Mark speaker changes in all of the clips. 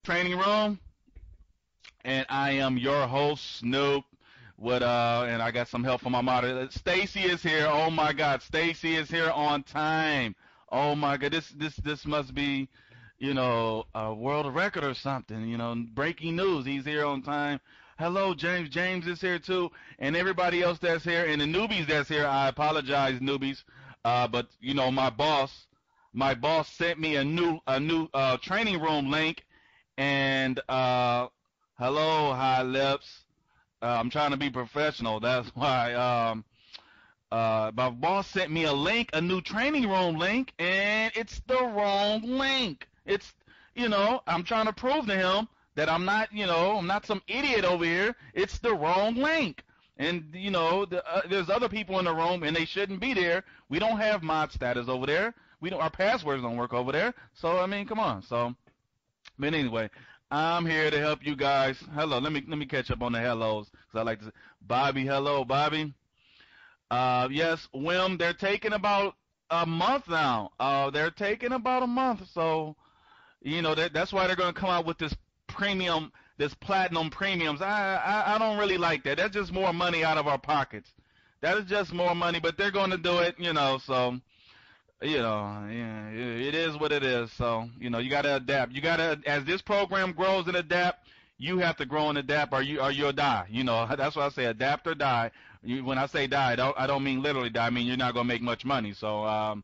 Speaker 1: Training Room, and I am your host, Snoop. And I got some help from my moderator. Stacy is here. Oh my God, Stacy is here on time. Oh my God, this must be, a world record or something. Breaking news. He's here on time. Hello, James. James is here too, and everybody else that's here, and the newbies that's here. I apologize, newbies. But my boss sent me a new training room link, and hello, High Lips. I'm trying to be professional. That's why my boss sent me a link, a new training room link, and it's the wrong link. I'm trying to prove to him that I'm not some idiot over here. It's the wrong link. And, there's other people in the room, and they shouldn't be there. We don't have mod status over there. Our passwords don't work over there. So, I mean, come on. So, but anyway, I'm here to help you guys. Hello, let me catch up on the hellos, because I like to say, Bobby, hello, Bobby. Yes, Wim, they're taking about a month now. They're taking about a month, so, that's why they're going to come out with this premium, this platinum premiums. I don't really like that. That's just more money out of our pockets. That is just more money, but they're going to do it, so, yeah, it is what it is. So, you got to adapt. You got to, as this program grows and adapt, you have to grow and adapt, or you'll die. That's why I say adapt or die. When I say die, I don't mean literally die. I mean you're not going to make much money. So,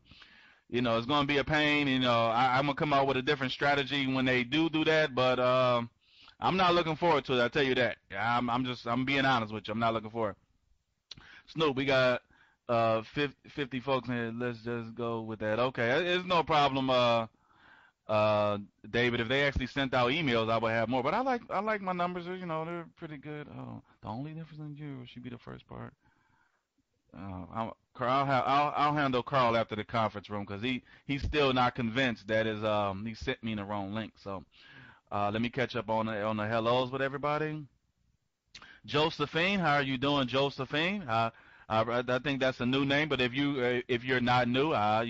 Speaker 1: it's going to be a pain. I'm going to come out with a different strategy when they do that, but I'm not looking forward to it. I'll tell you that. I'm being honest with you. I'm not looking forward. Snoop, we got 50 folks in here. Let's just go with that. Okay, it's no problem, David. If they actually sent out emails, I would have more. But I like my numbers. They're pretty good. The only difference in you should be the first part. I'll handle Carl after the conference room, because he's still not convinced that he sent me the wrong link. So let me catch up on the hellos with everybody. Josephine, how are you doing, Josephine? I think that's a new name, but if you're not new, I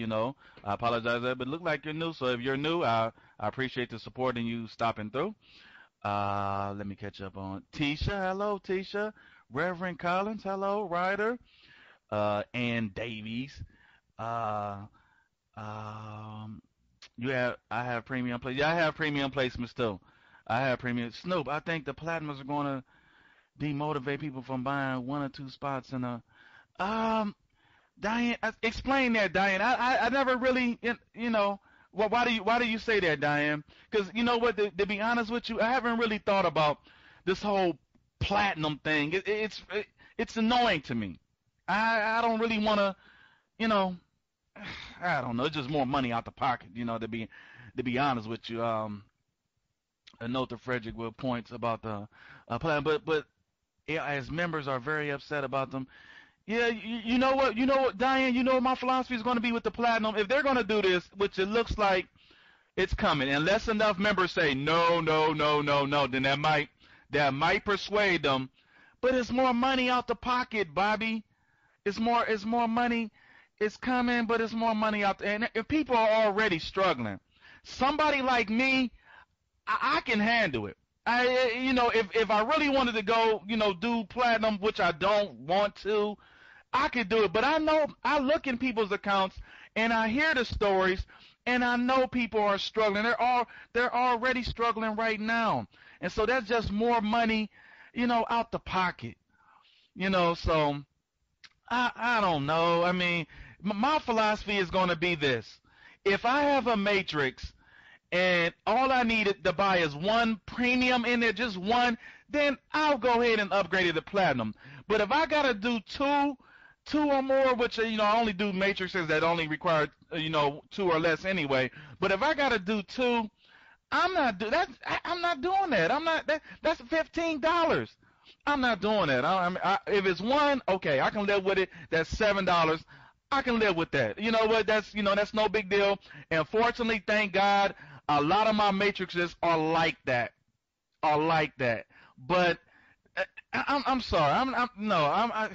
Speaker 1: apologize, but it look like you're new. So if you're new, I appreciate the support and you stopping through. Let me catch up on Tisha. Hello, Tisha. Reverend Collins. Hello, Ryder. And Davies. I have premium placements. Yeah, I have premium placements too. I have premium. Snoop, I think the platinums are going to demotivate people from buying one or two spots in a. Diane, explain that, Diane. I never really, why do you say that, Diane? Because you know what, to be honest with you, I haven't really thought about this whole platinum thing. It's annoying to me. I don't really want to, I don't know. It's just more money out the pocket, to be honest with you. A note to Frederick with points about the platinum, but yeah, as members are very upset about them. Yeah, you know what, Diane, my philosophy is going to be with the platinum. If they're going to do this, which it looks like it's coming, unless enough members say no, then that might persuade them. But it's more money out the pocket, Bobby. It's more money. It's coming, but it's more money out there. And if people are already struggling, somebody like me, I can handle it. If I really wanted to go, do platinum, which I don't want to, I could do it. But I look in people's accounts and I hear the stories, and I know people are struggling. They're already struggling right now, and so that's just more money, out the pocket, So I don't know. I mean, my philosophy is going to be this: if I have a matrix and all I needed to buy is one premium in there, just one, then I'll go ahead and upgrade it to platinum. But if I gotta do two or more, which I only do matrices that only require two or less anyway. But if I gotta do two, I'm not doing that. That's $15. I'm not doing that. If it's one, okay, I can live with it. That's $7. I can live with that. You know what? That's no big deal. And fortunately, thank God, a lot of my matrices are like that. But I'm sorry. I'm no.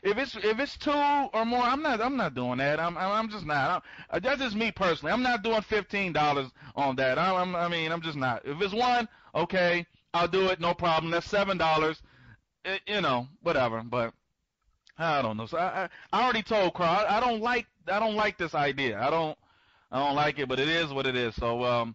Speaker 1: If it's two or more, I'm not doing that. I'm just not. That's just me personally. I'm not doing $15 on that. I mean, I'm just not. If it's one, okay, I'll do it. No problem. That's $7. Whatever. But I don't know. So I already told Carl. I don't like this idea. I don't like it. But it is what it is. So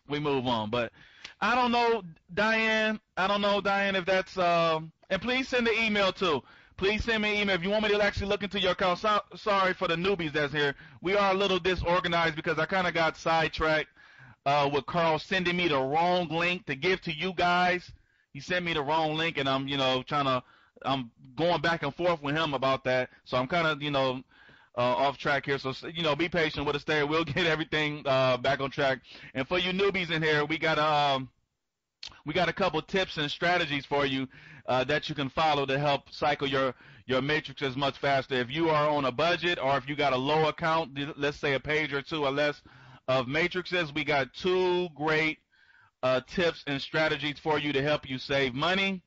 Speaker 1: we move on. But I don't know, Diane. I don't know, Diane, if that's and please send the email too. Please send me an email if you want me to actually look into your account. Sorry for the newbies that's here. We are a little disorganized because I kind of got sidetracked with Carl sending me the wrong link to give to you guys. He sent me the wrong link, and I'm I'm going back and forth with him about that. So I'm kind of off track here. So be patient with us there. We'll get everything back on track. And for you newbies in here, we got a couple tips and strategies for you that you can follow to help cycle your matrices much faster. If you are on a budget or if you got a low account, let's say a page or two or less of matrices, we got two great tips and strategies for you to help you save money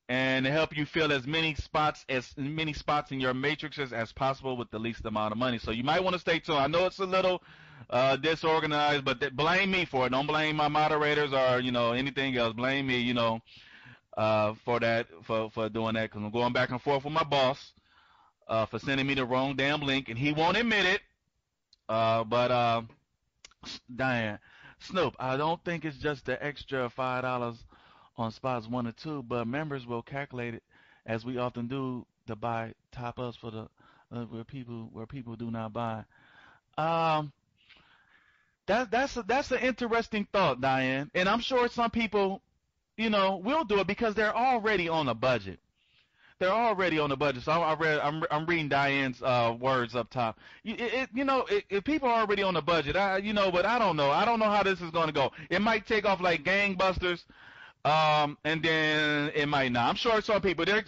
Speaker 1: and to help you fill as many spots in your matrices as possible with the least amount of money. So you might want to stay tuned. I know it's a little disorganized, but blame me for it. Don't blame my moderators or anything else. Blame me, for that, for doing that, because I'm going back and forth with my boss for sending me the wrong damn link, and he won't admit it. But Diane, Snoop, I don't think it's just the extra $5 on spots 1 or 2, but members will calculate it as we often do to buy top ups for the where people do not buy. Um, that's an interesting thought, Diane, and I'm sure some people will do it because they're already on a budget. They're already on the budget. So I'm reading Diane's words up top. If people are already on the budget, but I don't know. I don't know how this is going to go. It might take off like gangbusters, and then it might not. I'm sure some people are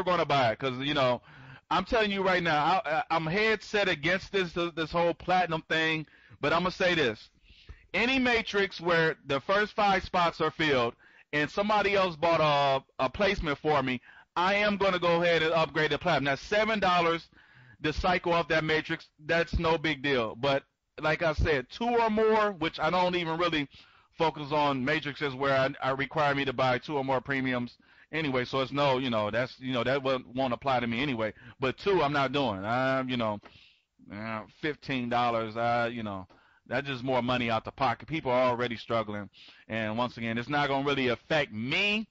Speaker 1: going to buy it because I'm telling you right now, I'm head set against this whole platinum thing. But I'm gonna say this: any matrix where the first 5 spots are filled and somebody else bought a placement for me, I am going to go ahead and upgrade to platinum. That's $7 to cycle off that matrix. That's no big deal. But like I said, 2 or more, which I don't even really focus on matrices where I require me to buy 2 or more premiums anyway. So it's that won't apply to me anyway. But 2, I'm not doing. $15. That's just more money out the pocket. People are already struggling, and once again, it's not going to really affect me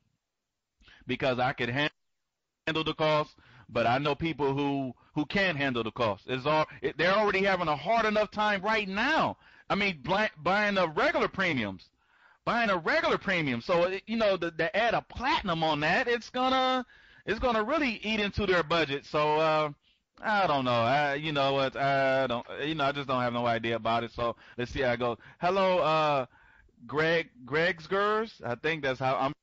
Speaker 1: because I could handle the cost. But I know people who can't handle the cost. They're already having a hard enough time right now. I mean, buying the regular premiums, So to add a platinum on that, it's gonna really eat into their budget. So I don't know. I just don't have no idea about it. So let's see how it goes. Hello, Greg's girls. I think that's how. I'm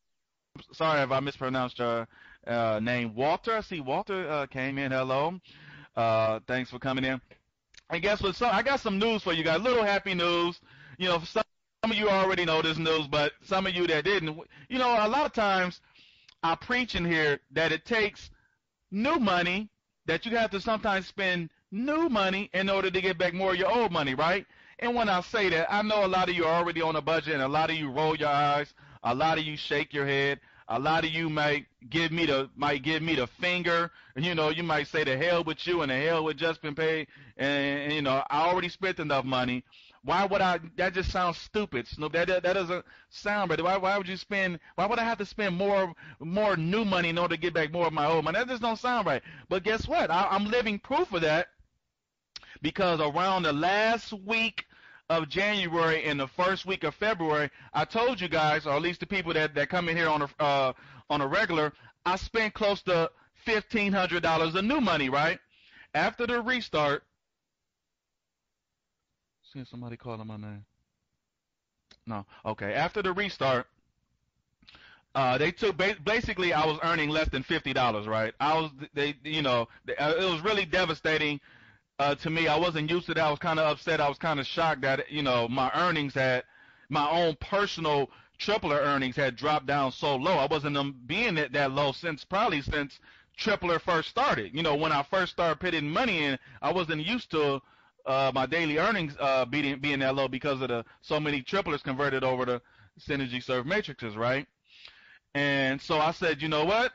Speaker 1: sorry if I mispronounced your name. Walter. I see Walter came in. Hello. Thanks for coming in. And guess what? I got some news for you guys. Little happy news. Some of you already know this news, but some of you that didn't. A lot of times I preach in here that it takes new money, that you have to sometimes spend new money in order to get back more of your old money, right? And when I say that, I know a lot of you are already on a budget, and a lot of you roll your eyes, a lot of you shake your head, a lot of you might give me the finger. You might say the hell with you and the hell with just been paid, and I already spent enough money. Why would I? That just sounds stupid, Snoop. That doesn't sound right. Why would you spend? Why would I have to spend more new money in order to get back more of my old money? That just don't sound right. But guess what? I'm living proof of that because around the last week of January and the first week of February, I told you guys, or at least the people that come in here on a regular, I spent close to $1,500 of new money, right? After the restart. Seeing somebody calling my name. No. Okay. After the restart, they took basically I was earning less than $50, right? It was really devastating to me. I wasn't used to that. I was kind of upset. I was kind of shocked that my earnings had my own personal tripler earnings had dropped down so low. I wasn't being that low probably since tripler first started. You know, when I first started putting money in, I wasn't used to my daily earnings being that low because of the so many triplers converted over to synergy serve matrices, right? And so I said, you know what?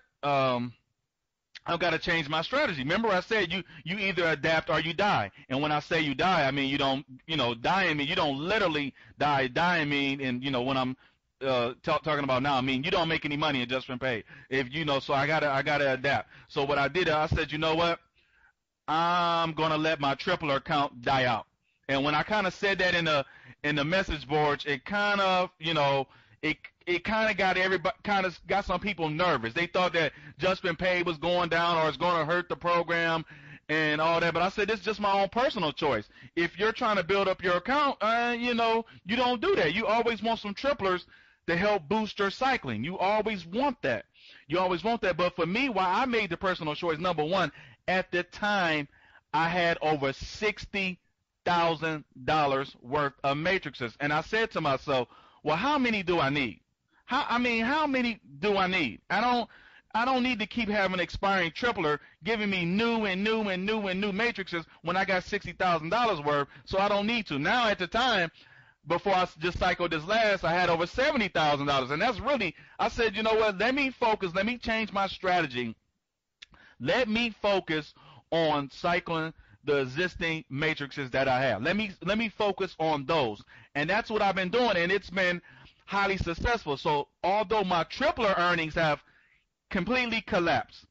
Speaker 1: I've got to change my strategy. Remember, I said you either adapt or you die. And when I say you die, I mean you don't, dying mean you don't literally die. Dying mean, and when I'm talking about now, I mean you don't make any money in just been paid. If so I gotta adapt. So what I did, I said, you know what? I'm gonna let my tripler account die out. And when I kind of said that in the message boards, it kind of, it kind of got everybody, kind of got some people nervous. They thought that just been paid was going down or it's going to hurt the program and all that. But I said, this is just my own personal choice. If you're trying to build up your account, you don't do that. You always want some triplers to help boost your cycling. You always want that. You always want that. But for me, why I made the personal choice, number one, at the time, I had over $60,000 worth of matrices. And I said to myself, well, how many do I need? How many do I need? I don't need to keep having an expiring tripler giving me new matrices when I got $60,000 worth, so I don't need to. Now at the time, before I just cycled this last, I had over $70,000, and that's really, I said, you know what, let me focus, let me change my strategy. Let me focus on cycling the existing matrices that I have. Let me focus on those. And that's what I've been doing, and it's been highly successful. So although my tripler earnings have completely collapsed,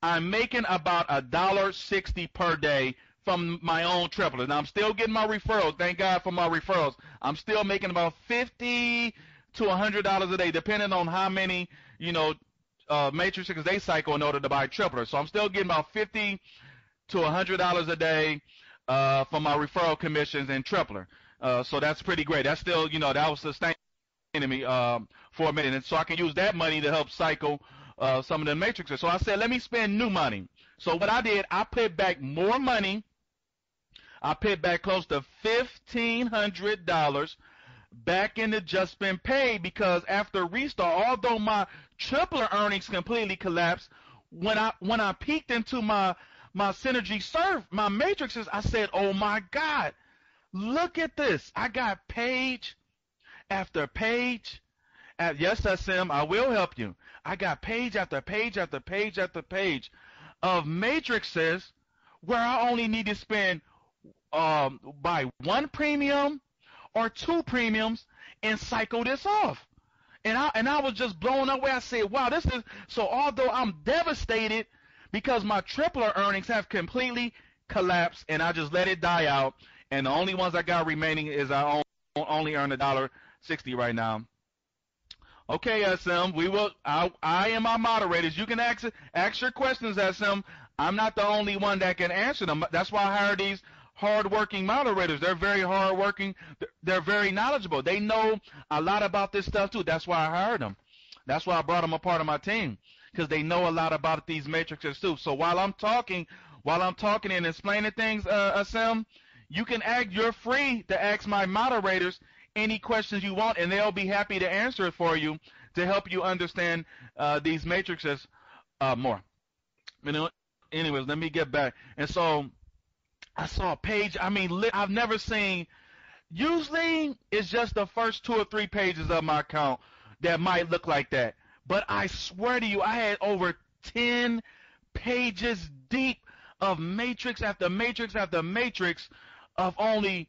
Speaker 1: I'm making about $1.60 per day from my own tripler. Now I'm still getting my referrals. Thank God for my referrals. I'm still making about $50 to $100 a day, depending on how many matrices they cycle in order to buy tripler. So I'm still getting about $50 to $100 a day for my referral commissions and tripler. So that's pretty great. That's still, that was sustaining me for a minute, and so I can use that money to help cycle some of the matrices. So I said, let me spend new money. So what I did, I put back more money. I put back close to $1,500 back into just been paid, because after restart, although my tripler earnings completely collapsed, when I peeked into my synergy serve, my matrices, I said, oh my God, look at this. I got page after page. Yes, SM, I will help you. I got page after page after page after page of matrices where I only need to spend buy one premium or two premiums and cycle this off. And I was just blown away. I said, wow, this is, so although I'm devastated because my tripler earnings have completely collapsed and I just let it die out, and the only ones I got remaining is I only earn $1.60 right now. Okay, SM, I am our moderators. You can ask your questions, SM. I'm not the only one that can answer them. That's why I hire these hard-working moderators. They're very hard-working. They're very knowledgeable. They know a lot about this stuff, too. That's why I hired them. That's why I brought them a part of my team, because they know a lot about these matrices, too. So while I'm talking and explaining things, SM, you're free to ask my moderators any questions you want, and they'll be happy to answer it for you to help you understand these matrices more. Anyways, let me get back. And so I saw a page. I mean, I've never seen. Usually, it's just the first 2 or 3 pages of my account that might look like that. But I swear to you, I had over 10 pages deep of matrix after matrix after matrix of only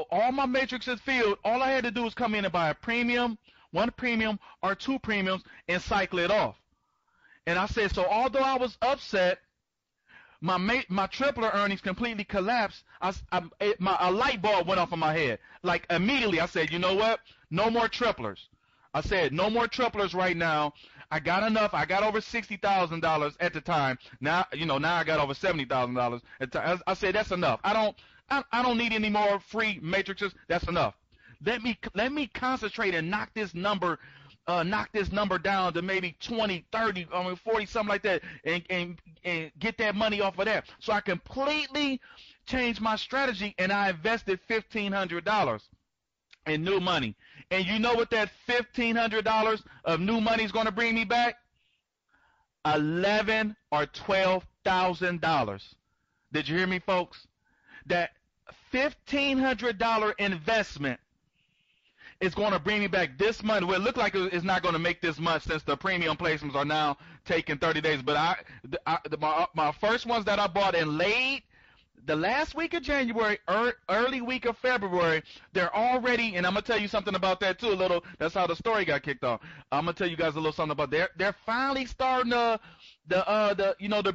Speaker 1: all my matrices filled. All I had to do was come in and buy a premium, one premium or 2 premiums, and cycle it off. And I said, so although I was upset, my tripler earnings completely collapsed. A light bulb went off in my head. Like immediately, I said, you know what? No more triplers. I said, no more triplers right now. I got enough. I got over $60,000 at the time. Now I got over $70,000 at the time. I said, that's enough. I don't need any more free matrices. That's enough. Let me concentrate and knock this number down to maybe 20, 30, 40, something like that, and get that money off of that. So I completely changed my strategy, and I invested $1,500 in new money. And you know what that $1,500 of new money is going to bring me back? $11,000 or $12,000. Did you hear me, folks? That $1,500 investment is going to bring me back this month. Well, it looked like it's not going to make this much since the premium placements are now taking 30 days. But my first ones that I bought in late, the last week of January, early week of February, they're already, and I'm going to tell you something about that too, a little. That's how the story got kicked off. I'm going to tell you guys a little something about they're finally starting to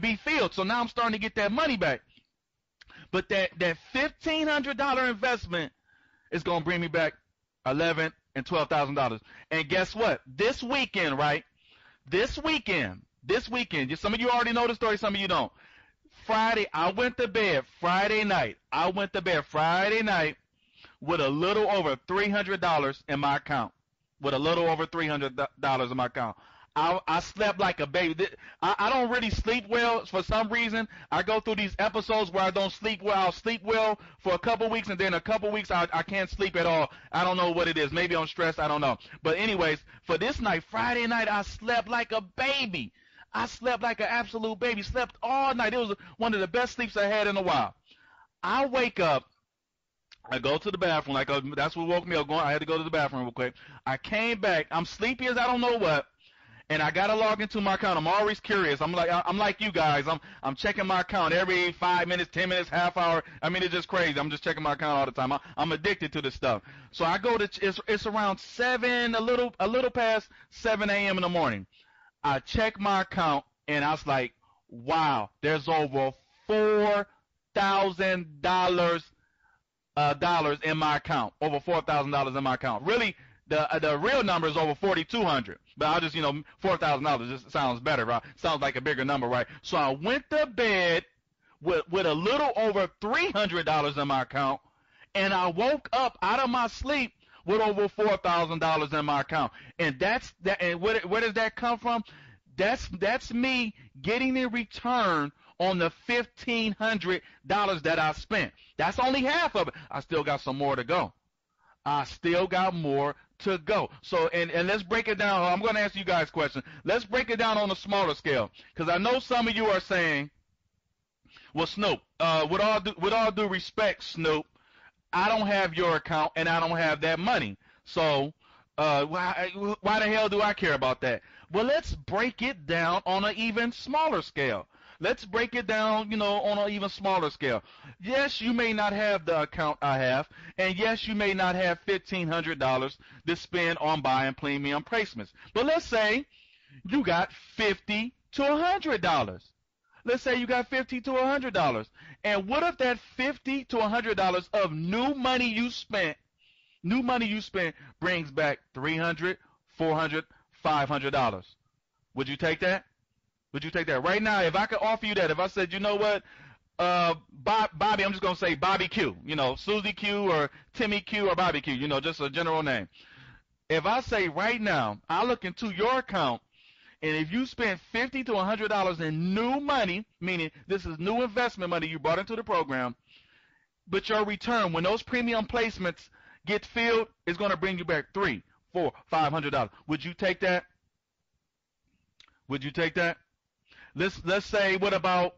Speaker 1: be filled. So now I'm starting to get that money back. But that $1,500 investment is going to bring me back $11,000 and $12,000. And guess what? This weekend, right? This weekend, some of you already know the story, some of you don't. Friday, I went to bed Friday night with a little over $300 in my account. I slept like a baby. I don't really sleep well for some reason. I go through these episodes where I don't sleep well. I'll sleep well for a couple weeks, and then a couple weeks I can't sleep at all. I don't know what it is. Maybe I'm stressed. I don't know. But anyways, for this night, Friday night, I slept like a baby. I slept like an absolute baby. Slept all night. It was one of the best sleeps I had in a while. I wake up. I go to the bathroom. That's what woke me up. I had to go to the bathroom real quick. I came back. I'm sleepy as I don't know what. And I gotta log into my account. I'm always curious. I'm like you guys. I'm checking my account every 5 minutes, 10 minutes, half hour. I mean, it's just crazy. I'm just checking my account all the time. I'm addicted to this stuff. So I go to it's around 7, a little past 7 a.m. in the morning. I check my account and I was like, wow, there's over $4,000 dollars in my account. Over $4,000 in my account. Really. The real number is over 4,200, but I'll just, $4,000 just sounds better, right? Sounds like a bigger number, right? So I went to bed with a little over $300 in my account, and I woke up out of my sleep with over $4,000 in my account. And that's that. And where does that come from? That's me getting a return on the $1,500 that I spent. That's only half of it. I still got some more to go. So, and let's break it down. I'm going to ask you guys a question. Let's break it down on a smaller scale, because I know some of you are saying, well, Snoop, with all due respect, Snoop, I don't have your account and I don't have that money. So why the hell do I care about that? Well, let's break it down on an even smaller scale. Let's break it down, on an even smaller scale. Yes, you may not have the account I have, and yes, you may not have $1,500 to spend on buying premium placements. But let's say you got $50 to $100. Let's say you got $50 to $100. And what if that $50 to $100 of new money you spent brings back $300, $400, $500? Would you take that? Would you take that? Right now, if I could offer you that, if I said, you know what, Bobby, I'm just going to say Bobby Q, Susie Q or Timmy Q or Bobby Q, just a general name. If I say right now, I look into your account, and if you spend $50 to $100 in new money, meaning this is new investment money you brought into the program, but your return, when those premium placements get filled, is going to bring you back $300, $400, $500. Would you take that? Would you take that? Let's say, what about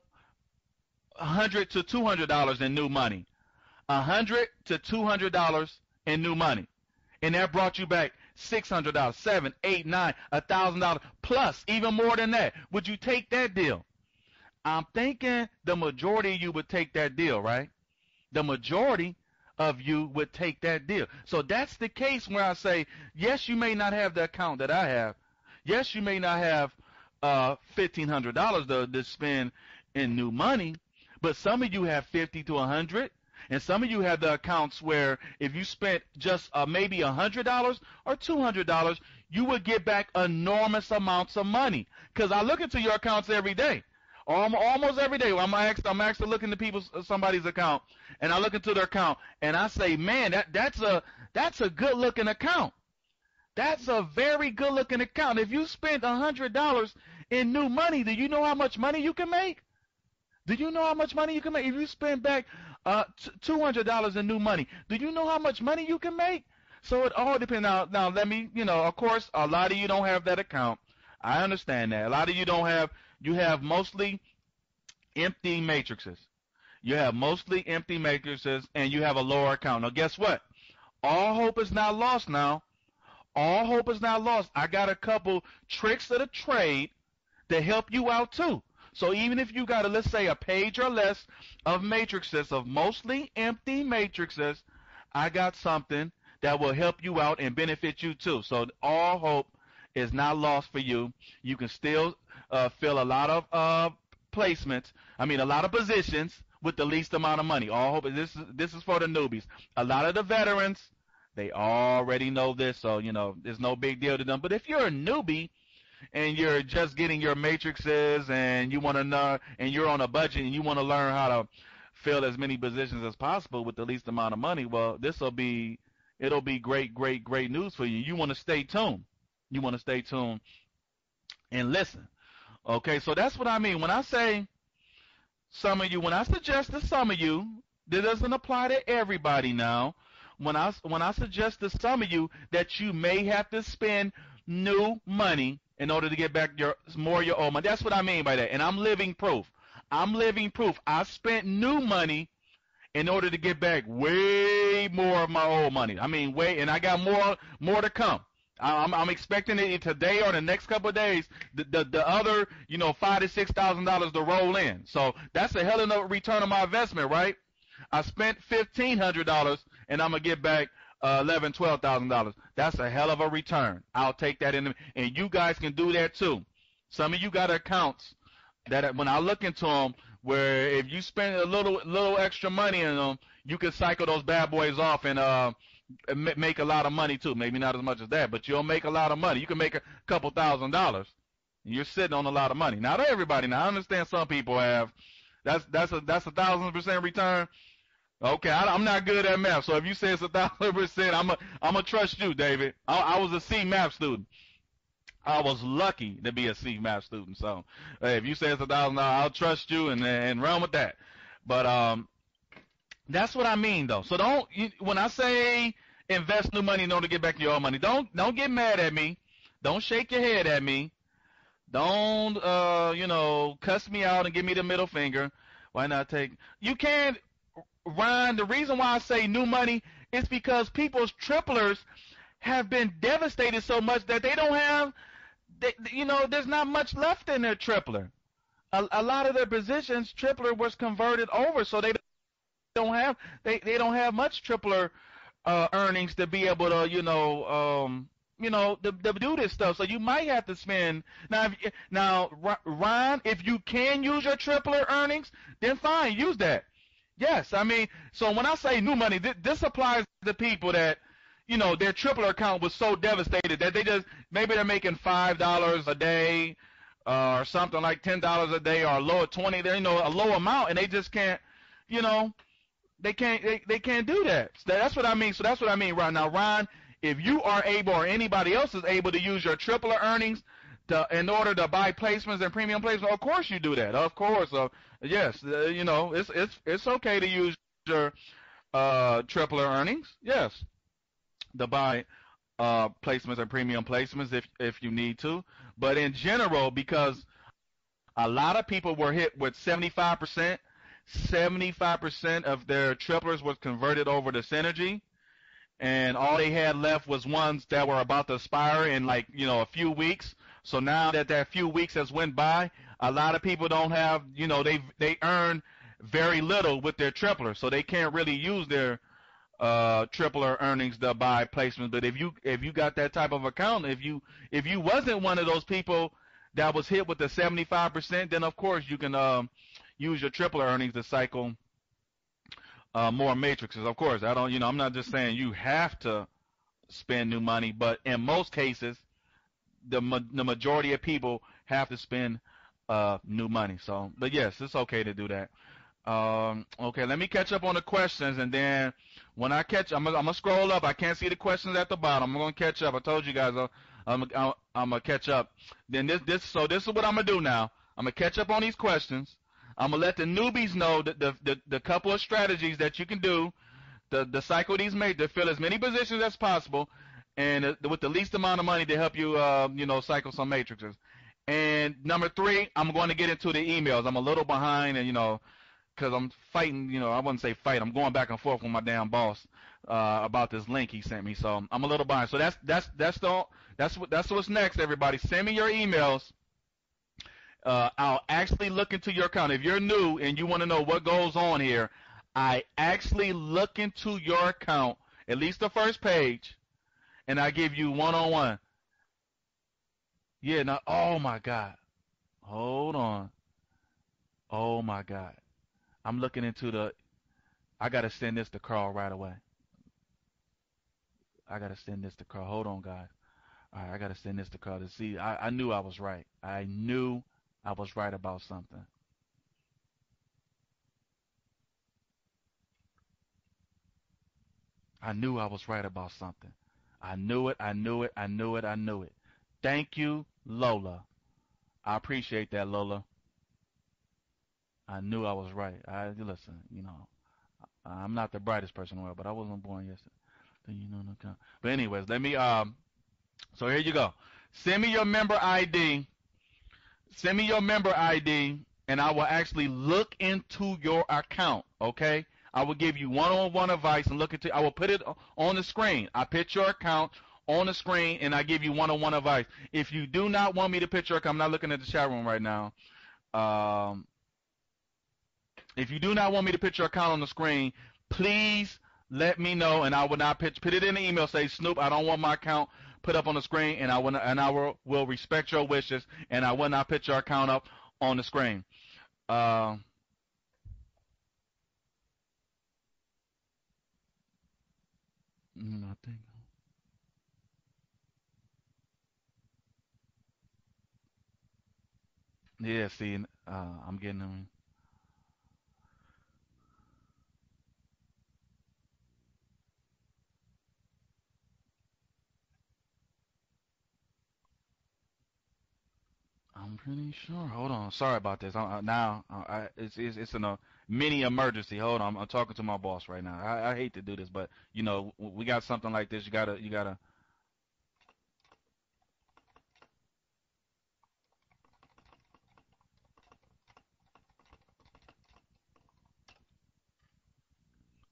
Speaker 1: $100 to $200 in new money? $100 to $200 in new money, and that brought you back $600, $700, $800, $900, $1,000 plus, even more than that. Would you take that deal? I'm thinking the majority of you would take that deal, right? The majority of you would take that deal. So that's the case where I say, yes, you may not have the account that I have. Yes, you may not have $1,500 to spend in new money, but some of you have $50 to $100, and some of you have the accounts where if you spent just maybe $100 or $200, you would get back enormous amounts of money. Because I look into your accounts every day, almost every day. I'm actually looking to somebody's account, and I look into their account, and I say, man, that's a good looking account. That's a very good looking account. If you spent $100 in new money, do you know how much money you can make? Do you know how much money you can make? If you spend back $200 in new money, do you know how much money you can make? So it all depends. Now let me, of course, a lot of you don't have that account. I understand that. A lot of you don't have. You have mostly empty matrices. You have mostly empty matrices, and you have a lower account. Now, guess what? All hope is not lost now. All hope is not lost. I got a couple tricks of the trade to help you out too. So even if you got, let's say, a page or less of matrices, of mostly empty matrices, I got something that will help you out and benefit you too. So all hope is not lost for you. You can still fill a lot of placements. I mean, a lot of positions with the least amount of money. All hope. This is for the newbies. A lot of the veterans, they already know this, so there's no big deal to them. But if you're a newbie and you're just getting your matrices and you want to know, and you're on a budget and you want to learn how to fill as many positions as possible with the least amount of money, well, it'll be great news for you. You want to stay tuned. You want to stay tuned and listen. Okay, so that's what I mean when I say some of you. When I suggest to some of you, that doesn't apply to everybody now. When I suggest to some of you that you may have to spend new money in order to get back your old money, that's what I mean by that. And I'm living proof. I spent new money in order to get back way more of my old money. I mean, and I got more to come. I'm expecting it today or the next couple of days. The other, $5,000 to $6,000 to roll in. So that's a hell of a return on my investment, right? I spent $1,500 and I'm gonna get back $11,000, $12,000. That's a hell of a return. I'll take that and you guys can do that too. Some of you got accounts that when I look into them, where if you spend a little extra money in them, you can cycle those bad boys off and make a lot of money too. Maybe not as much as that, but you'll make a lot of money. You can make a couple $1,000s. You're sitting on a lot of money. Not everybody. Now I understand some people have. That's a 1,000% return. Okay, I'm not good at math, so if you say it's 1,000%, I'm gonna trust you, David. I was a C math student. I was lucky to be a C math student. So if you say it's $1,000, I'll trust you and run with that. But that's what I mean, though. So when I say invest new money in order to get back your own money, don't get mad at me. Don't shake your head at me. Don't cuss me out and give me the middle finger. Why not take? You can't. Ron, the reason why I say new money is because people's triplers have been devastated so much that they don't have, there's not much left in their tripler. A lot of their positions, tripler was converted over, so they don't have much tripler earnings to be able to, to do this stuff. So you might have to spend now, Ron, if you can use your tripler earnings, then fine, use that. Yes, I mean, so when I say new money, this applies to people that, their tripler account was so devastated that maybe they're making $5 a day or something like $10 a day or a low 20, a low amount, and they just can't, they can't do that. So that's what I mean. So that's what I mean right now, Ron. If you are able, or anybody else is able, to use your tripler earnings in order to buy placements and premium placements, of course you do that. Of course. Yes, it's okay to use your tripler earnings. Yes, to buy placements and premium placements if you need to. But in general, because a lot of people were hit with 75% of their triplers was converted over to Synergy, and all they had left was ones that were about to expire in a few weeks. So now that few weeks has went by, a lot of people don't have, they earn very little with their tripler, so they can't really use their tripler earnings to buy placements. But if you got that type of account, if you wasn't one of those people that was hit with the 75%, then of course you can use your tripler earnings to cycle more matrices. Of course, I'm not just saying you have to spend new money, but in most cases, the majority of people have to spend new money. So, but yes, it's okay to do that. Okay, let me catch up on the questions, and then when I I'm gonna scroll up. I can't see the questions at the bottom. I'm gonna catch up. I told you guys I'm gonna catch up. Then this is what I'm gonna do now. I'm gonna catch up on these questions. I'm gonna let the newbies know that the couple of strategies that you can do the cycle these make to fill as many positions as possible, and with the least amount of money to help you, cycle some matrices. And number three, I'm going to get into the emails. I'm a little behind, and because I'm fighting. I wouldn't say fight. I'm going back and forth with my damn boss about this link he sent me. So I'm a little behind. So that's what's next, everybody. Send me your emails. I'll actually look into your account. If you're new and you want to know what goes on here, I actually look into your account, at least the first page, and I give you one-on-one. Yeah, now, oh my God. Hold on. Oh my God. I'm looking into I got to send this to Carl right away. I got to send this to Carl. Hold on, guys. All right, I got to send this to Carl to see. I knew I was right. I knew I was right about something. I knew I was right about something. I knew it. I knew it. I knew it. I knew it. Thank you, Lola. I appreciate that, Lola. I knew I was right. Listen. I'm not the brightest person in the world, but I wasn't born yesterday. But anyways, let me. So here you go. Send me your member ID. Send me your member ID, and I will actually look into your account. Okay. I will give you one-on-one advice and look into. I will put it on the screen. I put your account on the screen, and I give you one-on-one advice. If you do not want me to put your account, I'm not looking at the chat room right now. If you do not want me to put your account on the screen, please let me know, and I will not put it in the email. Say, Snoop, I don't want my account put up on the screen, and I will respect your wishes, and I will not put your account up on the screen. I think. Yeah, see, I'm getting them. I'm pretty sure. Hold on. Sorry about this. It's in a mini emergency. Hold on. I'm talking to my boss right now. I hate to do this, but we got something like this. You gotta.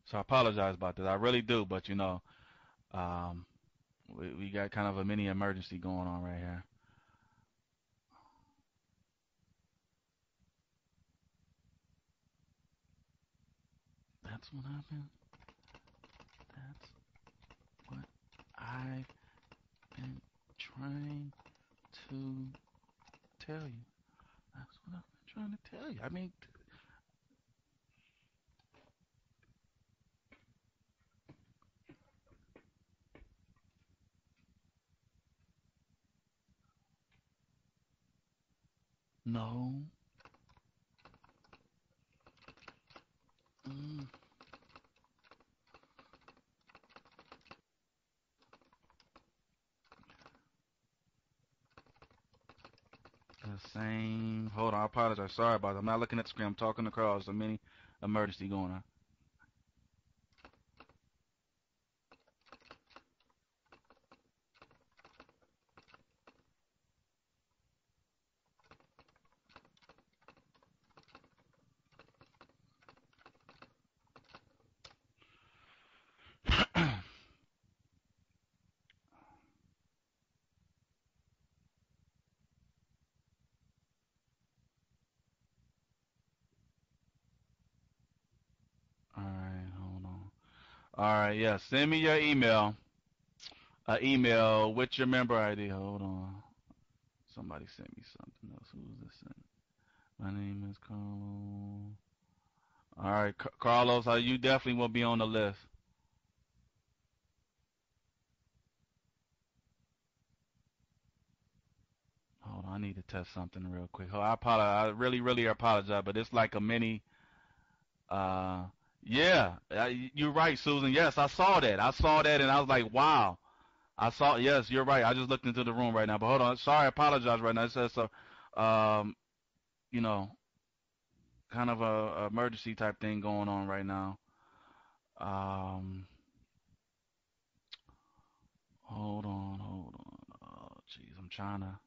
Speaker 1: So I apologize about this. I really do, but um, we got kind of a mini emergency going on right here. That's what happened. That's what I've been trying to tell you. That's what I've been trying to tell you. I mean, no. Mm, the same. Hold on. I apologize. Sorry about that. I'm not looking at the screen. I'm talking to Carl. There's a mini emergency going on. All right. Hold on. All right. Yeah. Send me your email. Email with your member ID. Hold on. Somebody sent me something else. Who was this? My name is Carlos. All right, Carlos, you definitely will be on the list. Hold on, I need to test something real quick. Oh, I apologize. I really, really apologize, but it's like a mini. Uh, yeah, you're right, Susan. Yes, I saw that. I saw that, and I was like, wow. I saw. Yes, you're right. I just looked into the room right now, but hold on. Sorry, I apologize right now. It says so. Um, you know, kind of a emergency type thing going on right now. Um, hold on, hold on. Oh, jeez, I'm trying to.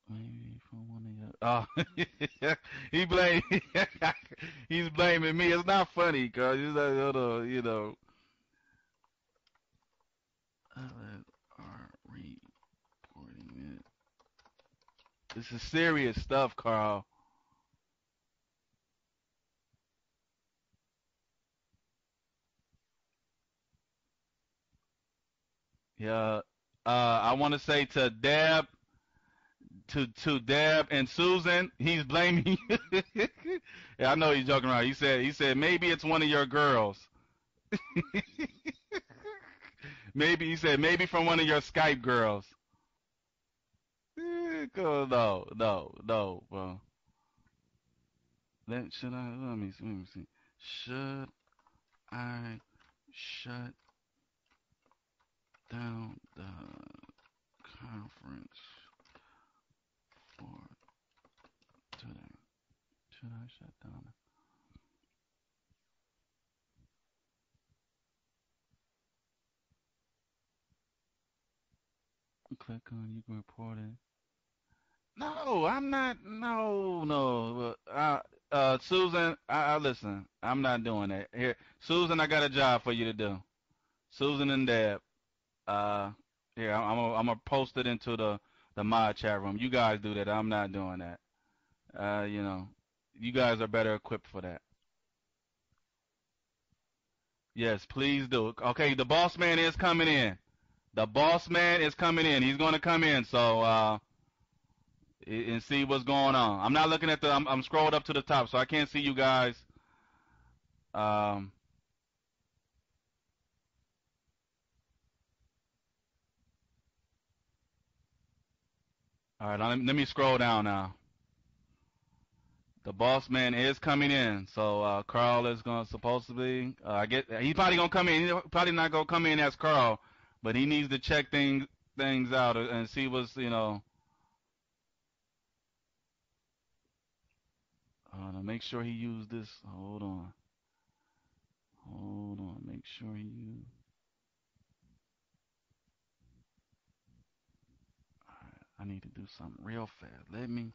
Speaker 1: Maybe from one of your. Oh, he blame. He's blaming me. It's not funny, cause he's like, hold on, you know. Others are reporting it. This is serious stuff, Carl. Yeah. I want to say to Deb, to Deb and Susan, he's blaming you. Yeah, I know he's joking around. He said maybe it's one of your girls. Maybe he said maybe from one of your Skype girls. Cool. No, no, no. Well, let me see. Should I shut down the conference for today? Should I shut down? Click on you can report it. No, I'm not. No, no. Susan, I listen. I'm not doing that. Here, Susan, I got a job for you to do. Susan and Deb. Uh, here, I'm gonna post it into the mod chat room. You guys do that. I'm not doing that. You know, you guys are better equipped for that. Yes, please do. Okay, the boss man is coming in. The boss man is coming in. He's gonna come in. So and see what's going on. I'm not looking at the. I'm scrolled up to the top, so I can't see you guys. Um, all right, let me scroll down now. The boss man is coming in, so Carl is going to supposed to be. I get he's probably gonna come in. He's probably not gonna come in as Carl, but he needs to check things out and see what's to make sure he used this. Hold on. Make sure he use. I need to do something real fast. Let me.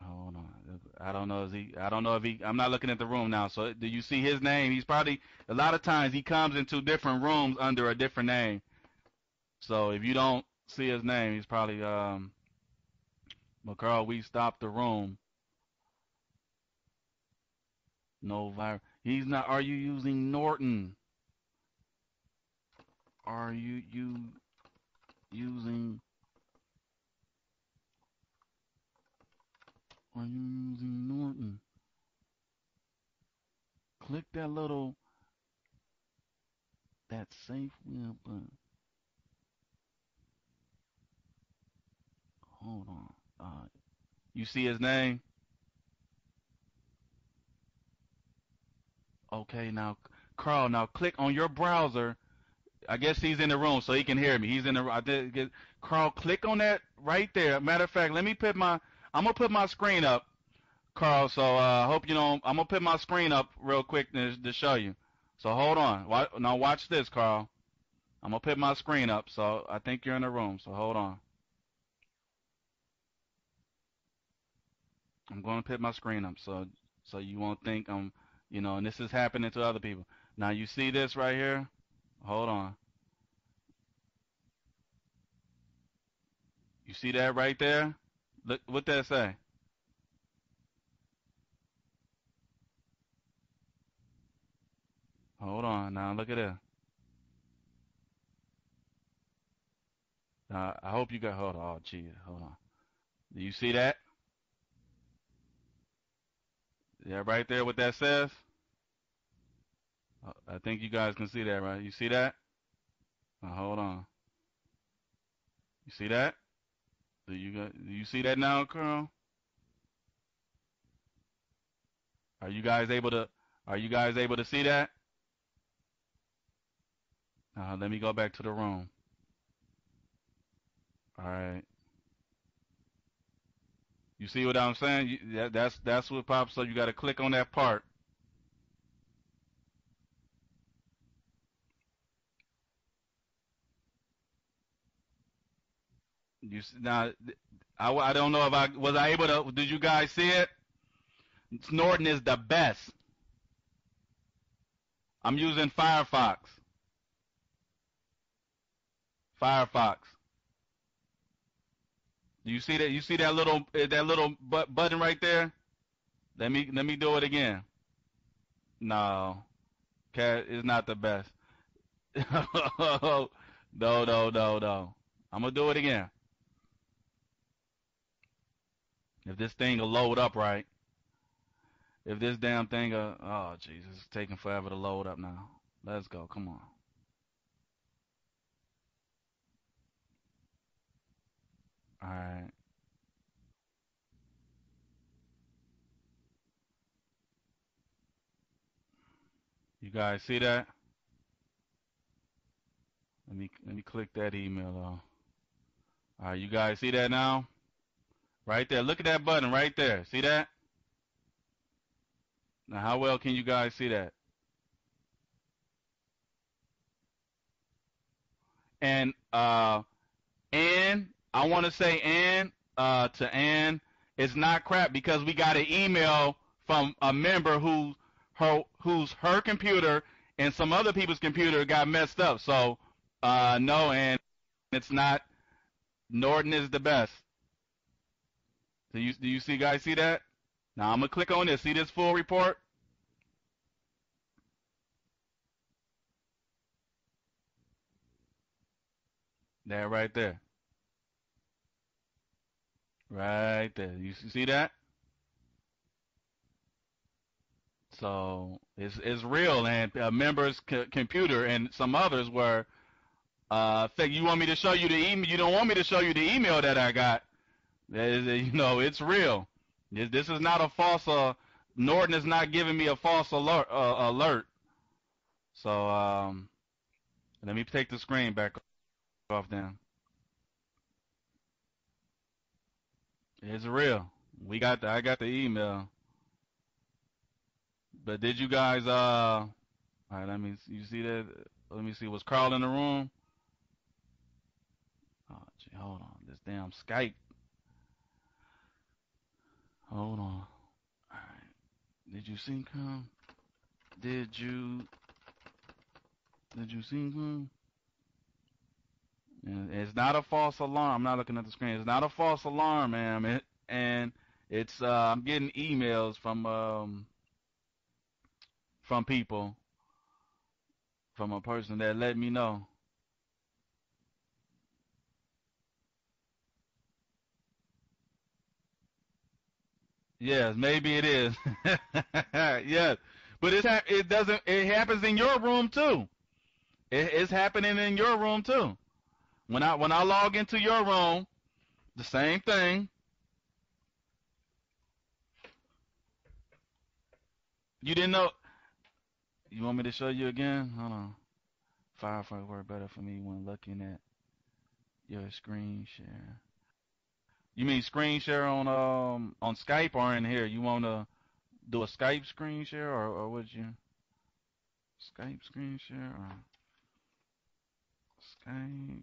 Speaker 1: Hold on. I don't know if he. I don't know if he. I'm not looking at the room now. So do you see his name? He's probably a lot of times he comes into different rooms under a different name. So if you don't see his name, he's probably McCarl. We stopped the room. No virus. He's not. Are you using Norton? Are you using? Are you using Norton? Click that safe web button. Hold on. You see his name? Okay, now, Carl. Now click on your browser. I guess he's in the room, so he can hear me. He's in the. I did get Carl. Click on that right there. Matter of fact, let me put my. I'm gonna put my screen up, Carl. So I hope you know. I'm gonna put my screen up real quick to show you. So hold on. Now watch this, Carl. I'm gonna put my screen up. So I think you're in the room. So hold on. I'm gonna put my screen up so you won't think and this is happening to other people. Now you see this right here? Hold on. You see that right there? Look what that say. Hold on. Now look at this. I hope you got. Hold on. Oh, gee. Hold on. Do you see that? Yeah, right there. What that says? I think you guys can see that, right? You see that? Now, hold on. You see that? Do you see that now, Carl? Are you guys able to? Are you guys able to see that? Let me go back to the room. All right. You see what I'm saying? That's what pops up. You got to click on that part. Now, I don't know if I was I able to. Did you guys see it? Norton is the best. I'm using Firefox. Firefox. Do you see that? You see that little button right there? Let me do it again. No, cat is not the best. No, no, no, no. I'm gonna do it again. If this thing will load up right. If this damn thing, oh Jesus, it's taking forever to load up now. Let's go. Come on. All right. You guys see that? Let me click that email though. All right, you guys see that now? Right there. Look at that button right there. See that? Now, how well can you guys see that? And I want to say to Ann, it's not crap because we got an email from a member whose her computer and some other people's computer got messed up. So no, and it's not. Norton is the best. Do you see guys see that? Now I'm gonna click on this. See this full report? There, right there, right there. You see that? So it's real, and a member's computer and some others were. Think you want me to show you the email? You don't want me to show you the email that I got. It's real. This is not a false. Norton is not giving me a false alert. So let me take the screen back off then. It's real. I got the email. But did you guys all right, you see that? Let me see. Was Carl in the room? Oh, gee, hold on. This damn Skype. Hold on. All right. Did you see him? Did you see him? And it's not a false alarm. I'm not looking at the screen. It's not a false alarm, man. And it's I'm getting emails from people, from a person that let me know. Yes, maybe it is. Yes, but it doesn't. It happens in your room too. It's happening in your room too. When I log into your room, the same thing. You didn't know. You want me to show you again? Hold on. Firefox work better for me when looking at your screen share. You mean screen share on Skype or in here? You want to do a Skype screen share or would you Skype screen share or Skype?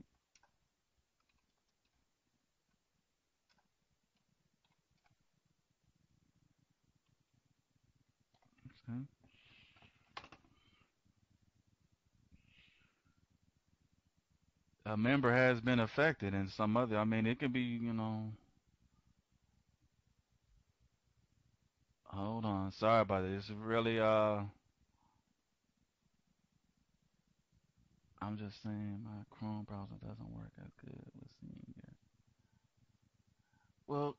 Speaker 1: Okay. A member has been affected and some other. I mean, it could be. Hold on. Sorry about this. It's really I'm just saying my Chrome browser doesn't work as good with seeing it. Well,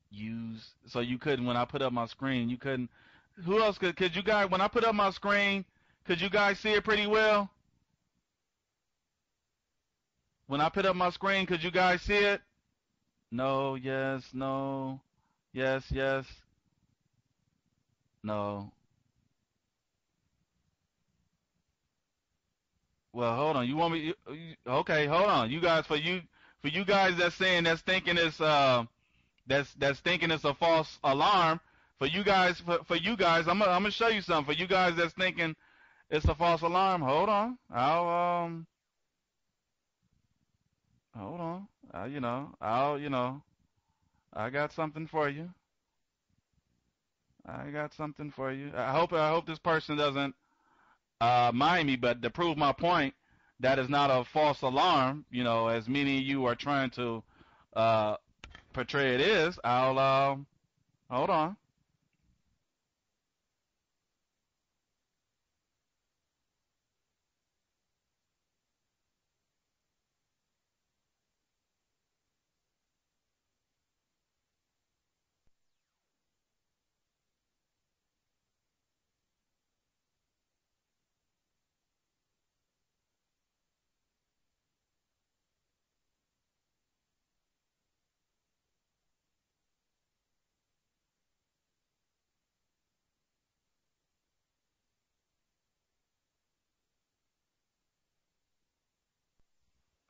Speaker 1: use so you couldn't when I put up my screen. You couldn't. Who else could you guys when I put up my screen? Could you guys see it pretty well? When I put up my screen, could you guys see it? No, yes, no, yes, yes. No. Well, hold on. You want me? Okay, hold on. You guys, for you guys that's saying that's thinking it's that's thinking it's a false alarm. For you guys, I'm gonna show you something. For you guys that's thinking it's a false alarm, hold on. Hold on. I got something for you. I got something for you. I hope this person doesn't mind me, but to prove my point, that is not a false alarm. As many of you are trying to uh, portray it is. I'll hold on.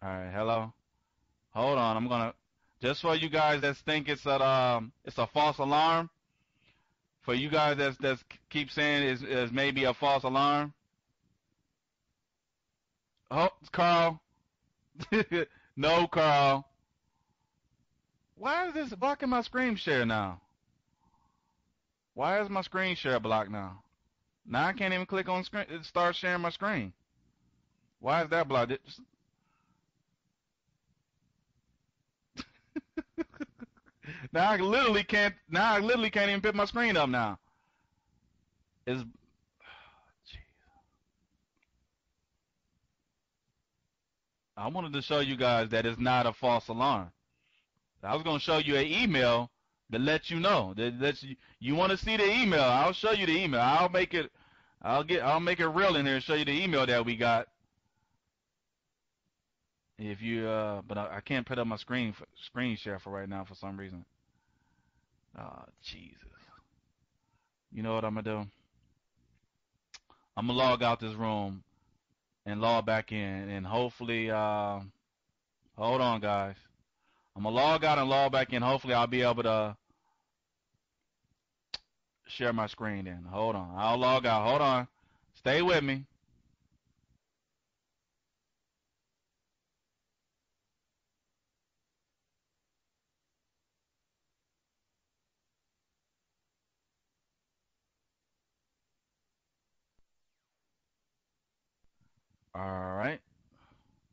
Speaker 1: All right, hello. Hold on. I'm gonna just for you guys that think it's a false alarm. For you guys that's keep saying is maybe a false alarm. Oh, Carl. No, Carl. Why is this blocking my screen share now? Why is my screen share blocked now? Now I can't even click on screen. It starts sharing my screen. Why is that blocked? Now I literally can't. Now I literally can't even pick my screen up now. Is I wanted to show you guys that it's not a false alarm. I was gonna show you an email to let you know that you want to see the email. I'll show you the email. I'll make it real in here and show you the email that we got. If you but I can't put up my screen share for right now for some reason. Oh Jesus. You know what I'm gonna do? I'm gonna log out this room and log back in, and hopefully hold on guys. I'm gonna log out and log back in. Hopefully I'll be able to share my screen then. Hold on. I'll log out. Hold on. Stay with me. All right.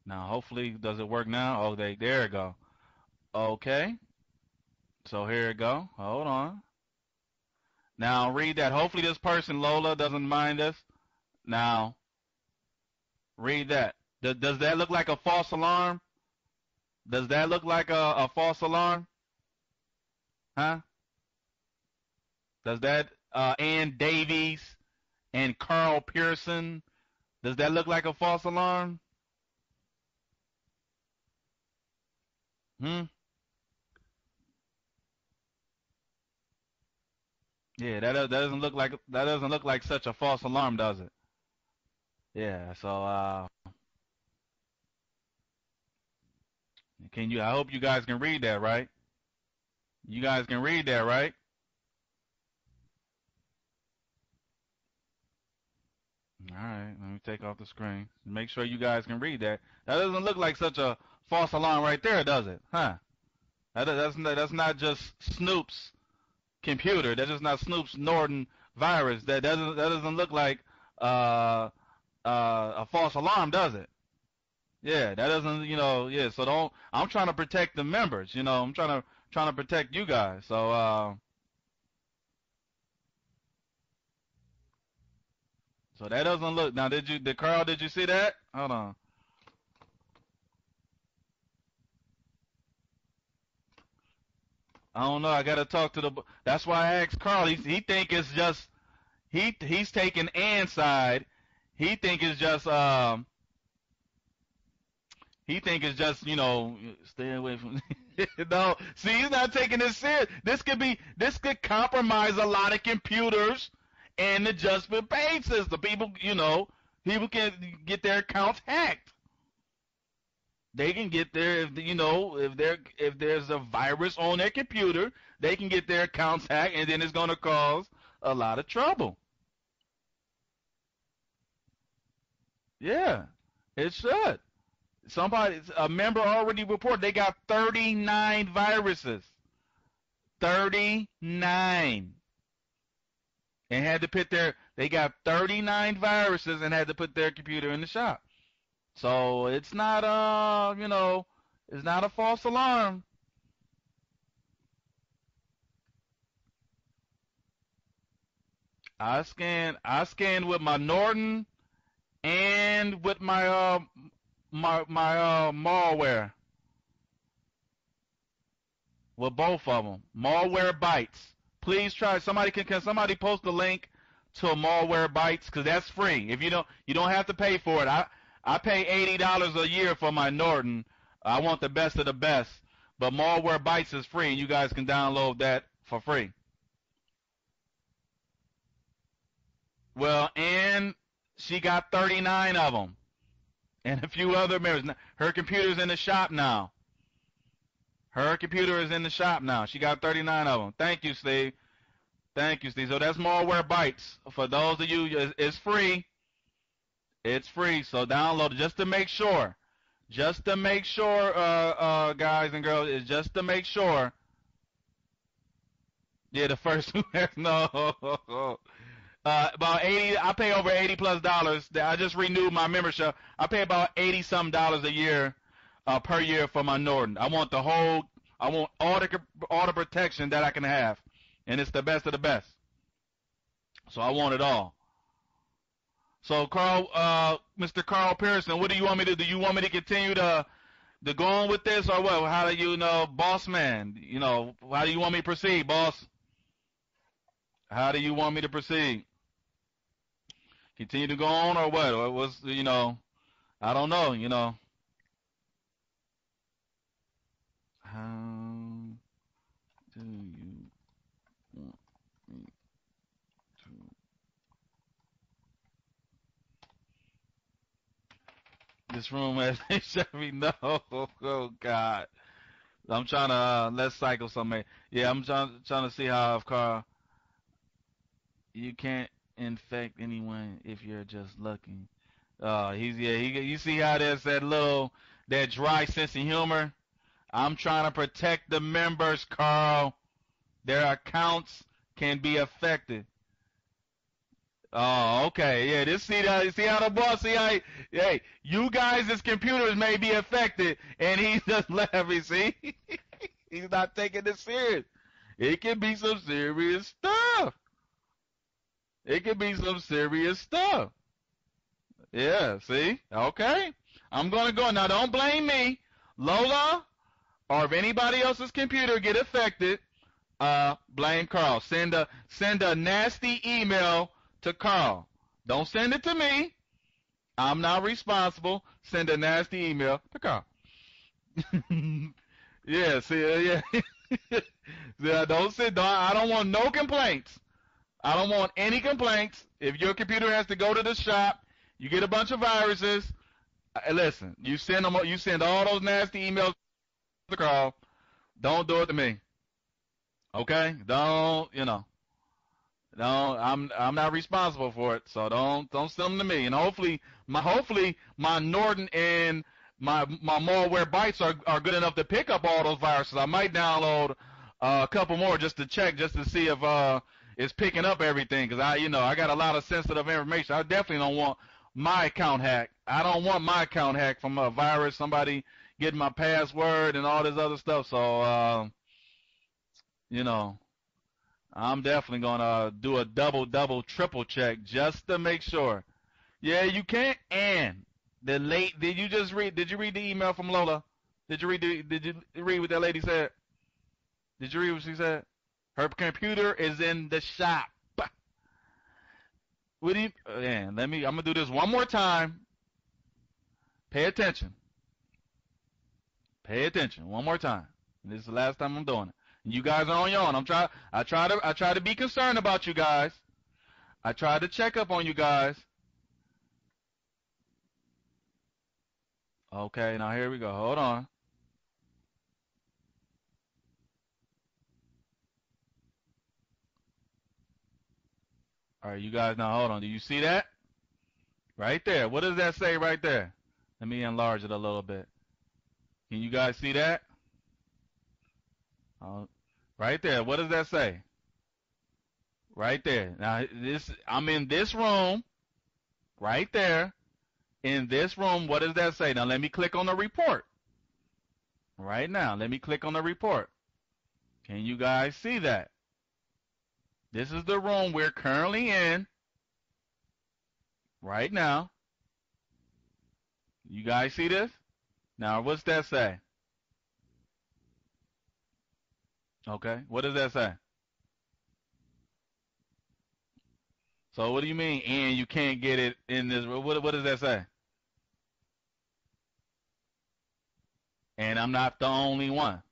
Speaker 1: Now hopefully does it work now? Oh, there it go. Okay. So here it go. Hold on. Now read that. Hopefully this person Lola doesn't mind us. Now read that. Does that look like a false alarm? Does that look like a false alarm? Huh? Does that Ann Davies and Carl Pearson? Does that look like a false alarm? Hmm. Yeah, that doesn't look like such a false alarm, does it? Yeah. So can you? I hope you guys can read that, right? You guys can read that, right? All right. Let me take off the screen. Make sure you guys can read that. That doesn't look like such a false alarm right there, does it? Huh? That's not just Snoop's computer. That's just not Snoop's Norton virus. That doesn't look like a false alarm, does it? Yeah, that doesn't, yeah. So don't. I'm trying to protect the members. I'm trying to protect you guys. So so that doesn't look. Now, Carl? Did you see that? Hold on. I don't know. I gotta talk to the. That's why I asked Carl. He think it's just he's taking Ann's side. He think it's just he think it's just stay away from. No, see, he's not taking this serious. This could compromise a lot of computers, and the just been paid system. People, people can get their accounts hacked. They can get their, if there's a virus on their computer, they can get their accounts hacked, and then it's going to cause a lot of trouble. Yeah, it should. A member already reported they got 39 viruses. 39. And had to put they got 39 viruses and had to put their computer in the shop. So it's not it's not a false alarm. I scanned with my Norton and with my malware. With both of them. Malware Bytes. Please try. Can somebody post the link to Malware Bytes? Because that's free. If you don't have to pay for it. I pay $80 a year for my Norton. I want the best of the best. But Malware Bytes is free, and you guys can download that for free. Well, and she got 39 of them. And a few other members. Her computer's in the shop now. Her computer is in the shop now. She got 39 of them. Thank you, Steve. Thank you, Steve. So that's Malware Bytes. For those of you, it's free. It's free, so download it just to make sure. Just to make sure, guys and girls, is just to make sure. Yeah, the first no. About 80. I pay over $80+. I just renewed my membership. I pay about $80-some a year, per year for my Norton. I want all the protection that I can have, and it's the best of the best. So I want it all. So Mr. Carl Pearson, what do you want me to do? You want me to continue to go on with this, or what? How do you boss man? How do you want me to proceed, boss? How do you want me to proceed? Continue to go on, or what? Or was I don't know. How do you want me to? This room has Chevy. No, oh God. I'm trying to let's cycle something. Yeah, I'm trying to see how if Carl. You can't infect anyone if you're just looking. You see how there's that dry sense of humor. I'm trying to protect the members, Carl. Their accounts can be affected. Oh, okay. Yeah, see how the boss, hey, you guys' computers may be affected, and he's just laughing, see? He's not taking this serious. It can be some serious stuff. It can be some serious stuff. Yeah, see? Okay. I'm going to go. Now, don't blame me. Lola, or if anybody else's computer get affected, blame Carl. Send a nasty email to Carl. Don't send it to me. I'm not responsible. Send a nasty email to Carl. Yeah, see, yeah. Yeah, I don't want no complaints. I don't want any complaints. If your computer has to go to the shop, you get a bunch of viruses. Listen, you send all those nasty emails to Carl. Don't do it to me. Okay? Don't. I'm not responsible for it, so don't send them to me. And hopefully my Norton and my malware bytes are good enough to pick up all those viruses. I might download a couple more just to check, just to see if it's picking up everything, because I got a lot of sensitive information. I definitely don't want my account hacked. I don't want my account hacked from a virus, somebody getting my password and all this other stuff. So I'm definitely gonna do a double, triple check just to make sure. Yeah, you can't. And did you read the email from Lola? Did you read what that lady said? Did you read what she said? Her computer is in the shop. I'm gonna do this one more time. Pay attention. Pay attention one more time. This is the last time I'm doing it. You guys are on your own. I try to be concerned about you guys. I tried to check up on you guys. Okay, now here we go. Hold on. All right, you guys, now hold on. Do you see that? Right there. What does that say right there? Let me enlarge it a little bit. Can you guys see that? Right there. What does that say? Right there. Now, I'm in this room. Right there. In this room, what does that say? Now, let me click on the report. Right now, let me click on the report. Can you guys see that? This is the room we're currently in. Right now. You guys see this? Now, what's that say? Okay, what does that say? So what do you mean, and you can't get it in this? What does that say? And I'm not the only one.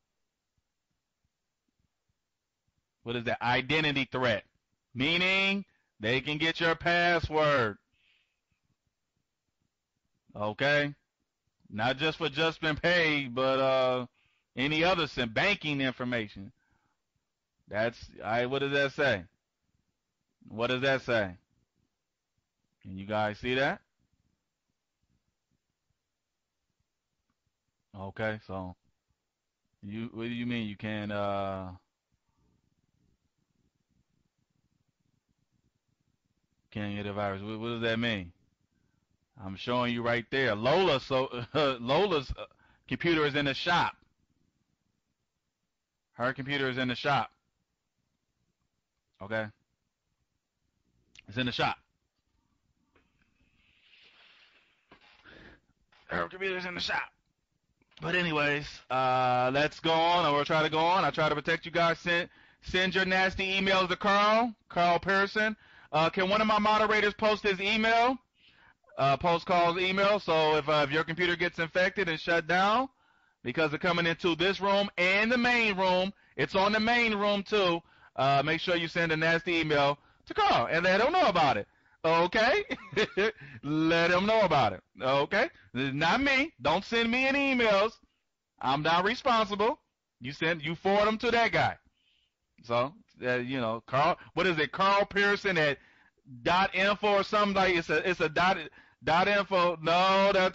Speaker 1: What is that? Identity threat. Meaning they can get your password. Okay? Not just for just been paid, but any other banking information. That's what does that say? What does that say? Can you guys see that? Okay, so what do you mean you can't get a virus? What does that mean? I'm showing you right there. Lola's computer is in the shop. Her computer is in the shop. Okay? It's in the shop. Her computer's in the shop. But anyways, let's go on, or we'll try to go on. I try to protect you guys. Send your nasty emails to Carl Pearson. Can one of my moderators post his email? Post Carl's email, so if your computer gets infected and shut down because of coming into this room and the main room, it's on the main room too. Make sure you send a nasty email to Carl and let him know about it. Okay? Let him know about it. Okay? Not me. Don't send me any emails. I'm not responsible. You forward them to that guy. So, Carl, what is it? Carl Pearson at .info or something like it's a .info. No,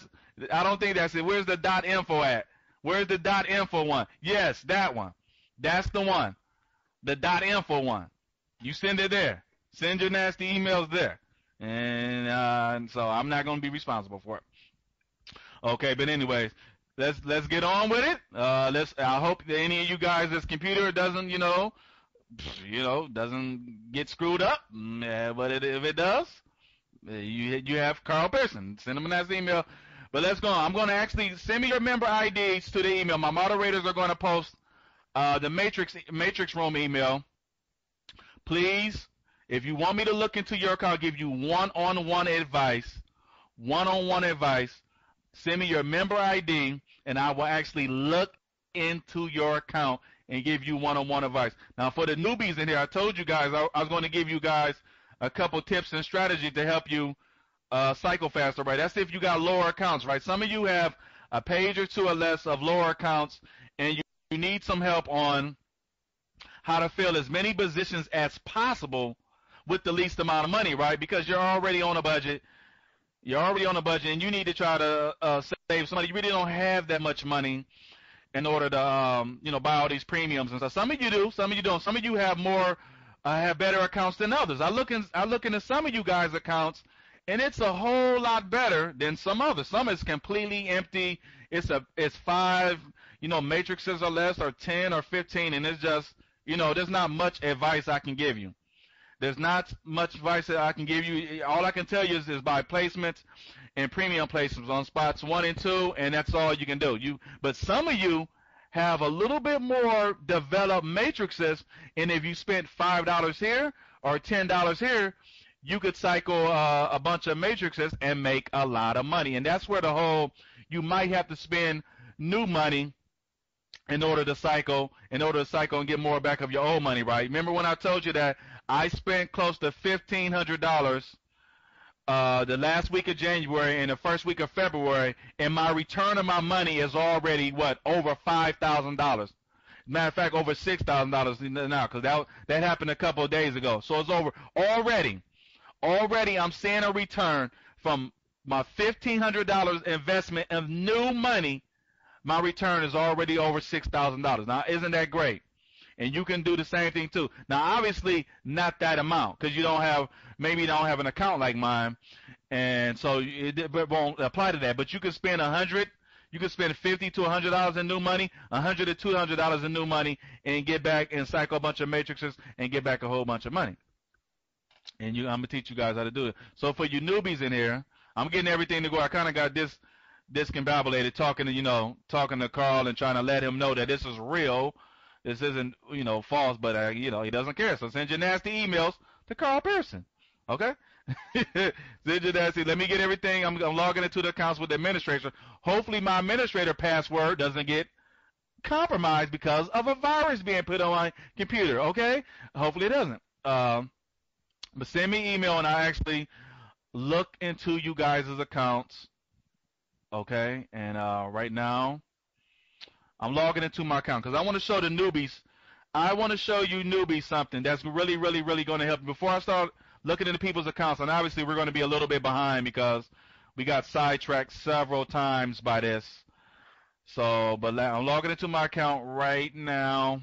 Speaker 1: I don't think that's it. Where's the .info at? Where's the .info one? Yes, that one. That's the one. The .info one. You send it there. Send your nasty emails there. And so I'm not going to be responsible for it. Okay, but anyways, let's get on with it. I hope that any of you guys' this computer doesn't doesn't get screwed up. But if it does, you have Carl Pearson. Send him a nasty email. But let's go on. I'm going to actually send me your member IDs to the email. My moderators are going to post the Matrix Room email. Please, if you want me to look into your account, give you one-on-one advice. One-on-one advice. Send me your member ID, and I will actually look into your account and give you one-on-one advice. Now, for the newbies in here, I told you guys I was going to give you guys a couple tips and strategies to help you cycle faster, right? That's if you got lower accounts, right? Some of you have a page or two or less of lower accounts, and you need some help on how to fill as many positions as possible with the least amount of money, right? Because you're already on a budget. You're already on a budget, and you need to try to save some money. You really don't have that much money in order to, buy all these premiums and stuff. Some of you do, some of you don't. Some of you have have better accounts than others. I look into some of you guys' accounts, and it's a whole lot better than some others. Some is completely empty. It's 5, matrices or less, or 10 or 15, and it's just, there's not much advice I can give you. There's not much advice that I can give you. All I can tell you is buy placements and premium placements on spots 1 and 2, and that's all you can do. But some of you have a little bit more developed matrices, and if you spent $5 here or $10 here, you could cycle a bunch of matrices and make a lot of money. And that's where you might have to spend new money in order to cycle and get more back of your old money, right? Remember when I told you that I spent close to $1,500 the last week of January and the first week of February, and my return on my money is already what, over $5,000. Matter of fact, over $6,000 now, because that happened a couple of days ago. So it's over already. Already, I'm seeing a return from my $1,500 investment of new money. My return is already over $6,000. Now, isn't that great? And you can do the same thing too. Now, obviously, not that amount, because maybe you don't have an account like mine, and so it won't apply to that. But you can spend you can spend $50 to $100 in new money, $100 to $200 in new money, and get back and cycle a bunch of matrices and get back a whole bunch of money. And I'm gonna teach you guys how to do it. So for you newbies in here, I'm getting everything to go. I kind of got this discombobulated talking to Carl and trying to let him know that this is real. This isn't false, but he doesn't care. So send your nasty emails to Carl Pearson. Okay? Send your nasty. Let me get everything. I'm logging into the accounts with the administrator. Hopefully my administrator password doesn't get compromised because of a virus being put on my computer. Okay? Hopefully it doesn't. But send me email and I actually look into you guys' accounts. Okay? And right now, I'm logging into my account because I want to show the newbies. I want to show you newbies something that's really, really, really going to help. Before I start looking into people's accounts, and obviously we're going to be a little bit behind because we got sidetracked several times by this. So, but I'm logging into my account right now.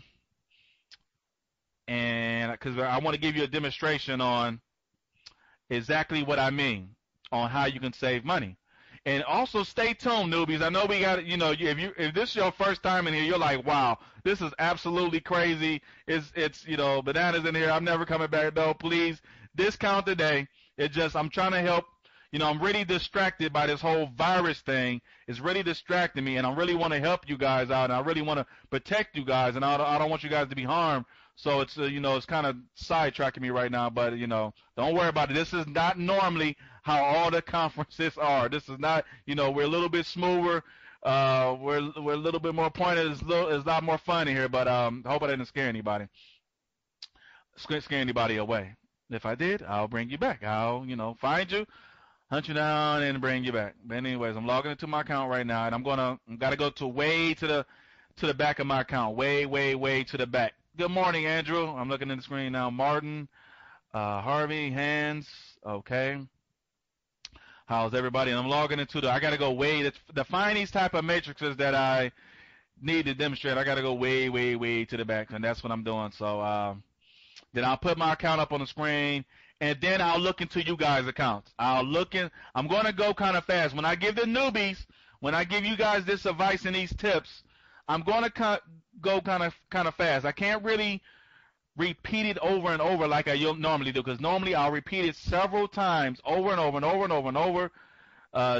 Speaker 1: And because I want to give you a demonstration on exactly what I mean on how you can save money. And also stay tuned, newbies. I know we got if this is your first time in here, you're like, wow, this is absolutely crazy. It's bananas in here. I'm never coming back. No, please discount today. I'm trying to help. I'm really distracted by this whole virus thing. It's really distracting me, and I really want to help you guys out, and I really want to protect you guys, and I don't want you guys to be harmed. So it's it's kind of sidetracking me right now, but don't worry about it. This is not normally how all the conferences are. This is not, we're a little bit smoother. We're a little bit more pointed. It's a lot more fun in here, but I hope I didn't scare anybody away. If I did, I'll bring you back. I'll find you, hunt you down, and bring you back. But anyways, I'm logging into my account right now, and I'm gotta go to way to the back of my account, way to the back. Good morning, Andrew. I'm looking at the screen now. Martin, Harvey, Hans. Okay. How's everybody? And I'm logging into I got to go way to find these type of matrices that I need to demonstrate. I got to go way to the back, and that's what I'm doing. So then I'll put my account up on the screen, and then I'll look into you guys' accounts. I'm going to go kind of fast. When I give you guys this advice and these tips, I'm going to go kind of fast. I can't really repeat it over and over like I normally do, because normally I'll repeat it several times over and over,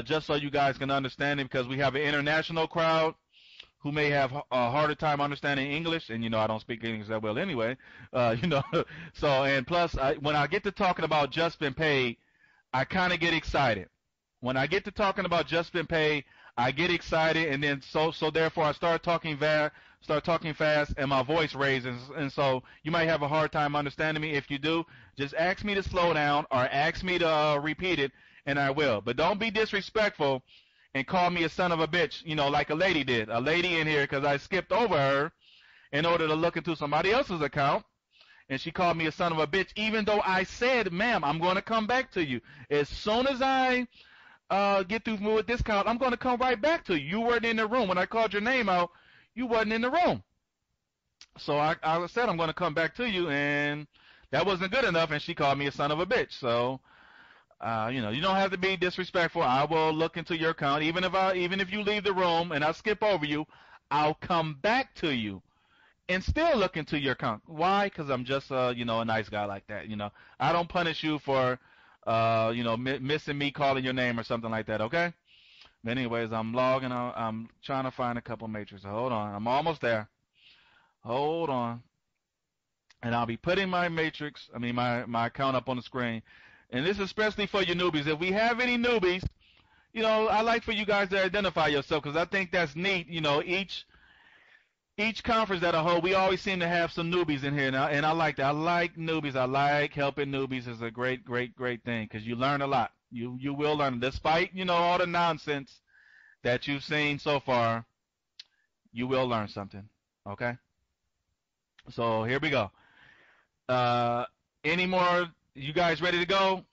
Speaker 1: just so you guys can understand it, because we have an international crowd who may have a harder time understanding English, and I don't speak English that well anyway, so, and plus when I get to talking about just been paid, I kind of get excited. When I get to talking about just been paid, I get excited, and then so therefore I start talking fast, and my voice raises, and so you might have a hard time understanding me. If you do, just ask me to slow down or ask me to repeat it, and I will. But don't be disrespectful and call me a son of a bitch, like a lady did. A lady in here, because I skipped over her in order to look into somebody else's account, and she called me a son of a bitch, even though I said, ma'am, I'm going to come back to you. As soon as I get through with this count, I'm going to come right back to you. You weren't in the room. When I called your name out, you wasn't in the room. So I said I'm going to come back to you, and that wasn't good enough, and she called me a son of a bitch. So, you don't have to be disrespectful. I will look into your account. Even if you leave the room and I skip over you, I'll come back to you and still look into your account. Why? Because I'm just, a nice guy like that. I don't punish you for, missing me calling your name or something like that, okay? But anyways, I'm logging on. I'm trying to find a couple matrices. Hold on. I'm almost there. Hold on. And I'll be putting my my account up on the screen. And this is especially for you newbies. If we have any newbies, I like for you guys to identify yourself, because I think that's neat. each conference that I hold, we always seem to have some newbies in here now, and I like that. I like newbies. I like helping newbies. It's a great, great, great thing because you learn a lot. You will learn, despite all the nonsense that you've seen so far. You will learn something. Okay. So here we go. Any more? You guys ready to go?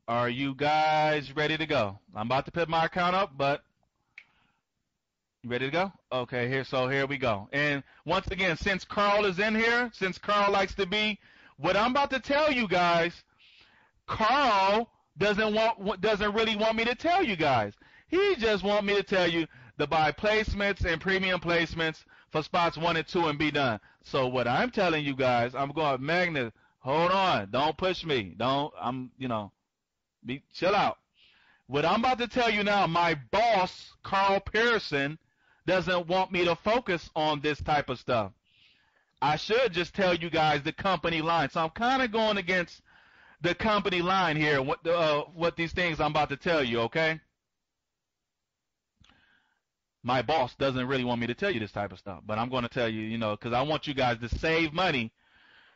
Speaker 1: Are you guys ready to go? I'm about to put my account up, but you ready to go? Okay, here we go. And once again, since Carl is in here, since Carl likes to be, what I'm about to tell you guys, Carl doesn't really want me to tell you guys. He just want me to tell you the buy placements and premium placements for spots 1 and 2 and be done. So what I'm telling you guys, I'm going, Magnus, hold on, don't push me, chill out. What I'm about to tell you now, my boss, Carl Pearson, doesn't want me to focus on this type of stuff. I should just tell you guys the company line. So I'm kind of going against the company line here, what these things I'm about to tell you, okay? My boss doesn't really want me to tell you this type of stuff, but I'm going to tell you, because I want you guys to save money,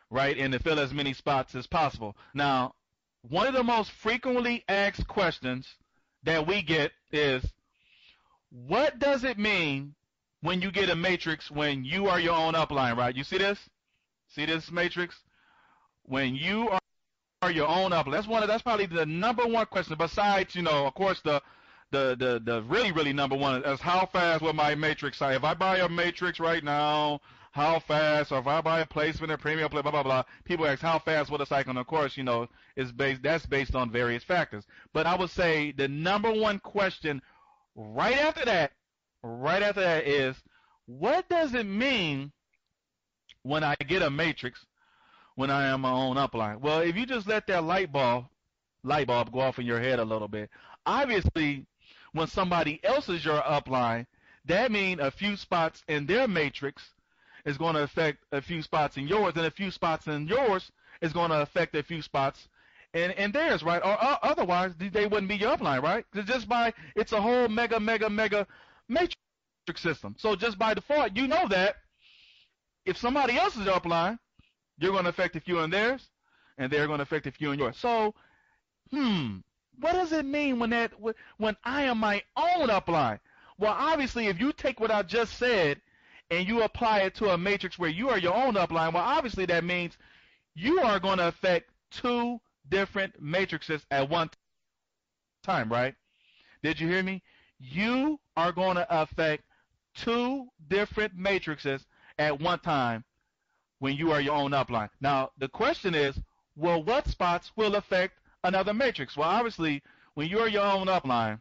Speaker 1: right, and to fill as many spots as possible. Now, one of the most frequently asked questions that we get is, what does it mean when you get a matrix when you are your own upline, right? You see this? See this matrix? When you are your own upline. That's probably the number one question. Besides, of course, the really, really number one is how fast will my matrix site? If I buy a matrix right now, how fast? Or if I buy a placement or premium, blah, blah, blah, blah. People ask how fast will the cycle? And of course, that's based on various factors. But I would say the number one question right after that is, what does it mean when I get a matrix when I am my own upline? Well, if you just let that light bulb go off in your head a little bit, obviously when somebody else is your upline, that means a few spots in their matrix is going to affect a few spots in yours, and a few spots in yours is going to affect a few spots in theirs, right? Or otherwise, they wouldn't be your upline, right? It's a whole mega matrix system. So just by default, you know that if somebody else is your upline, you're going to affect a few in theirs, and they're going to affect a few in yours. So, what does it mean when I am my own upline? Well, obviously, if you take what I just said and you apply it to a matrix where you are your own upline, well, obviously that means you are going to affect two different matrices at one time, right? Did you hear me? You are going to affect two different matrices at one time when you are your own upline. Now, the question is, well, what spots will affect another matrix? Well, obviously, when you're your own upline,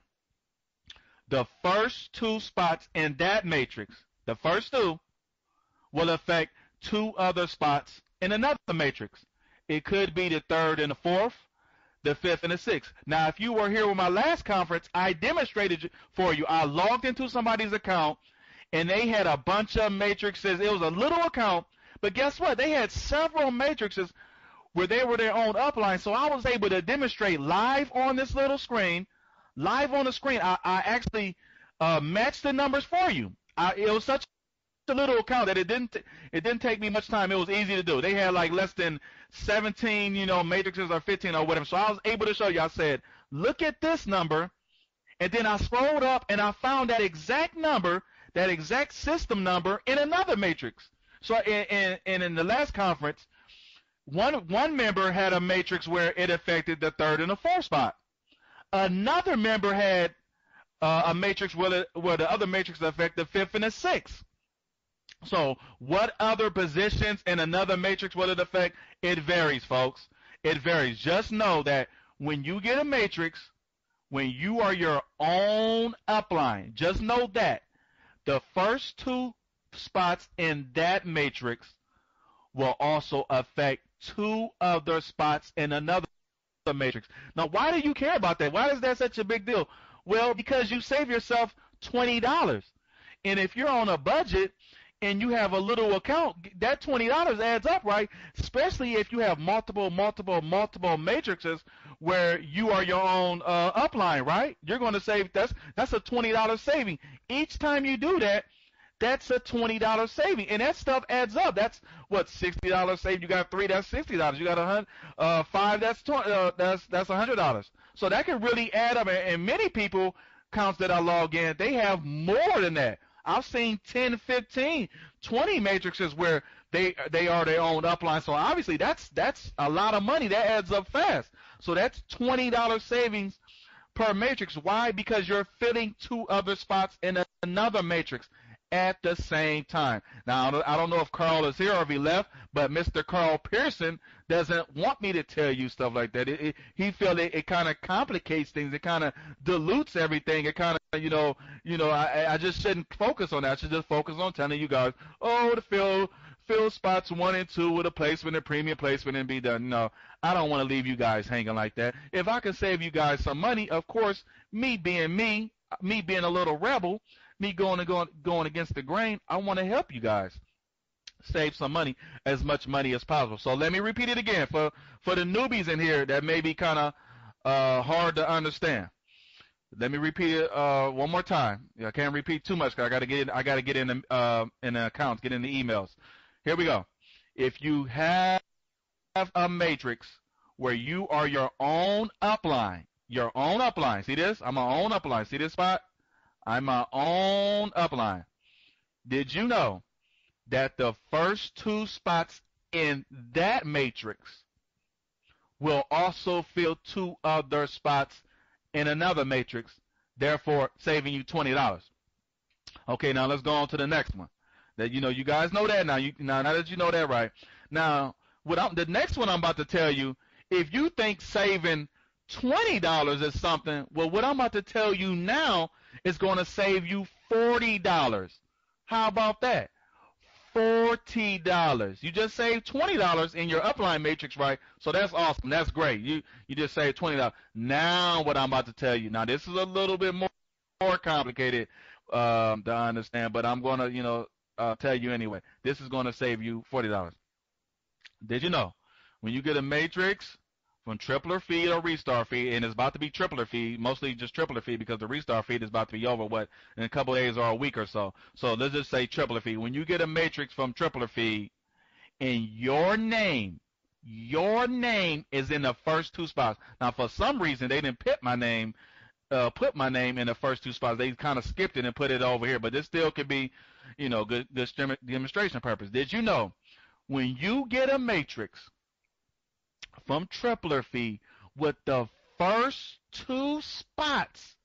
Speaker 1: the first two spots in that matrix, the first two, will affect two other spots in another matrix. It could be the third and the fourth, the fifth and the sixth. Now, if you were here with my last conference, I demonstrated for you. I logged into somebody's account, and they had a bunch of matrices. It was a little account, but guess what? They had several matrices where they were their own upline. So I was able to demonstrate live on this little screen, live on the screen. I actually matched the numbers for you. It was such a little account that it didn't take me much time. It was easy to do. They had like less than 17, matrices or 15 or whatever. So I was able to show you. I said, look at this number, and then I scrolled up and I found that exact number, that exact system number in another matrix. So in the last conference, one member had a matrix where it affected the third and the fourth spot. Another member had a matrix where the other matrix affect the fifth and the sixth. So what other positions in another matrix will it affect? It varies, folks. It varies. Just know that when you get a matrix, when you are your own upline, just know that the first two spots in that matrix will also affect two other spots in another matrix. Now, why do you care about that? Why is that such a big deal? Well, because you save yourself $20. And if you're on a budget and you have a little account, that $20 adds up, right? Especially if you have multiple matrices where you are your own upline, right? You're going to save, that's a $20 saving. Each time you do that, That's a $20 saving, and that stuff adds up. That's what, $60 saved. You got 3, that's $60. You got 5, that's that's $100. So that can really add up. And many people accounts that I log in, they have more than that. I've seen 10, 15, 20 matrices where they are their own upline. So obviously that's a lot of money. That adds up fast. So that's $20 savings per matrix. Why? Because you're filling 2 other spots in another matrix at the same time. Now, I don't know if Carl is here or if he left, but Mr. Carl Pearson doesn't want me to tell you stuff like that. He feels it kind of complicates things. It kind of dilutes everything. It kind of, I just shouldn't focus on that. I should just focus on telling you guys, to fill spots 1 and 2 with a placement and premium placement and be done. No, I don't want to leave you guys hanging like that. If I can save you guys some money, of course, me being a little rebel, me going against the grain, I want to help you guys save some money, as much money as possible. So let me repeat it again for the newbies in here that may be kind of hard to understand. Let me repeat it one more time. I can't repeat too much because I got to get in the accounts, get in the emails. Here we go. If you have a matrix where you are your own upline, see this? I'm my own upline. See this spot? I'm my own upline. Did you know that the first 2 spots in that matrix will also fill 2 other spots in another matrix, therefore saving you $20? Okay, now let's go on to the next one. That you guys know that now. Now that you know that, right? Now, the next one I'm about to tell you, if you think saving $20 is something, well, what I'm about to tell you now is going to save you $40. How about that? $40. You just saved $20 in your upline matrix, right? So that's awesome. That's great. You just saved $20. Now what I'm about to tell you. Now this is a little bit more complicated to understand, but I'm going to tell you anyway. This is going to save you $40. Did you know when you get a matrix from tripler feed or restart feed, and it's about to be tripler feed, mostly just tripler feed because the restart feed is about to be over, in a couple of days or a week or so. So let's just say tripler feed. When you get a matrix from tripler feed and your name is in the first 2 spots. Now, for some reason, they didn't put my name in the first 2 spots. They kind of skipped it and put it over here, but this still could be, good demonstration purpose. Did you know when you get a matrix from tripler feed with the first 2 spots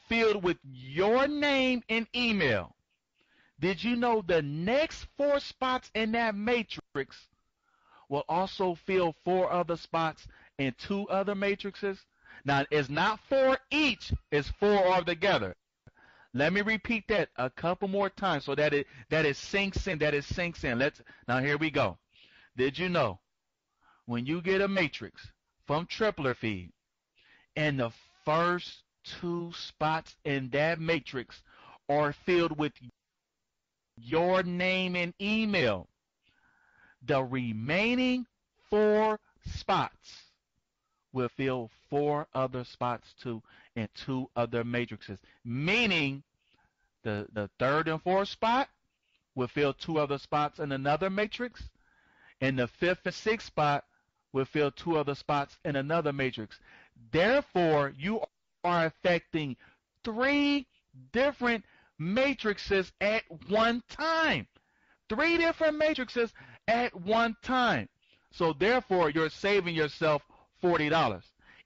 Speaker 1: filled with your name and email, did you know the next 4 spots in that matrix will also fill 4 other spots in 2 other matrices? Now, it's not 4 each, it's 4 altogether. Let me repeat that a couple more times so that it sinks in. Now, here we go. Did you know when you get a matrix from tripler feed and the first 2 spots in that matrix are filled with your name and email, the remaining 4 spots will fill 4 other spots too in 2 other matrices, meaning the 3rd and 4th spot will fill 2 other spots in another matrix, and the 5th and 6th spot will fill 2 other spots in another matrix. Therefore, you are affecting 3 different matrices at one time. 3 different matrices at one time. So therefore, you're saving yourself $40.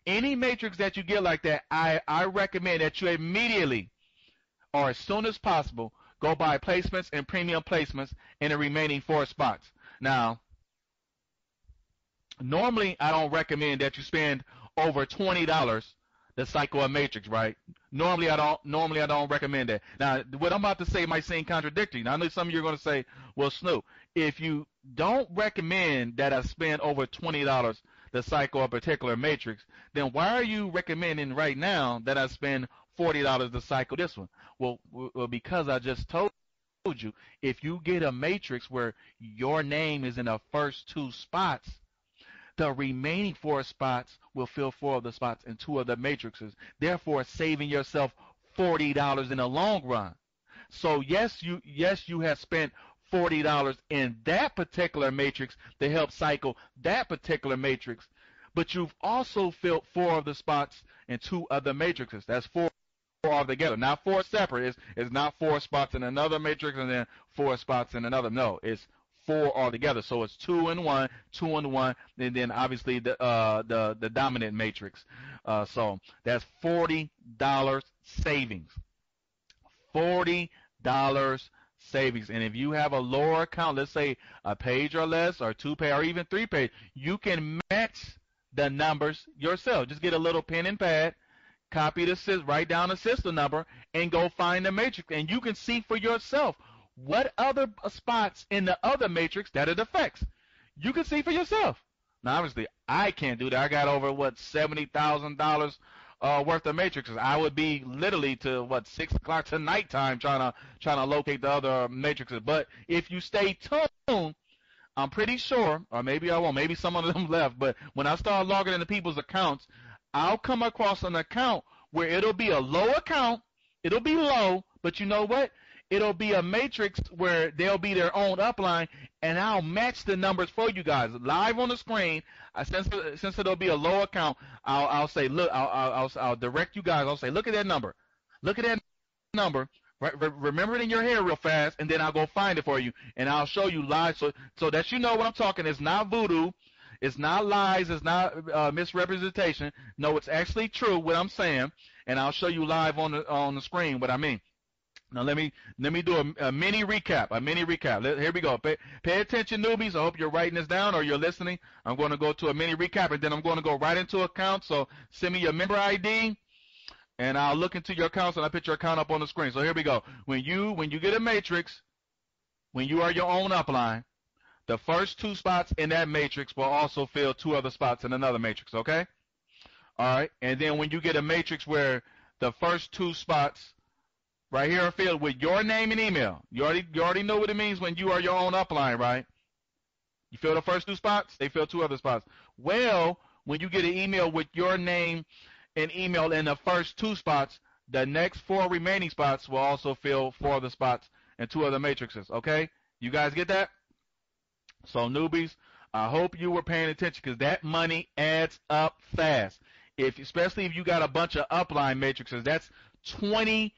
Speaker 1: Any matrix that you get like that, I recommend that you immediately or as soon as possible go buy placements and premium placements in the remaining 4 spots. Now, normally I don't recommend that you spend over $20 to cycle a matrix, right? Normally I don't recommend that. Now, what I'm about to say might seem contradictory. Now, I know some of you are going to say, well, Snoop, if you don't recommend that I spend over $20 to cycle a particular matrix, then why are you recommending right now that I spend $40 to cycle this one? Well, because I just told you, if you get a matrix where your name is in the first 2 spots, the remaining 4 spots will fill 4 of the spots in 2 other matrices, therefore saving yourself $40 in the long run. So yes you have spent $40 in that particular matrix to help cycle that particular matrix, but you've also filled 4 of the spots in 2 other matrices. That's 4 altogether, not 4 separate. It's not 4 spots in another matrix and then 4 spots in another. No, it's 4 altogether. So it's 2 and 1, 2 and 1, and then obviously the dominant matrix. So that's $40 savings. $40 savings. And if you have a lower account, let's say a page or less, or 2 page, or even 3 page, you can match the numbers yourself. Just get a little pen and pad, copy the write down the system number, and go find the matrix. And you can see for yourself what other spots in the other matrix that it affects. You can see for yourself. Now, obviously, I can't do that. I got over $70,000 worth of matrices. I would be literally to 6 o'clock to nighttime trying to locate the other matrices. But if you stay tuned, I'm pretty sure, or maybe I won't. Maybe some of them left. But when I start logging into people's accounts, I'll come across an account where it'll be a low account. It'll be low, but you know what? It'll be a matrix where they'll be their own upline, and I'll match the numbers for you guys live on the screen. Since it'll be a low account, I'll say, look, I'll direct you guys. I'll say, look at that number. Look at that number. Remember it in your head real fast, and then I'll go find it for you, and I'll show you live so that you know what I'm talking. It's not voodoo. It's not lies. It's not misrepresentation. No, it's actually true what I'm saying, and I'll show you live on the screen what I mean. Now let me do a mini recap. Here we go. Pay attention, newbies. I hope you're writing this down or you're listening. I'm going to go to a mini recap, and then I'm going to go right into account. So send me your member ID, and I'll look into your accounts, and I'll put your account up on the screen. So here we go. When you get a matrix, when you are your own upline, the first 2 spots in that matrix will also fill 2 other spots in another matrix. Okay. All right. And then when you get a matrix where the first 2 spots right here are filled with your name and email. You already know what it means when you are your own upline, right? You fill the first 2 spots, they fill 2 other spots. Well, when you get an email with your name and email in the first 2 spots, the next 4 remaining spots will also fill 4 other spots and 2 other matrices. Okay? You guys get that? So newbies, I hope you were paying attention because that money adds up fast. Especially if you got a bunch of upline matrices, that's $20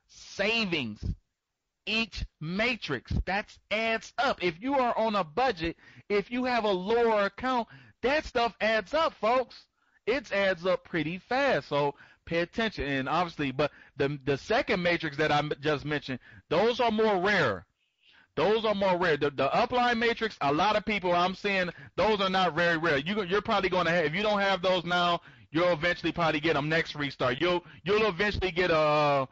Speaker 1: savings each matrix. That adds up. If you are on a budget, if you have a lower account, that stuff adds up, folks. It adds up pretty fast. So pay attention. And obviously, but the second matrix that I just mentioned, those are more rare. Those are more rare. The upline matrix, a lot of people I'm seeing, those are not very rare. You're probably going to have, if you don't have those now, you'll eventually probably get them next restart. You'll eventually get a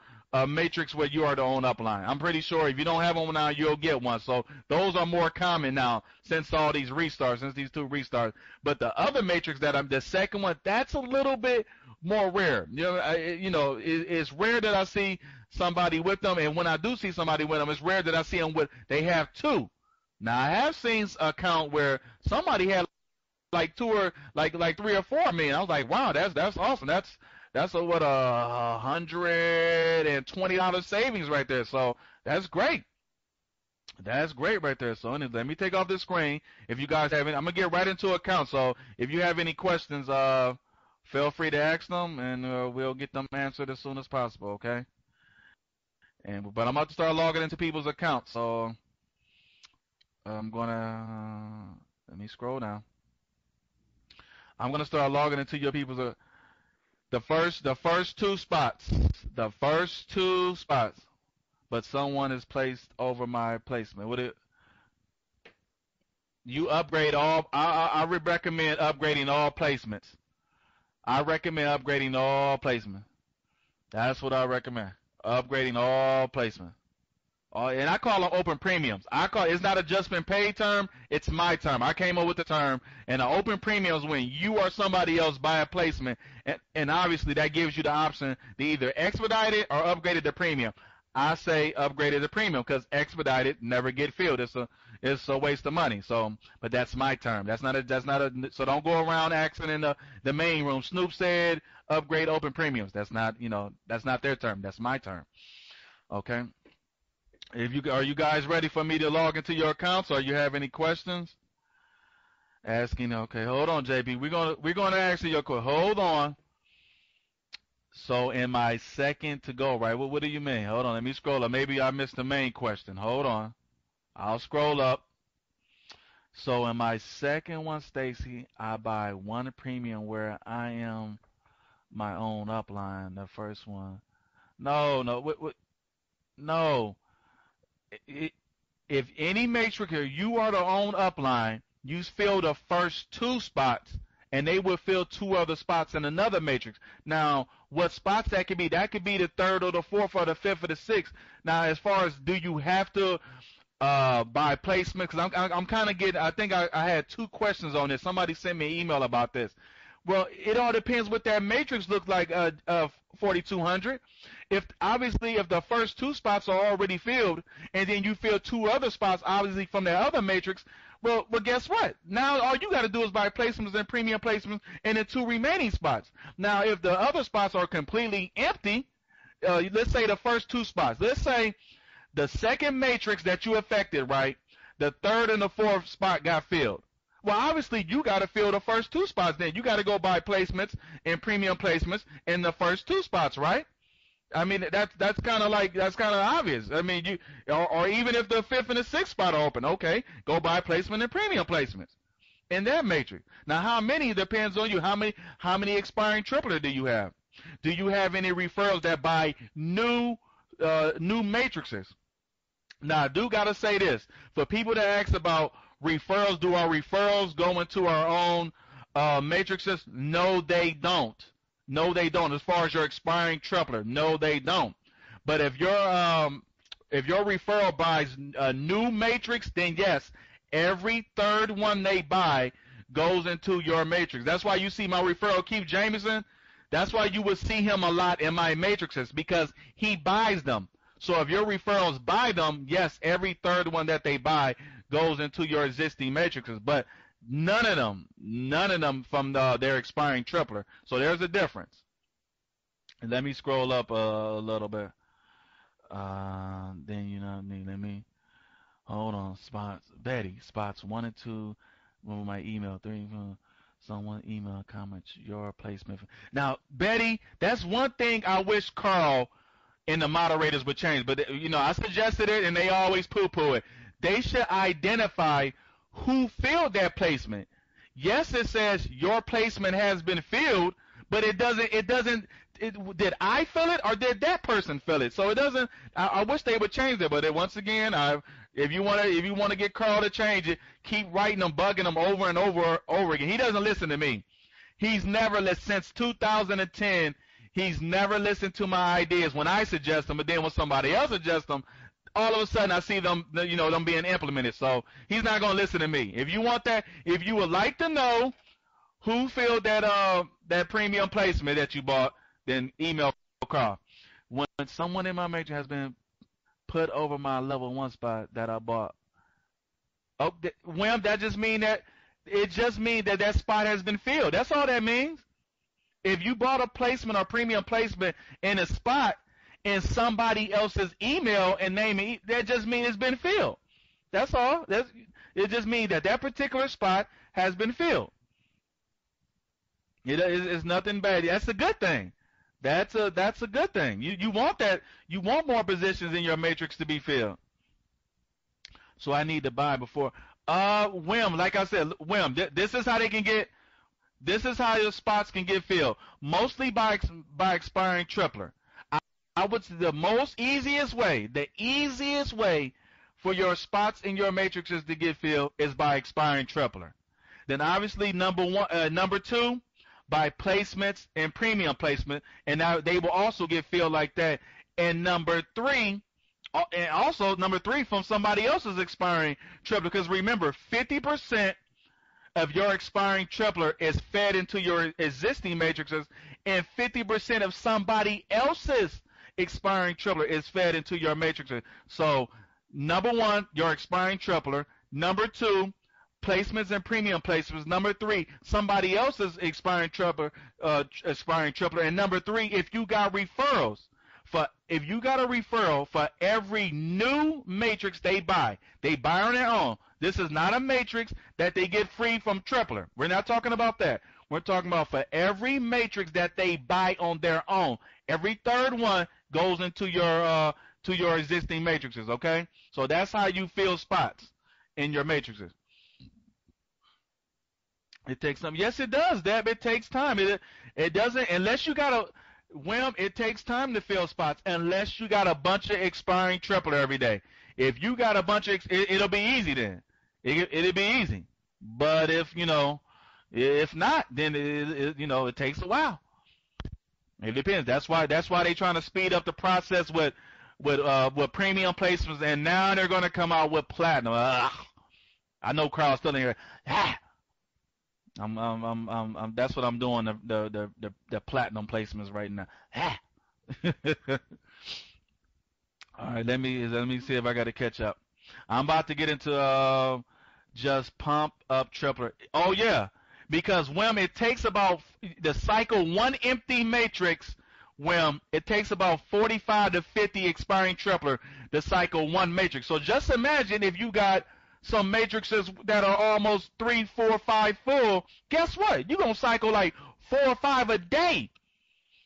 Speaker 1: matrix where you are the own upline. I'm pretty sure if you don't have one now, you'll get one. So those are more common now since all these restarts, since these 2 restarts. But the other matrix the second one, that's a little bit more rare. It's rare that I see somebody with them, and when I do see somebody with them, it's rare that I see them they have 2. Now I have seen a account where somebody had like 2 or like 3 or 4. I mean, I was like, wow, that's awesome. That's $120 savings right there. So that's great. That's great right there. So let me take off this screen. If you guys have any, I'm gonna get right into account. So if you have any questions, feel free to ask them, and we'll get them answered as soon as possible. Okay. But I'm about to start logging into people's accounts. So I'm gonna let me scroll down. I'm gonna start logging into your people's the first 2 spots. The first 2 spots. But someone is placed over my placement. You upgrade all. I would recommend upgrading all placements. I recommend upgrading all placements. That's what I recommend. Upgrading all placements. And I call them open premiums. It's not a just been paid term. It's my term. I came up with the term. And an open premium is when you or somebody else buy a placement, and obviously that gives you the option to either expedite it or upgrade it to premium. I say upgrade it to premium because expedited never get filled. It's a waste of money. So, but that's my term. That's not a. So don't go around asking in the main room. Snoop said upgrade open premiums. That's not their term. That's my term. Okay. Are you guys ready for me to log into your accounts, or you have any questions? Asking. Okay, hold on, JB. We're gonna ask you your question. Hold on. So in my second to go, right? What do you mean? Hold on, let me scroll up. Maybe I missed the main question. Hold on. I'll scroll up. So in my second one, Stacy, I buy one premium where I am my own upline. The first one. No, no, no. If any matrix here, you are the own upline, you fill the first two spots, and they will fill two other spots in another matrix. Now, what spots that could be? That could be the third or the fourth or the fifth or the sixth. Now, as far as do you have to by placement, because I'm kind of getting, I think I had two questions on this. Somebody sent me an email about this. Well, it all depends what that matrix looks like, 4200. If obviously if the first two spots are already filled, and then you fill two other spots, obviously from the other matrix, well, guess what? Now all you got to do is buy placements and premium placements in the two remaining spots. Now, if the other spots are completely empty, let's say the first two spots, let's say the second matrix that you affected, right? The third and the fourth spot got filled. Well, obviously, you got to fill the first two spots then. You got to go buy placements and premium placements in the first two spots, right? I mean, that's kind of obvious. I mean, or even if the fifth and the sixth spot are open, okay, go buy placement and premium placements in that matrix. Now, how many depends on you. How many expiring triplet do you have? Do you have any referrals that buy new matrices? Now, I do got to say this. For people that ask about referrals, do our referrals go into our own matrices? No, they don't. No, they don't. As far as your expiring tripler, no, they don't. But if your referral buys a new matrix, then yes, every third one they buy goes into your matrix. That's why you see my referral, Keith Jameson. That's why you will see him a lot in my matrices, because he buys them. So if your referrals buy them, yes, every third one that they buy goes into your existing matrices. But none of them from their expiring tripler. So there's a difference. And let me scroll up a little bit. Then you know what I mean. Let me hold on. Spots 1 and 2. Remember my email 3. Someone email comments your placement. Now, Betty, that's one thing I wish Carl and the moderators would change. But I suggested it, and they always poo-poo it. They should identify who filled that placement. Yes, it says your placement has been filled, but it doesn't. Did I fill it, or did that person fill it? So it doesn't. I wish they would change it. But once again, if you want to get Carl to change it, keep writing them, bugging them over and over again. He doesn't listen to me. He's never listened since 2010. He's never listened to my ideas when I suggest them, but then when somebody else suggests them, all of a sudden I see them, them being implemented. So he's not going to listen to me. If you want that, if you would like to know who filled that premium placement that you bought, then email Carl. When someone in my major has been put over my level 1 spot that I bought, that just mean that that spot has been filled. That's all that means. If you bought a placement or premium placement in a spot in somebody else's email and name, that just means it's been filled. That's all. It just means that particular spot has been filled. It's nothing bad. That's a good thing. That's a good thing. You want that. You want more positions in your matrix to be filled. So I need to buy before. Wim, like I said, this is how they can get. This is how your spots can get filled, mostly by expiring tripler. I would say the easiest way for your spots in your matrices to get filled is by expiring tripler. Then obviously number 2, by placements and premium placement, and now they will also get filled like that. And number 3 from somebody else's expiring tripler, because remember, 50% of your expiring tripler is fed into your existing matrices, and 50% of somebody else's expiring tripler is fed into your matrices. So, number 1, your expiring tripler. Number 2, placements and premium placements. Number 3, somebody else's expiring tripler. And number 3, if you got referrals if you got a referral for every new matrix they buy on their own. This is not a matrix that they get free from Tripler. We're not talking about that. We're talking about for every matrix that they buy on their own. Every third one goes into your existing matrices, okay? So that's how you fill spots in your matrices. It takes some. Yes, it does, Deb. It takes time. It doesn't, unless you got a Wham, it takes time to fill spots unless you got a bunch of expiring Tripler every day. If you got a bunch of, it'll be easy then. It'll be easy. But if not, then it takes a while. It depends. That's why they're trying to speed up the process with premium placements, and now they're going to come out with platinum. I know crowd's still in here. That's what I'm doing, the platinum placements right now. All right, let me see if I got to catch up. I'm about to get into just pump up Tripler. Oh yeah, because when it takes about the cycle one empty matrix, when it takes about 45 to 50 expiring Tripler to cycle one matrix. So just imagine if you got some matrices that are almost 3, 4, 5 full. Guess what? You're gonna cycle like 4 or 5 a day.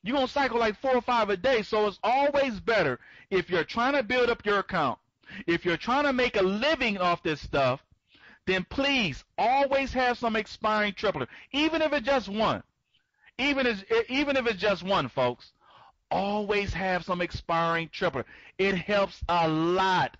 Speaker 1: You're going to cycle like 4 or 5 a day. So it's always better if you're trying to build up your account, if you're trying to make a living off this stuff, then please always have some expiring Tripler. Even if it's just one. Even if it's just one, folks. Always have some expiring Tripler. It helps a lot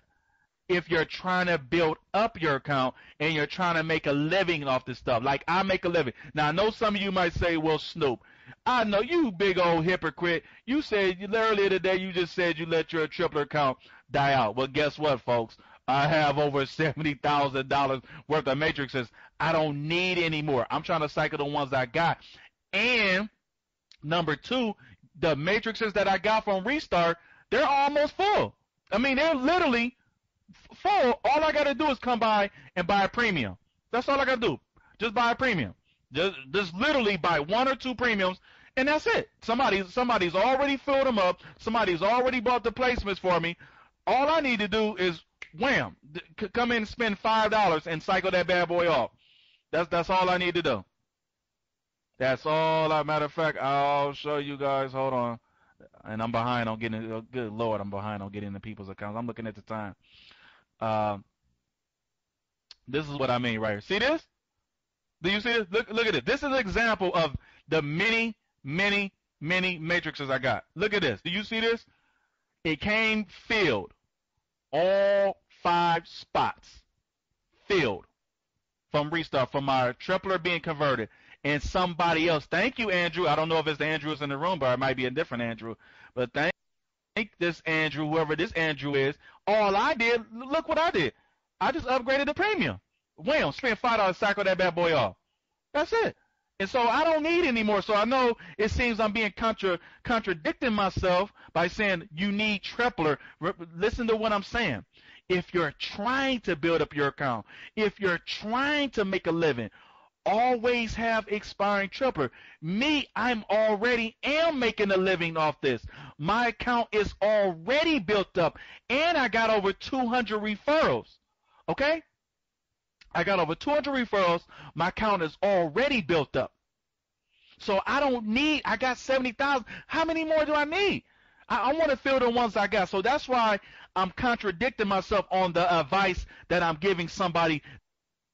Speaker 1: if you're trying to build up your account and you're trying to make a living off this stuff. Like I make a living. Now I know some of you might say, well, Snoop, I know you big old hypocrite. You said earlier today you just said you let your Tripler account die out. Well, guess what, folks? I have over $70,000 worth of matrices. I don't need any more. I'm trying to cycle the ones I got. And number two, the matrices that I got from Restart, they're almost full. I mean, they're literally full. All I got to do is come by and buy a premium. That's all I got to do. Just buy a premium. Just literally buy 1 or 2 premiums, and that's it. Somebody's already filled them up. Somebody's already bought the placements for me. All I need to do is wham, come in and spend $5 and cycle that bad boy off. That's all I need to do. That's all. Matter of fact, I'll show you guys. Hold on. And I'm behind on getting. Oh, good Lord, I'm behind on getting into people's accounts. I'm looking at the time. This is what I mean right here. See this? Do you see this? Look at this. This is an example of the many matrices I got. Look at this. Do you see this? It came filled. All 5 spots filled from Restart, from my Tripler being converted. And somebody else. Thank you, Andrew. I don't know if it's the Andrew that's in the room, but it might be a different Andrew. But thank this Andrew, whoever this Andrew is. All I did, look what I did. I just upgraded the premium. Wham, spent $5 to cycle that bad boy off. That's it. And so I don't need any more. So I know it seems I'm being contradicting myself by saying you need Tripler. Listen to what I'm saying. If you're trying to build up your account, if you're trying to make a living, always have expiring Tripler. Me, I'm already am making a living off this. My account is already built up, and I got over 200 referrals. Okay? I got over 200 referrals. My account is already built up. So I don't need, I got 70,000. How many more do I need? I want to fill the ones I got. So that's why I'm contradicting myself on the advice that I'm giving somebody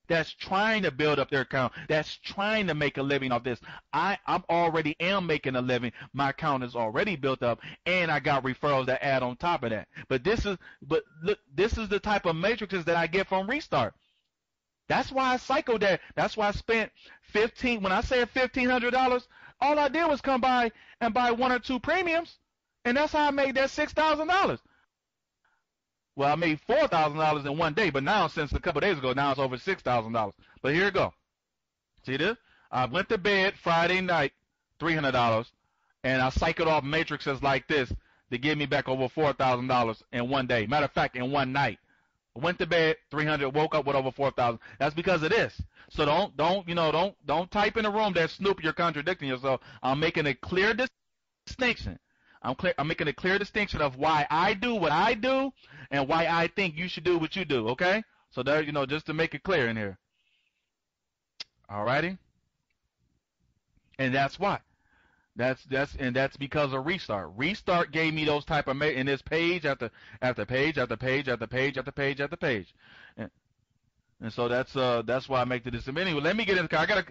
Speaker 1: that's trying to build up their account, that's trying to make a living off this. I'm already am making a living. My account is already built up, and I got referrals that add on top of that. But look, this is the type of matrices that I get from Restart. That's why I cycled that. That's why I spent when I said $1,500, all I did was come by and buy 1 or 2 premiums, and that's how I made that $6,000. Well, I made $4,000 in one day, but now since a couple of days ago, now it's over $6,000. But here we go. See this? I went to bed Friday night, $300, and I cycled off matrices like this to give me back over $4,000 in one day. Matter of fact, in one night. I went to bed, 300, woke up with over 4,000. That's because of this. So don't type in the room that Snoop, you're contradicting yourself. I'm making a clear distinction. I'm making a clear distinction of why I do what I do and why I think you should do what you do. Okay? So there, just to make it clear in here. Alrighty? And that's why. That's because of Restart. Restart gave me those type of in this page after page after page after page after page after page, and so that's why I make the decision. Anyway, let me get into. I gotta.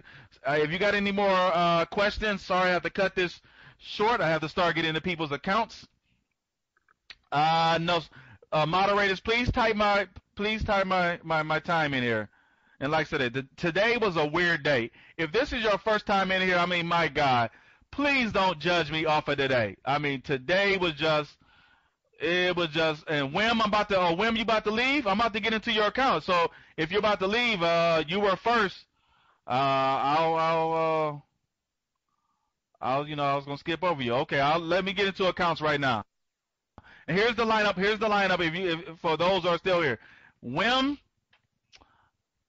Speaker 1: If you got any more questions, sorry I have to cut this short. I have to start getting into people's accounts. No, moderators, please type my time in here. And like I said, today was a weird day. If this is your first time in here, I mean, my God. Please don't judge me off of today. I mean, today was just, and Wim, you about to leave? I'm about to get into your account. So if you're about to leave, you were first. I was gonna skip over you. Okay, let me get into accounts right now. And here's the lineup. If for those who are still here, Wim.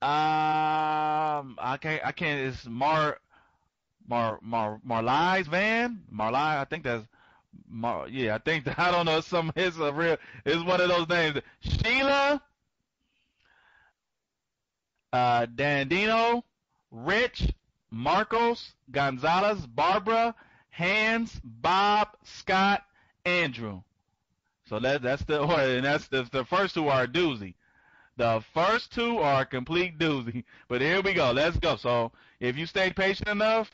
Speaker 1: I can't. It's Marlies Van? Marlies, I think that's I think that, I don't know, it's one of those names. Sheila, Dandino, Rich, Marcos, Gonzalez, Barbara, Hans, Bob, Scott, Andrew. So that's the order, and that's the first two are a doozy. The first two are a complete doozy. But here we go. Let's go. So if you stay patient enough,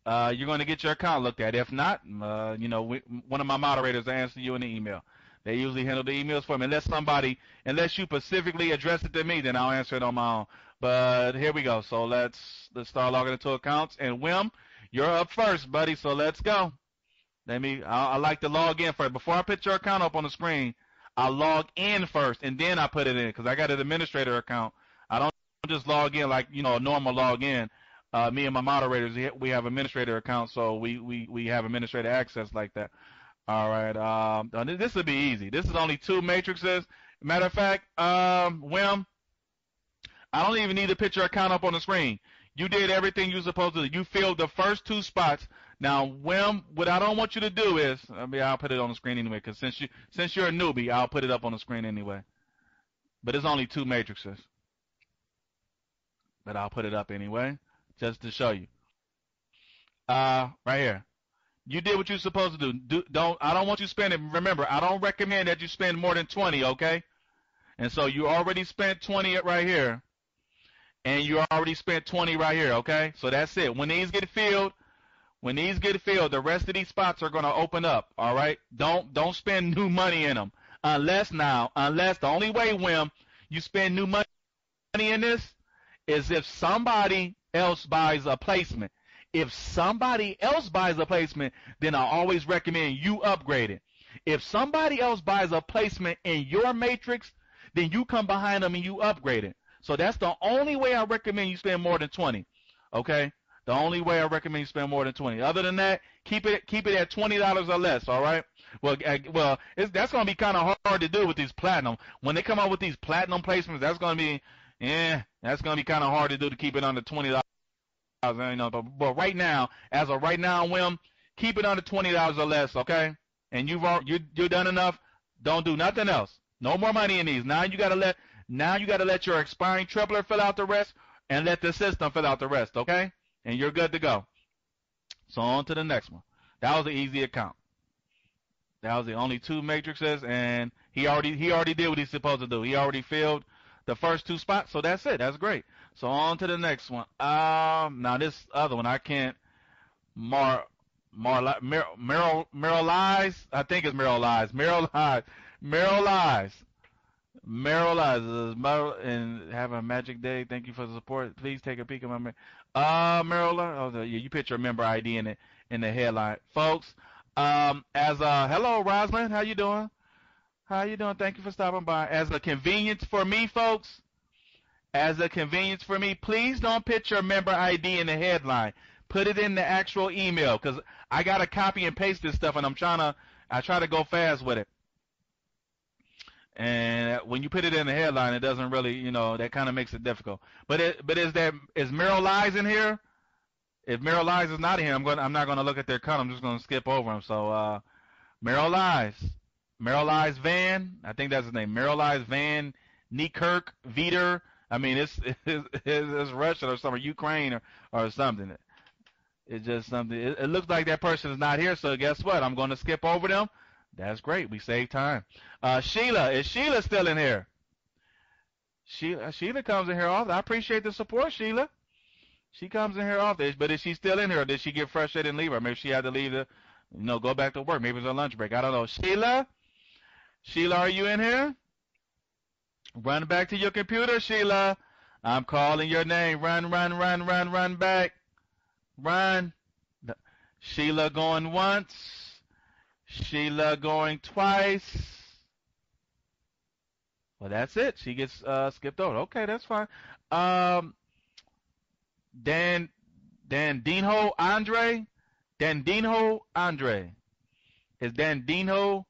Speaker 1: you're going to get your account looked at. If not, one of my moderators will answer you in the email. They usually handle the emails for me. Unless you specifically address it to me, then I'll answer it on my own. But here we go. So let's start logging into accounts. And Wim, you're up first, buddy. So let's go. I like to log in first. Before I put your account up on the screen, I log in first, and then I put it in because I got an administrator account. I don't just log in like a normal login. Me and my moderators, we have administrator accounts, so we have administrator access like that. All right. This will be easy. This is only 2 matrices. Matter of fact, Wim, I don't even need to put your account up on the screen. You did everything you're supposed to do. You filled the first 2 spots. Now, Wim, what I don't want you to do is, I'll put it on the screen anyway, because since you're a newbie, I'll put it up on the screen anyway. But it's only 2 matrices. But I'll put it up anyway, just to show you. Right here. You did what you're supposed to do. I don't want you spending. Remember, I don't recommend that you spend more than 20, okay? And so you already spent 20 right here, and you already spent 20 right here, okay? So that's it. When these get filled, the rest of these spots are going to open up, all right? Don't spend new money in them. Unless the only way, Wim, you spend new money in this is if somebody else buys a placement. If somebody else buys a placement, then I always recommend you upgrade it. If somebody else buys a placement in your matrix, then you come behind them and you upgrade it. So that's the only way I recommend you spend more than 20, okay? The only way I recommend you spend more than 20. Other than that, keep it at $20 or less. All right. Well, that's going to be kind of hard to do with these platinum. When they come out with these platinum placements, that's going to be kind of hard to do to keep it under $20. But right now, as of right now, Wim, keep it under $20 or less. Okay. And you're done enough. Don't do nothing else. No more money in these. Now you got to let your expiring tripler fill out the rest, and let the system fill out the rest. Okay. And you're good to go. So on to the next one. That was an easy account. That was the only 2 matrices, and he already did what he's supposed to do. He already filled the first 2 spots, so that's it. That's great. So on to the next one. Now this other one I can't. Meryl Lies. I think it's Meryl Lies. Meryl Lies. And have a magic day. Thank you for the support. Please take a peek at my Meryl. You put your member ID in the headline, folks. Hello, Rosalind. How you doing? Thank you for stopping by. As a convenience for me, folks. Please don't put your member ID in the headline. Put it in the actual email, because I gotta copy and paste this stuff, and I try to go fast with it. And when you put it in the headline, it doesn't really, that kind of makes it difficult. But is Meryl Lies in here? if Merrill Eyes is not here, I'm not gonna look at their account. I'm just gonna skip over him. So Merrill Eyes, Van. I think that's his name. Merrill Eyes Van Niekirk Viter. I mean, it's Russian or something, Ukraine or something. It's just something. It looks like that person is not here. So guess what? I'm going to skip over them. That's great. We save time. Sheila, is Sheila still in here? Sheila comes in here often. I appreciate the support, Sheila. She comes in here often. But is she still in here, or did she get frustrated and leave her? Maybe she had to leave to, go back to work. Maybe it's a lunch break. I don't know. Sheila, are you in here? Run back to your computer, Sheila. I'm calling your name. Run back. Run. Sheila going once. Sheila going twice. Well, that's it. She gets skipped over. Okay, that's fine. Dandino Andre. Is Dandino?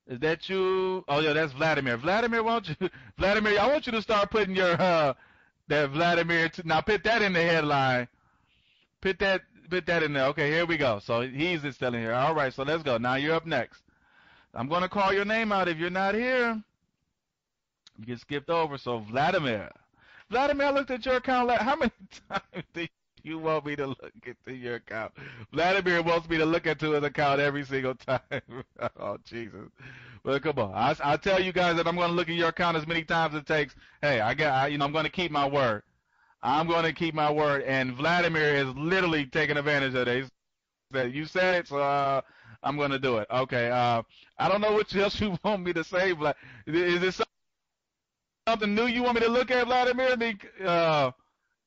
Speaker 1: Is that you? Oh yeah, that's Vladimir. Vladimir, why don't you? Vladimir, I want you to start putting your that Vladimir. Now put that in the headline. Put that in there. Okay, here we go. So he's still in here. All right, so let's go. Now you're up next. I'm gonna call your name out if you're not here. You get skipped over. So Vladimir, I looked at your account. How many times do you want me to look into your account? Vladimir wants me to look into his account every single time. Oh Jesus! Well, come on. I tell you guys that I'm gonna look at your account as many times as it takes. Hey, I'm gonna keep my word. I'm going to keep my word, and Vladimir is literally taking advantage of this. You said it, so I'm going to do it. Okay. I don't know what else you want me to say, Vlad. Is there something new you want me to look at, Vladimir? Well,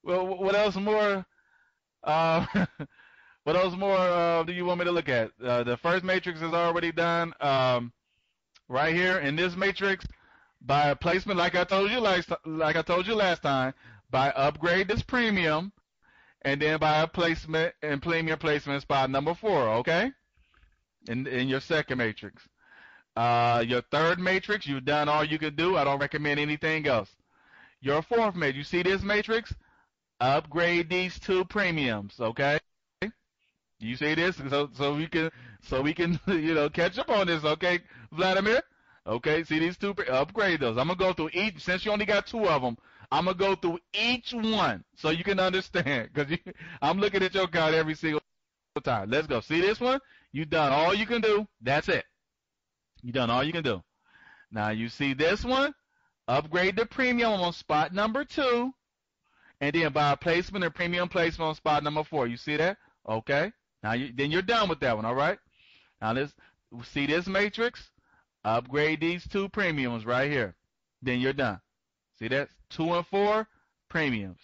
Speaker 1: what else more? What else more do you want me to look at? The first matrix is already done. Right here in this matrix, by placement, like I told you last time. By upgrade this premium, and then by a placement and premium placement spot number 4, okay? In your second matrix. Your third matrix, you've done all you can do. I don't recommend anything else. Your fourth matrix, you see this matrix? Upgrade these 2 premiums, okay? You see this? So we can catch up on this, okay, Vladimir? Okay, see these 2, upgrade those. I'm gonna go through each, since you only got 2 of them. I'm going to go through each one so you can understand, because I'm looking at your account every single time. Let's go. See this one? You've done all you can do. That's it. You've done all you can do. Now, you see this one? Upgrade the premium on spot number 2, and then buy a placement and premium placement on spot number 4. You see that? Okay. Now, then you're done with that one, all right? Now, let's see this matrix? Upgrade these 2 premiums right here. Then you're done. See that? 2 and 4 premiums.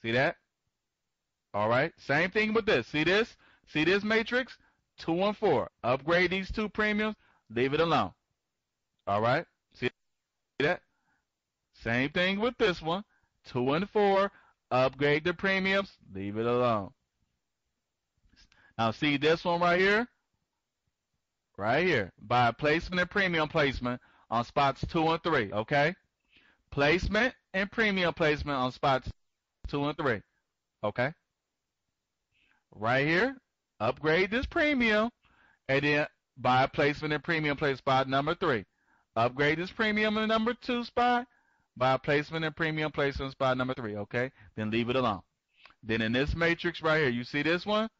Speaker 1: See that? All right. Same thing with this. See this? See this matrix? 2 and 4. Upgrade these 2 premiums. Leave it alone. All right. See that? Same thing with this one. 2 and 4. Upgrade the premiums. Leave it alone. Now see this one right here? Right here. Buy placement and premium placement on spots 2 and 3. Okay? Placement and premium placement on spots 2 and 3. Okay? Right here, upgrade this premium, and then buy a placement and premium place spot number 3. Upgrade this premium in number 2 spot, buy a placement and premium placement spot number 3. Okay? Then leave it alone. Then in this matrix right here, you see this one?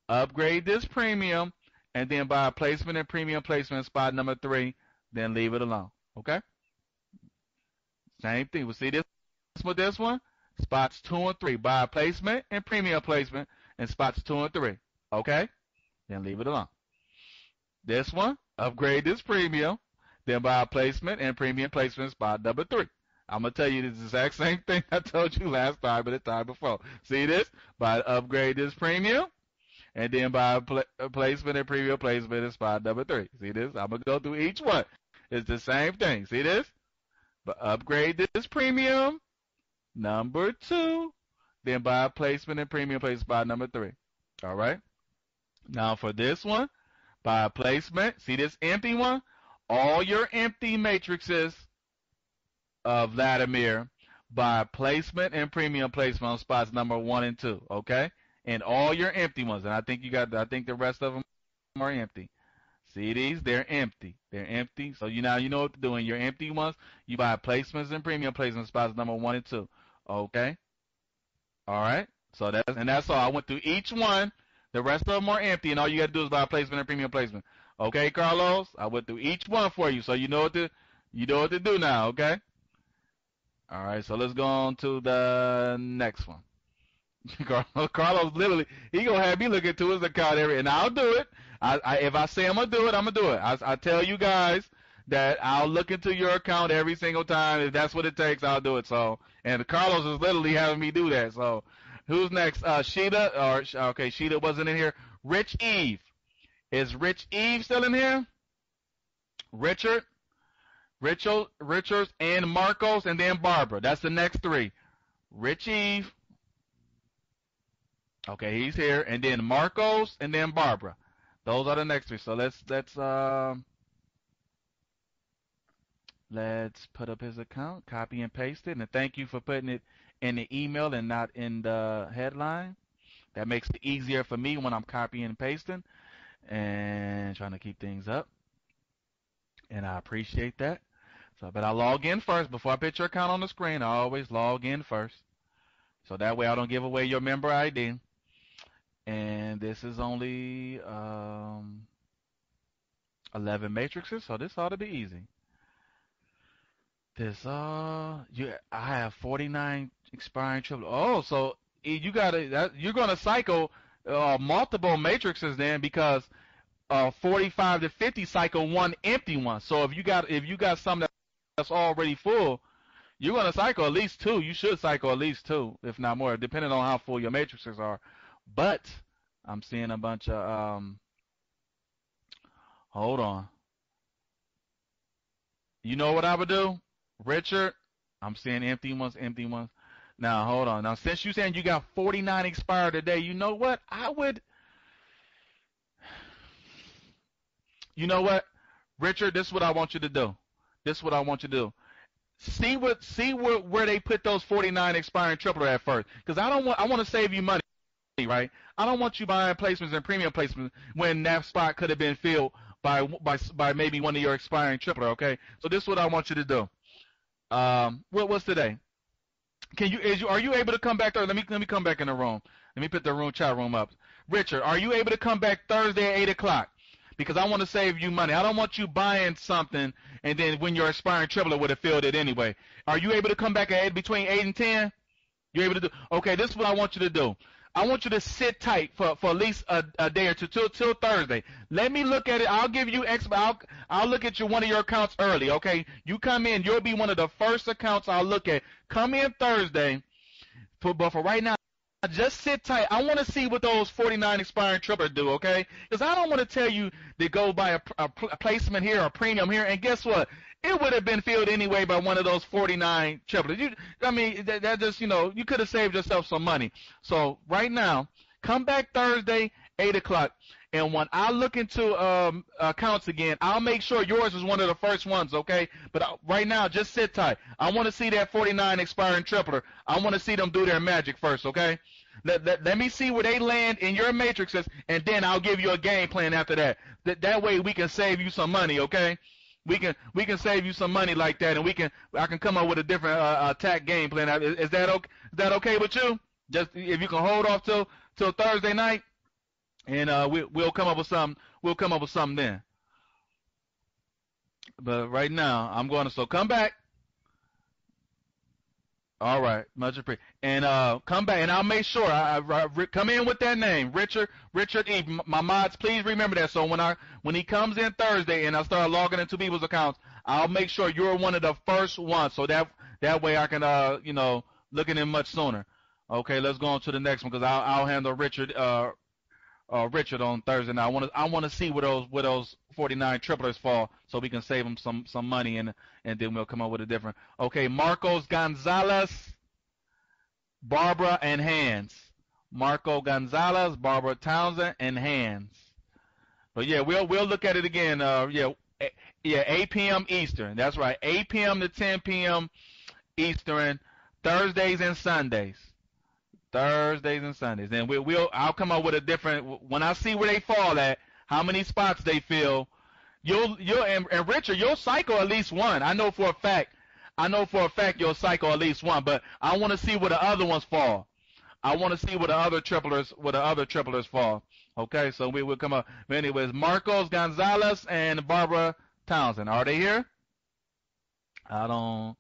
Speaker 1: Upgrade this premium, and then buy a placement and premium placement spot number 3. Then leave it alone. Okay? Same thing. We'll see this with this one. Spots 2 and 3. Buy a placement and premium placement in spots 2 and 3. Okay? Then leave it alone. This one, upgrade this premium. Then buy a placement and premium placement spot number 3. I'm going to tell you the exact same thing I told you last time and the time before. See this? Upgrade this premium. And then buy a placement and premium placement in spot number 3. See this? I'm going to go through each one. It's the same thing. See this? But upgrade this premium, number 2, then buy a placement and premium placement spot number 3. All right? Now for this one, buy a placement. See this empty one? All your empty matrices of Vladimir, buy a placement and premium placement on spots number 1 and 2. Okay? and all your empty ones. And I think I think the rest of them are empty. See these? They're empty. They're empty. So you know what to do. In your empty ones, you buy placements and premium placement spots number 1 and 2. Okay. All right. So that's all. I went through each one. The rest of them are empty, and all you got to do is buy a placement and premium placement. Okay, Carlos? I went through each one for you, so you know what to do now. Okay. All right. So let's go on to the next one. Carlos literally, he gonna have me look into his account and I'll do it. If I say I'm gonna do it, I'm gonna do it. I tell you guys that I'll look into your account every single time. If that's what it takes, I'll do it. So, and Carlos is literally having me do that. So, who's next? Sheeta, okay, Sheeta wasn't in here. Rich Eve. Is Rich Eve still in here? Richard, Richards, and Marcos, and then Barbara. That's the next 3. Rich Eve. Okay, he's here, and then Marcos, and then Barbara. Those are the next 3. So let's put up his account, copy and paste it, and thank you for putting it in the email and not in the headline. That makes it easier for me when I'm copying and pasting and trying to keep things up. And I appreciate that. So, but I log in first before I put your account on the screen. I always log in first, so that way I don't give away your member ID. And this is only 11 matrices, so this ought to be easy. I have 49 expiring triple. Oh, so you're gonna cycle multiple matrices then, because 45 to 50 cycle one empty one. So if you got something that's already full, you're gonna cycle at least 2. You should cycle at least 2, if not more, depending on how full your matrices are. But I'm seeing a bunch of hold on. You know what I would do, Richard? I'm seeing empty ones. Now hold on. Now since you're saying you got 49 expired today, you know what? You know what, Richard? This is what I want you to do. See where they put those 49 expiring triple at first, because I want to save you money, right? I don't want you buying placements and premium placements when that spot could have been filled by maybe one of your expiring triple. Okay, so this is what I want you to do. What's today? Are you able to come back there? Let me come back in the room. Let me put the chat room up. Richard, are you able to come back Thursday at 8 o'clock? Because I want to save you money. I don't want you buying something and then when your expiring triplet would have filled it anyway. Are you able to come back between 8 and 10? You're able to do? Okay, this is what I want you to do. I want you to sit tight for at least a day or two till Thursday. Let me look at it. I'll give you I'll look at one of your accounts early. Okay, you come in. You'll be one of the first accounts I'll look at. Come in Thursday. But for right now, just sit tight. I want to see what those 49 expiring triplets do, okay? Because I don't want to tell you to go buy a placement here or a premium here, and guess what? It would have been filled anyway by one of those 49 triplets. That just, you could have saved yourself some money. So right now, come back Thursday, 8 o'clock, and when I look into accounts again, I'll make sure yours is one of the first ones, okay? But right now, just sit tight. I want to see that 49 expiring tripler. I want to see them do their magic first, okay? Let me see where they land in your matrices, and then I'll give you a game plan after that. That way we can save you some money, okay? We can save you some money like that, and I can come up with a different attack game plan. Is that okay? Is that okay with you? Just if you can hold off till Thursday night, and we'll come up with something. We'll come up with something then. But right now, I'm going to come back. All right, much appreciated. And come back, and I'll make sure I come in with that name, Richard E. My mods, please remember that. So when he comes in Thursday and I start logging into people's accounts, I'll make sure you're one of the first ones, so that way I can look at him much sooner. Okay, let's go on to the next one, because I'll handle Richard on Thursday. Now I want to see where those 49 triplers fall, so we can save them some money, and then we'll come up with a different. Okay, Marcos Gonzalez, Barbara, and Hans. Marco Gonzalez, Barbara Townsend, and Hans. But yeah, we'll look at it again. 8 p.m. Eastern. That's right, 8 p.m. to 10 p.m. Eastern, Thursdays and Sundays. Thursdays and Sundays. Then I'll come up with a different, when I see where they fall at, how many spots they fill. And Richard, you'll cycle at least one. I know for a fact. You'll cycle at least one, but I want to see where the other ones fall. I want to see where the other triplers fall. Okay, so we will come up. But anyways, Marcos Gonzalez and Barbara Townsend, are they here? I don't.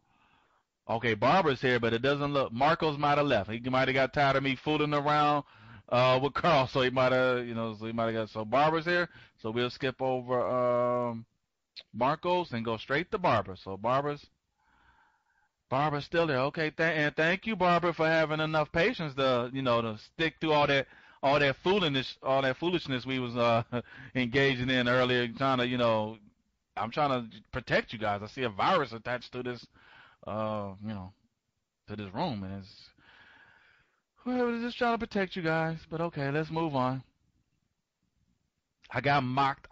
Speaker 1: Okay, Barbara's here, but it doesn't look. Marcos might have left. He might have got tired of me fooling around with Carl, so he might have, got. So Barbara's here, so we'll skip over Marcos and go straight to Barbara. So Barbara's still there. Okay, and thank you, Barbara, for having enough patience to stick through all that foolishness we was engaging in earlier. I'm trying to protect you guys. I see a virus attached to this, to this room, and we're just trying to protect you guys. But okay, let's move on. I got mocked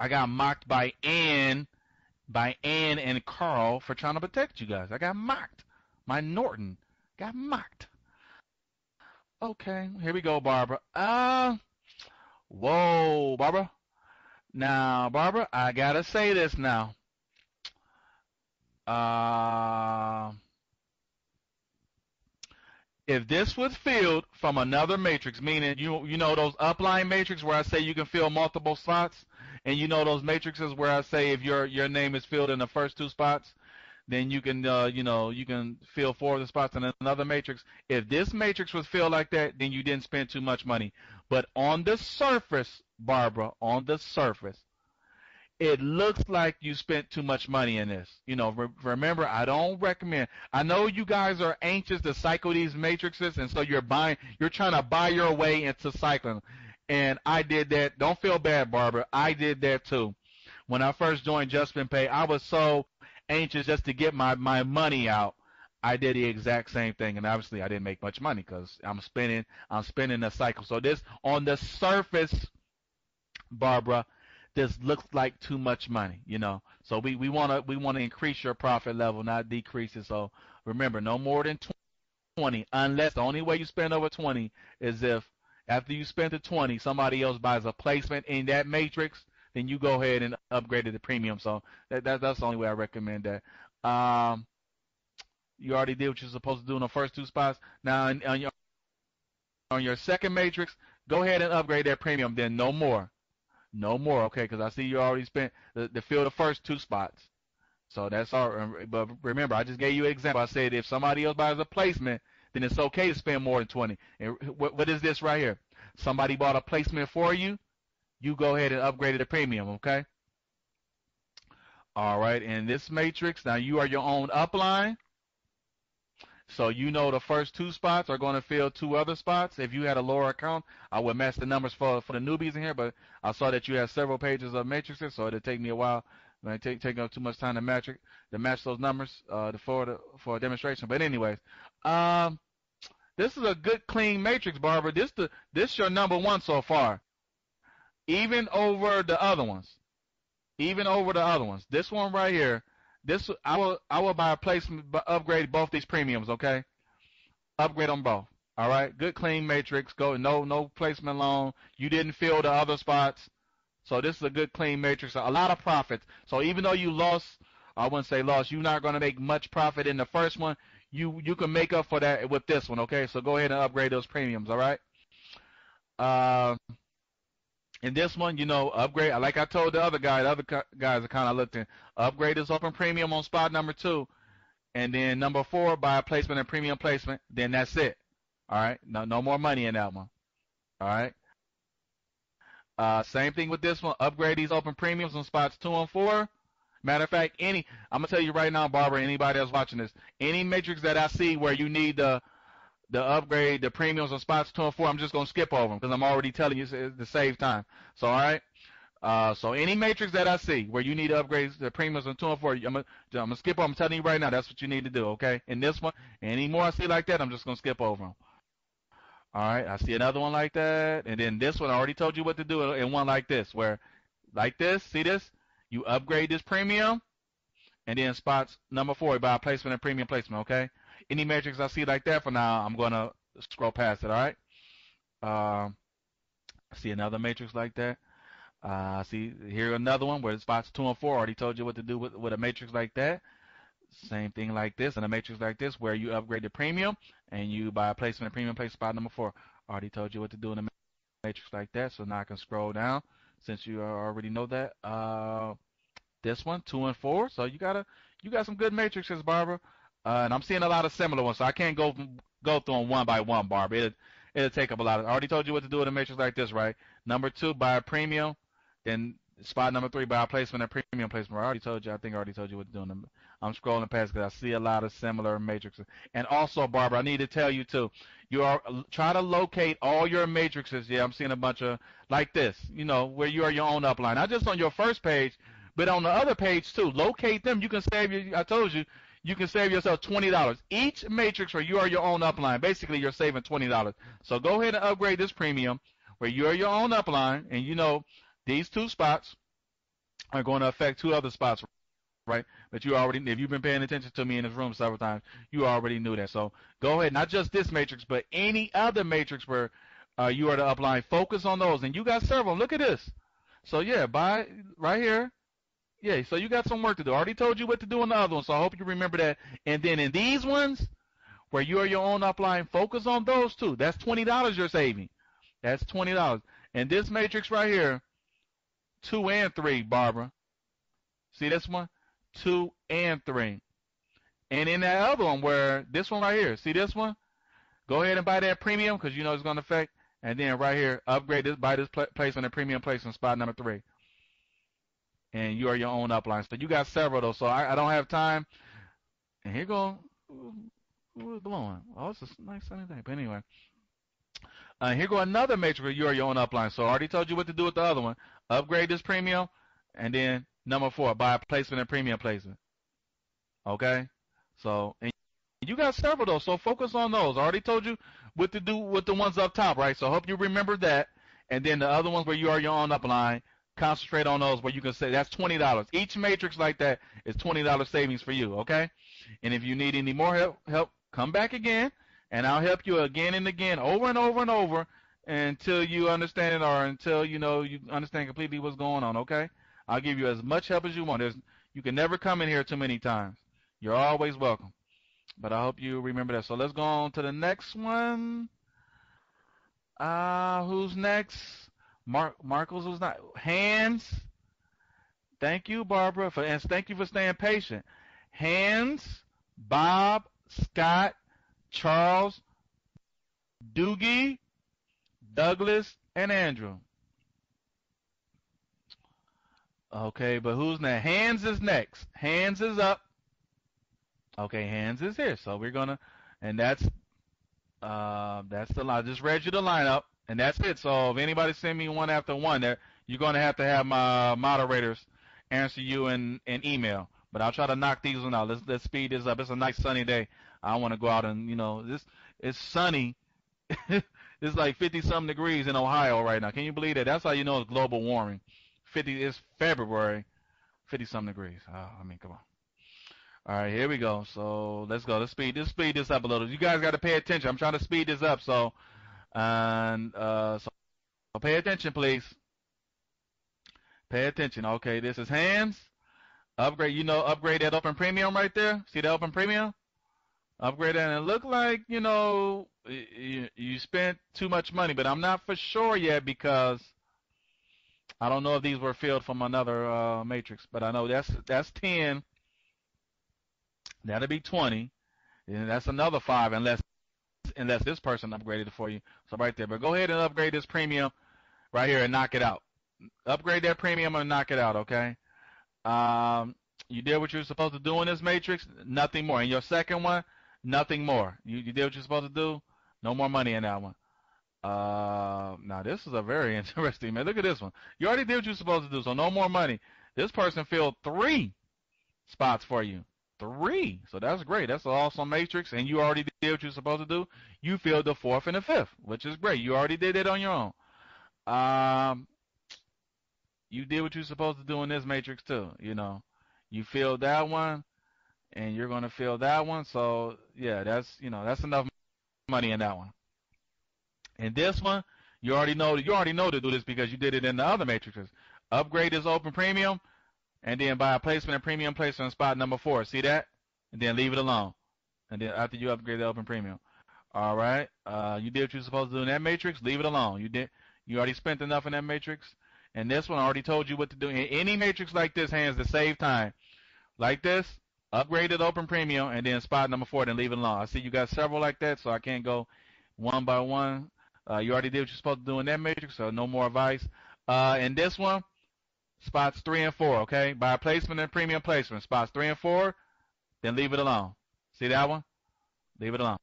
Speaker 1: by Ann and Carl for trying to protect you guys. I got mocked. My Norton got mocked. Okay, here we go, Barbara. Whoa, Barbara. Now, Barbara, I gotta say this now. If this was filled from another matrix, meaning you know those upline matrix where I say you can fill multiple spots, and you know those matrices where I say if your name is filled in the first two spots, then you can you can fill 4 of the spots in another matrix. If this matrix was filled like that, then you didn't spend too much money. But on the surface, Barbara, on the surface, it looks like you spent too much money in this. Remember, I don't recommend. I know you guys are anxious to cycle these matrices, and so you're trying to buy your way into cycling. And I did that. Don't feel bad, Barbara. I did that too. When I first joined Just Spin Pay, I was so anxious just to get my money out. I did the exact same thing, and obviously I didn't make much money because I'm spinning the cycle. So this, on the surface, Barbara, this looks like too much money, So we want to increase your profit level, not decrease it. So remember, no more than 20, unless the only way you spend over 20 is if after you spend the 20, somebody else buys a placement in that matrix, then you go ahead and upgrade it to premium. So that's the only way I recommend that. You already did what you're supposed to do in the first 2 spots. Now on your second matrix, go ahead and upgrade that premium. Then no more, okay? Because I see you already spent to fill the first 2 spots. So that's all. But remember, I just gave you an example. I said if somebody else buys a placement, then it's okay to spend more than 20. And what is this right here? Somebody bought a placement for you. You go ahead and upgrade it to premium, okay? All right, in this matrix, now you are your own upline. So the first 2 spots are going to fill 2 other spots. If you had a lower account, I would match the numbers for the newbies in here, but I saw that you had several pages of matrices, so it'll take me a while. It might take up too much time to match those numbers for a demonstration. But anyways, this is a good clean matrix, Barbara. This your number 1 so far. Even over the other ones. This one right here, I will buy a placement, upgrade both these premiums, okay? Upgrade them both. All right? Good clean matrix. No placement loan. You didn't fill the other spots. So this is a good clean matrix. A lot of profits. So even though you lost, I wouldn't say lost, you're not going to make much profit in the first one. You can make up for that with this one, okay? So go ahead and upgrade those premiums, all right? In this one, upgrade. Like I told the other guys are kind of looked in. Upgrade this open premium on spot number 2. And then number 4, buy a placement and premium placement. Then that's it. All right? No more money in that one. All right? Same thing with this one. Upgrade these open premiums on spots 2 and 4. Matter of fact, I'm going to tell you right now, Barbara, anybody else watching this, any matrix that I see where you need the upgrade, the premiums on spots 2 and 4, I'm just going to skip over them because I'm already telling you to save time. So, all right? So any matrix that I see where you need to upgrade the premiums on 2 and 4, I'm gonna skip over. I'm telling you right now, that's what you need to do, okay? In this one, any more I see like that, I'm just going to skip over them. All right, I see another one like that. And then this one, I already told you what to do in one like this, where like this, see this? You upgrade this premium, and then spots number 4, buy a placement and premium placement, okay? Any matrix I see like that for now, I'm going to scroll past it, all right? Um, see another matrix like that. See here another one where the spots 2 and 4. Already told you what to do with a matrix like that. Same thing like this and a matrix like this where you upgrade the premium and you by placing a premium place spot number 4. Already told you what to do in a matrix like that. So now I can scroll down since you already know that. This one 2 and 4. So you got some good matrices, Barbara. And I'm seeing a lot of similar ones. So I can't go through them one by one, Barbara. It'll take up a lot. I already told you what to do in a matrix like this, right? Number 2, buy a premium. Then spot number 3, buy a placement and premium placement. I already told you. I think I already told you what to do. I'm scrolling past because I see a lot of similar matrices. And also, Barbara, I need to tell you too. You are try to locate all your matrices. Yeah, I'm seeing a bunch of like this. You know, where you are your own upline. Not just on your first page, but on the other page too. Locate them. You can save your. I told you. You can save yourself $20. Each matrix where you are your own upline. Basically, you're saving $20. So go ahead and upgrade this premium where you are your own upline, and you know these 2 spots are going to affect 2 other spots, right? But you already, if you've been paying attention to me in this room several times, you already knew that. So go ahead, not just this matrix, but any other matrix where you are the upline. Focus on those, and you got several. Look at this. So yeah, buy right here. Yeah, so you got some work to do. I already told you what to do on the other one, so I hope you remember that. And then in these ones, where you are your own upline, focus on those too. That's $20 you're saving. That's $20. And this matrix right here, 2 and 3, Barbara. See this one? 2 and 3. And in that other one, where this one right here, see this one? Go ahead and buy that premium because you know it's going to affect. And then right here, upgrade this, buy this placement and premium placement, spot number 3. And you are your own upline. So you got several though. So I don't have time. And here go. Who is blowing? Oh, it's a nice sunny day. But anyway, here go another matrix where you are your own upline. So I already told you what to do with the other one. Upgrade this premium, and then number 4, buy a placement and premium placement. Okay. So and you got several though. So focus on those. I already told you what to do with the ones up top, right? So I hope you remember that. And then the other ones where you are your own upline. Concentrate on those where you can say that's $20. Each matrix like that is $20 savings for you, okay? And if you need any more help, come back again, and I'll help you again and again, over and over and over, until you understand it or until you know you understand completely what's going on, okay? I'll give you as much help as you want. You can never come in here too many times. You're always welcome. But I hope you remember that. So let's go on to the next one. Who's next? Marcos was not. Hands. Thank you, Barbara, and thank you for staying patient. Hands, Bob, Scott, Charles, Doogie, Douglas, and Andrew. Okay, but who's next? Hands is next. Hands is up. Okay, Hands is here. So we're gonna, and that's the line. I just read you the lineup. And that's it. So if anybody send me one after one, you're going to have my moderators answer you in email. But I'll try to knock these one out. Let's speed this up. It's a nice sunny day. I want to go out and it's sunny. It's like 50-something degrees in Ohio right now. Can you believe that? That's how you know it's global warming. It's February, 50-something degrees. Oh, I mean, come on. All right, here we go. So let's go. Let's speed this up a little. You guys got to pay attention. I'm trying to speed this up. So. And so pay attention, please. Pay attention. Okay, this is Hands. Upgrade, upgrade that open premium right there. See the open premium? Upgrade that, and it looked like, you spent too much money, but I'm not for sure yet because I don't know if these were filled from another matrix. But I know that's 10. That'll be 20. And that's another 5 unless this person upgraded it for you. So right there. But go ahead and upgrade this premium right here and knock it out. Upgrade that premium and knock it out, okay? You did what you're supposed to do in this matrix, nothing more. In your second one, nothing more. You did what you're supposed to do, no more money in that one. Now this is a very interesting, man. Look at this one. You already did what you're supposed to do, so no more money. This person filled 3 spots for you. 3. So that's great. That's an awesome matrix, and you already did what you're supposed to do. You filled the 4th and the 5th, which is great. You already did it on your own. You did what you're supposed to do in this matrix too. You filled that one, and you're gonna fill that one. So yeah, that's enough money in that one. And this one, you already know to do this because you did it in the other matrices. Upgrade this open premium, and then buy a placement and premium placement in spot number 4. See that? And then leave it alone. And then after you upgrade the open premium. All right. You did what you're supposed to do in that matrix. Leave it alone. You already spent enough in that matrix. And this one, I already told you what to do. In any matrix like this, hands to save time. Like this, upgrade it open premium, and then spot number 4, then leave it alone. I see you got several like that, so I can't go one by one. You already did what you're supposed to do in that matrix, so no more advice. In this one, spots 3 and 4, okay? Buy placement and premium placement. Spots 3 and 4, then leave it alone. See that one? Leave it alone.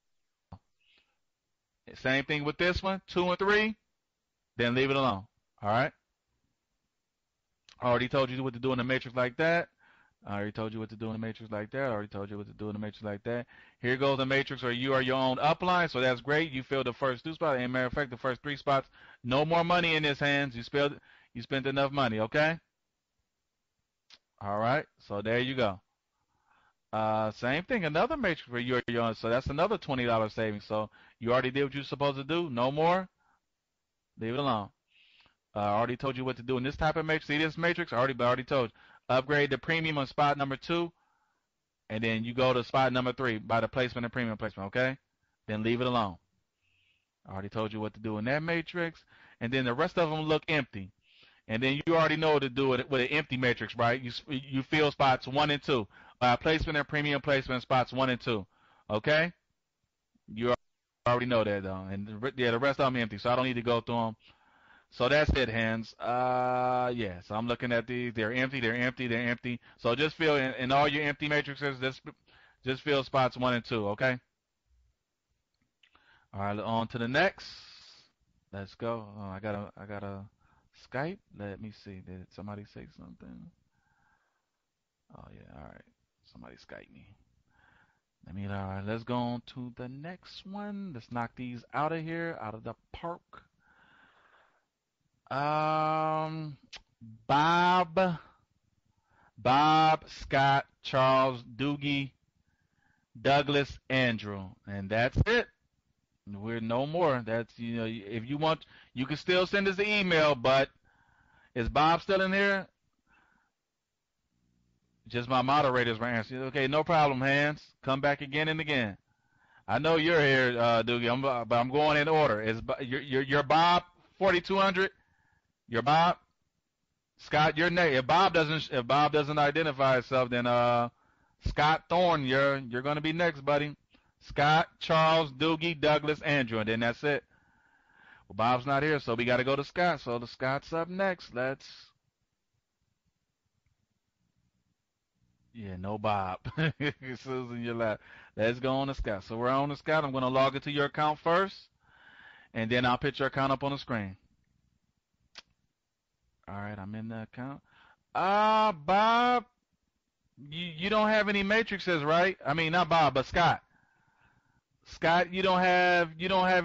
Speaker 1: Same thing with this one, 2 and 3, then leave it alone. All right? I already told you what to do in a matrix like that. I already told you what to do in a matrix like that. I already told you what to do in a matrix like that. Here goes the matrix, or you are your own upline, so that's great. You filled the first 2 spots. As a matter of fact, the first 3 spots, no more money in his hands. You spent enough money, okay? All right, so there you go. Same thing, another matrix for you or your own, so that's another $20 savings. So you already did what you're supposed to do. No more. Leave it alone. I already told you what to do in this type of matrix. See this matrix? I already told you. Upgrade the premium on spot number 2, and then you go to spot number 3 by the placement and premium placement, okay? Then leave it alone. I already told you what to do in that matrix, and then the rest of them look empty. And then you already know what to do with an empty matrix, right? You fill spots 1 and 2 by placement and premium placement spots 1 and 2, okay? You already know that though, and the rest of them empty, so I don't need to go through them. So that's it, hands. Yeah, so I'm looking at these. They're empty, they're empty, they're empty. So just fill in all your empty matrices, just fill spots 1 and 2, okay? All right, on to the next. Let's go. Oh, I got a Skype. Let me see. Did somebody say something? Oh yeah, all right. Somebody Skype me. All right, let's go on to the next one. Let's knock these out of here, out of the park. Bob, Scott, Charles, Doogie, Douglas, Andrew, and that's it. We're no more. That's, if you want, you can still send us the email, but is Bob still in here? Just my moderators were answering. Okay, no problem, Hans. Come back again and again. I know you're here, Doogie, but I'm going in order. You're Bob 4200? You're Bob? Scott, your name. If Bob doesn't identify himself, then Scott Thorne, you're gonna be next, buddy. Scott, Charles, Doogie, Douglas, Andrew, and then that's it. Well, Bob's not here, so we got to go to Scott. So the Scott's up next. No Bob. Susan, you're loud. Let's go on to Scott. So we're on to Scott. I'm gonna log into your account first, and then I'll put your account up on the screen. All right, I'm in the account. Bob, you don't have any matrices, right? I mean, not Bob, but Scott. Scott, you don't have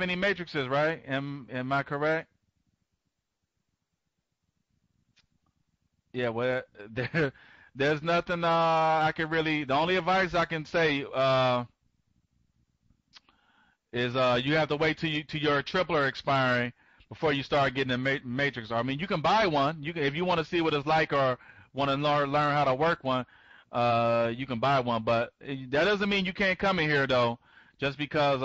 Speaker 1: any matrices, right? Am I correct? Yeah. Well, there's nothing I can really. The only advice I can say is you have to wait till your tripler expiring before you start getting a matrix. I mean, you can buy one. If you want to see what it's like or want to learn how to work one, you can buy one. But that doesn't mean you can't come in here though, just because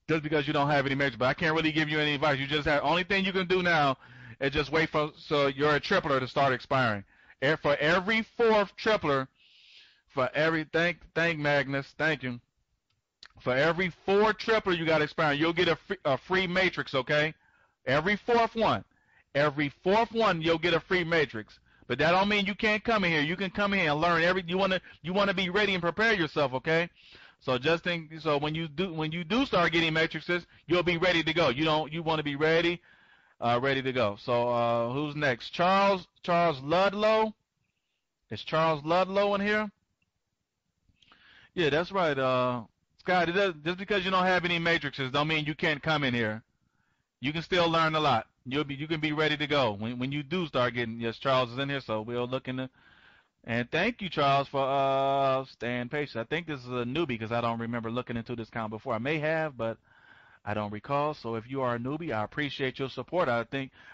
Speaker 1: you don't have any matrix. But I can't really give you any advice. Only thing you can do now is just wait so your tripler to start expiring. For every 4th tripler, thank Magnus, thank you. For every 4 tripler you got expiring, you'll get a free matrix, okay? Every fourth one, you'll get a free matrix. But that don't mean you can't come in here. You can come in here and learn you wanna be ready and prepare yourself, okay? So so when you do start getting matrices, you'll be ready to go. You want to be ready to go. So who's next? Charles Ludlow. Is Charles Ludlow in here? Yeah, that's right. Scott, just because you don't have any matrices don't mean you can't come in here. You can still learn a lot. You can be ready to go when you do start getting. Yes, Charles is in here, so we'll look into. And thank you, Charles, for staying patient. I think this is a newbie because I don't remember looking into this account before. I may have, but I don't recall. So if you are a newbie, I appreciate your support. I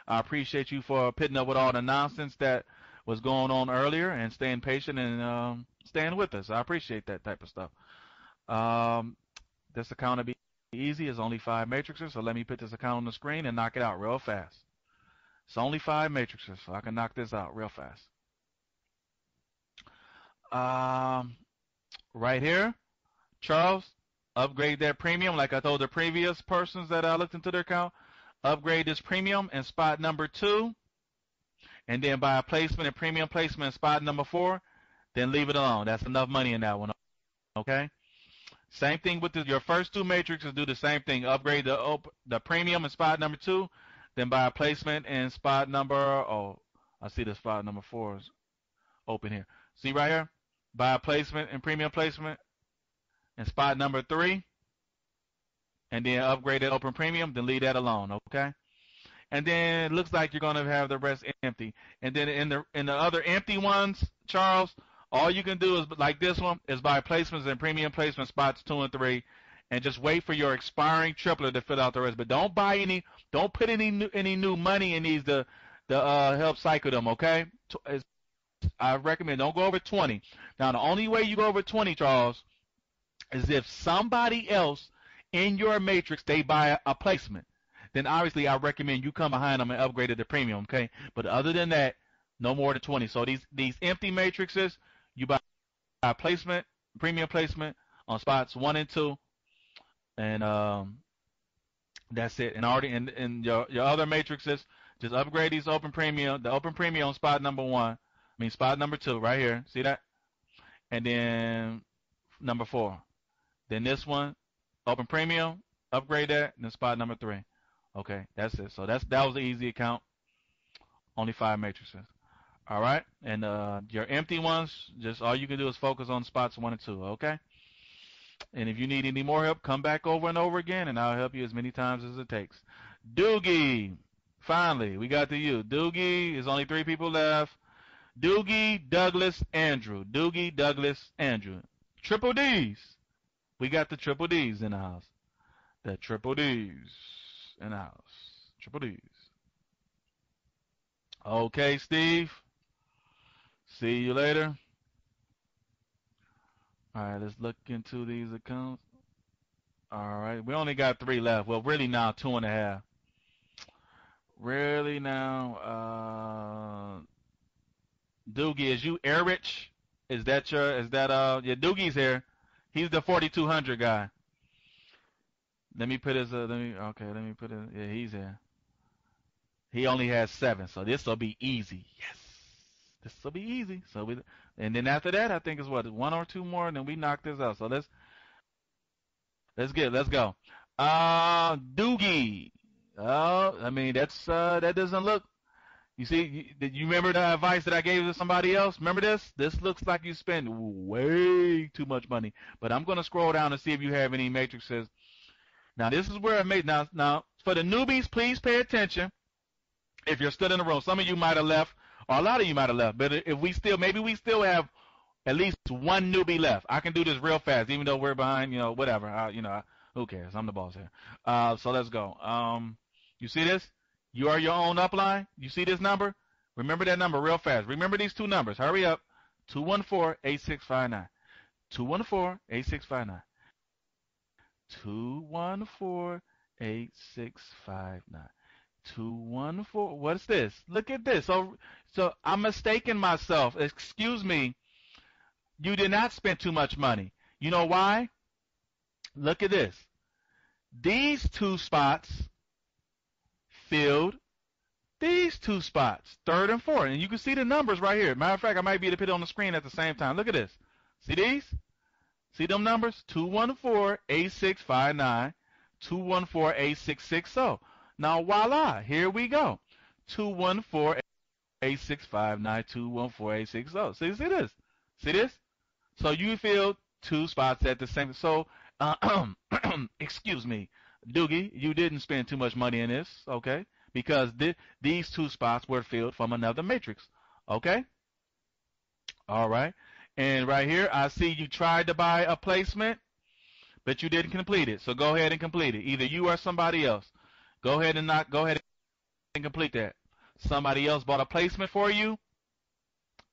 Speaker 1: appreciate you for putting up with all the nonsense that was going on earlier and staying patient and staying with us. I appreciate that type of stuff. Um, this account will be easy. It's only 5 matrices, so let me put this account on the screen and knock it out real fast. It's only 5 matrices, so I can knock this out real fast. Um, right here, Charles, upgrade that premium like I told the previous persons that I looked into their account. Upgrade this premium in spot number 2, and then buy a placement and premium placement in spot number 4. Then leave it alone. That's enough money in that one. Okay. Same thing with your first 2 matrices. Do the same thing. Upgrade the premium in spot number 2, then buy a placement in spot number. Oh, I see the spot number 4 is open here. See right here. Buy a placement and premium placement in spot number 3, and then upgrade that open premium. Then leave that alone. Okay. And then it looks like you're gonna have the rest empty. And then in the other empty ones, Charles, all you can do is like this one is buy placements and premium placement spots 2 and 3, and just wait for your expiring triplet to fill out the rest. But don't put any new money in these to help cycle them. Okay, I recommend don't go over 20. Now the only way you go over 20, Charles, is if somebody else in your matrix they buy a placement. Then obviously I recommend you come behind them and upgrade it to premium. Okay, but other than that, no more than 20. So these empty matrices, you buy a placement, premium placement on spots 1 and 2, and that's it. And already in your other matrices, just upgrade these open premium, the open premium on spot number 1. I mean spot number 2 right here. See that? And then number 4. Then this one, open premium, upgrade that, and then spot number 3. Okay, that's it. So that was the easy account. Only 5 matrices. All right, and your empty ones, just all you can do is focus on spots 1 and 2. Okay. And if you need any more help, come back over and over again, and I'll help you as many times as it takes. Doogie, finally, we got to you. Doogie, there's only 3 people left. Doogie, Douglas, Andrew. Doogie, Douglas, Andrew. Triple D's. We got the Triple D's in the house. The Triple D's in the house. Triple D's. Okay, Steve. See you later. All right, let's look into these accounts. All right, we only got 3 left. Well, really now 2.5. Really now, Doogie, is you Erich? Yeah, Doogie's here. He's the 4200 guy. Let me put his, let me put it, yeah, he's here. He only has 7, so this will be easy. Yes, this will be easy. And then after that, I think it's what, 1 or 2 more, and then we knock this out. So let's go. Doogie. I mean, that doesn't look. You see, did you remember the advice that I gave to somebody else? Remember this? This looks like you spend way too much money. But I'm going to scroll down and see if you have any matrices. Now, this is where I made. Now, for the newbies, please pay attention. If you're still in the room, some of you might have left, or a lot of you might have left. But if maybe we still have at least 1 newbie left. I can do this real fast, even though we're behind. Whatever. Who cares? I'm the boss here. So let's go. You see this? You are your own upline. You see this number? Remember that number real fast. Remember these 2 numbers. Hurry up. 214-8659. 214-8659. 214-8659. 214. What's this? Look at this. So I'm mistaking myself. Excuse me. You did not spend too much money. You know why? Look at this. These 2 spots filled these 2 spots, 3rd and 4th. And you can see the numbers right here. Matter of fact, I might be able to put it on the screen at the same time. Look at this. See these? See them numbers? 214-8659, 214-8660. Now, voila, here we go. 214-8659, 214-8660. See this? See this? So you filled 2 spots at the same. So, excuse me, Doogie, you didn't spend too much money in this, okay? Because these 2 spots were filled from another matrix, okay? All right. And right here, I see you tried to buy a placement, but you didn't complete it. So go ahead and complete it. Either you or somebody else. Go ahead and complete that. Somebody else bought a placement for you,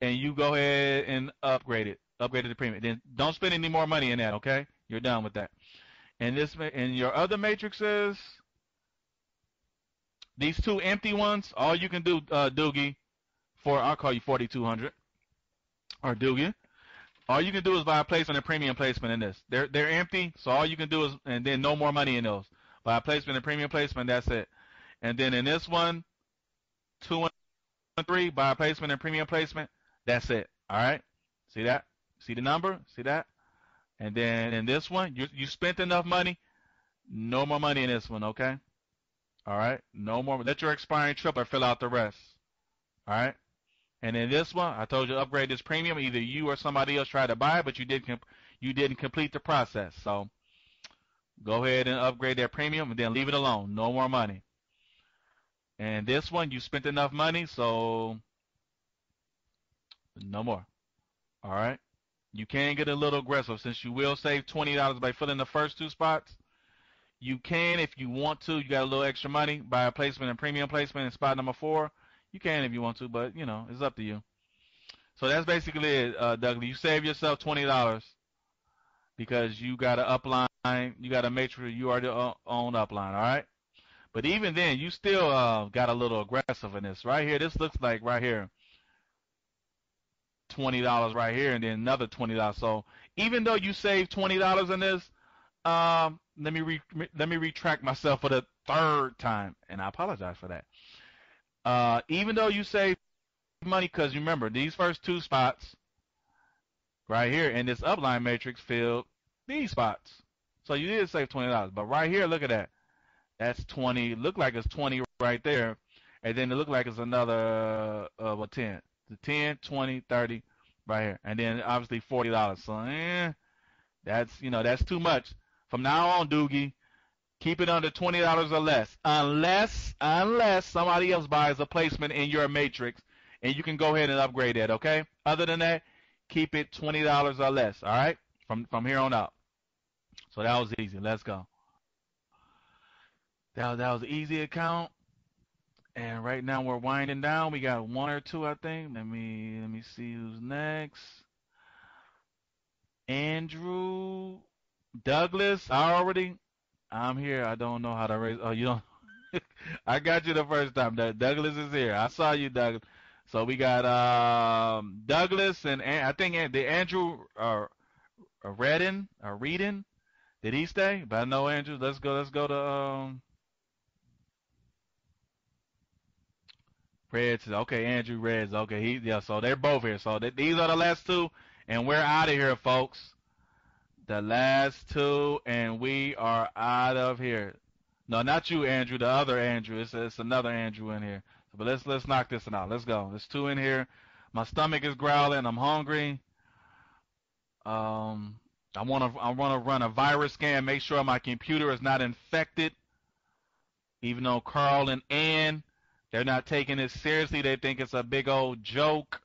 Speaker 1: and you go ahead and upgrade it. Upgrade it to premium. Then don't spend any more money in that, okay? You're done with that. And your other matrices, these two empty ones, all you can do, Doogie, I'll call you 4200 or Doogie. All you can do is buy a placement and premium placement in this. They're empty, so all you can do is, and then no more money in those. Buy a placement and premium placement, that's it. And then in this one, 2 and 3, buy a placement and premium placement, that's it. All right? See that? See the number? See that? And then in this one, you spent enough money, no more money in this one, okay? All right? No more. Let your expiring tripler fill out the rest. All right? And in this one, I told you to upgrade this premium. Either you or somebody else tried to buy it, but you didn't complete the process. So go ahead and upgrade that premium and then leave it alone. No more money. And this one, you spent enough money, so no more. All right? You can get a little aggressive since you will save $20 by filling the first 2 spots. You can, if you want to, you got a little extra money, buy a placement and premium placement in spot number 4. You can if you want to, but, you know, it's up to you. So that's basically it, Douglas. You save yourself $20 because you got an upline. You got to make sure you already own upline, all right? But even then, you still got a little aggressive in this. Right here, this looks like right here, $20 right here, and then another $20. So even though you save $20 in this, let me retract myself for the 3rd time, and I apologize for that. Even though you save money, because remember, these first 2 spots right here in this upline matrix filled these spots. So you did save $20. But right here, look at that. That's 20. Look like it's 20 right there. And then it look like it's another 10. The 10, 20, 30 right here. And then obviously $40. So that's too much. From now on, Doogie, keep it under $20 or less. Unless somebody else buys a placement in your matrix, and you can go ahead and upgrade that, okay? Other than that, keep it $20 or less, all right? From here on out. So that was easy. Let's go. That was an easy account. And right now we're winding down. We got 1 or 2, I think. Let me see who's next. Andrew, Douglas, I'm here. I don't know how to raise. Oh, you don't. I got you the first time. Douglas is here. I saw you, Douglas. So we got Douglas and I think the Andrew Redden or Reedon. Did he stay? But I know Andrew. Let's go to Reds. Okay, Andrew Reds. Okay, so they're both here. So these are the last 2, and we're out of here, folks. The last 2, and we are out of here. No, not you, Andrew. The other Andrew. It's another Andrew in here. But let's knock this one out. Let's go. There's 2 in here. My stomach is growling. I'm hungry. I wanna run a virus scan, make sure my computer is not infected. Even though Carl and Ann, they're not taking it seriously. They think it's a big old joke.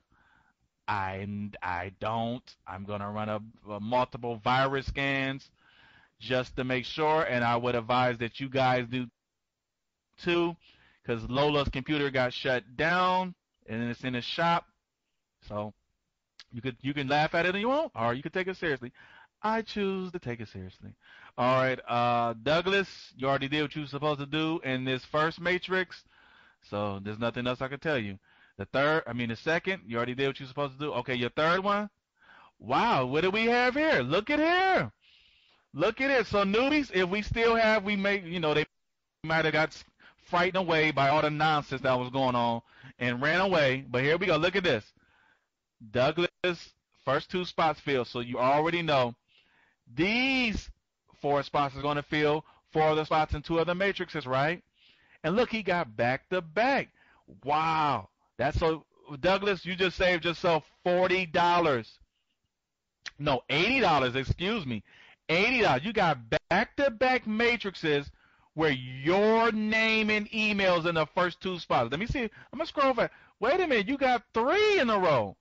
Speaker 1: I don't. I'm gonna run a multiple virus scans just to make sure, and I would advise that you guys do too, because Lola's computer got shut down and it's in the shop. So you can laugh at it if you want, or you can take it seriously. I choose to take it seriously. All right, Douglas, you already did what you were supposed to do in this first matrix, so there's nothing else I can tell you. The second, you already did what you're supposed to do. Okay, your third one. Wow, what do we have here? Look at here. Look at it. So newbies, if we still have, they might have got frightened away by all the nonsense that was going on and ran away. But here we go. Look at this. Douglas, first 2 spots filled. So you already know these 4 spots are going to fill 4 other spots in 2 other matrices, right? And look, he got back to back. Wow. That's so, Douglas, you just saved yourself $40. No, $80, excuse me. $80. You got back-to-back matrices where your name and emails in the first 2 spots. Let me see. I'm going to scroll back. Wait a minute. You got 3 in a row.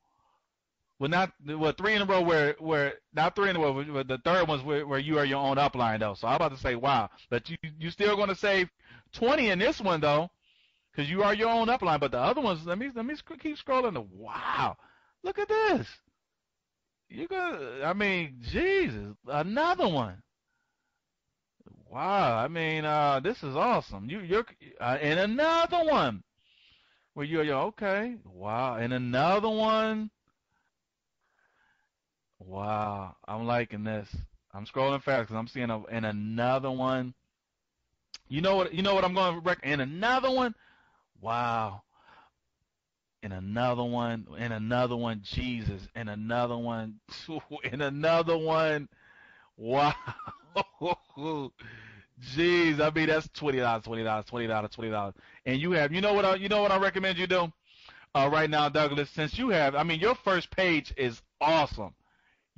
Speaker 1: Well, not what three in a row where not three in a row. But the third one's where you are your own upline though. So I'm about to say wow, but you still going to save 20 in this one though, because you are your own upline. But the other ones, let me keep scrolling. Wow, look at this. You got, I mean, Jesus, another one. Wow, I mean, this is awesome. You're and another one where you're okay. Wow, and another one. Wow, I'm liking this. I'm scrolling fast because I'm seeing and another one. You know what? You know what I'm going to recommend? And another one. Wow. And another one. And another one. Jesus. And another one. And another one. Wow. Jeez. I mean that's $20, $20, $20, $20. And you know what I recommend you do? Right now, Douglas, since you have, I mean, your first page is awesome.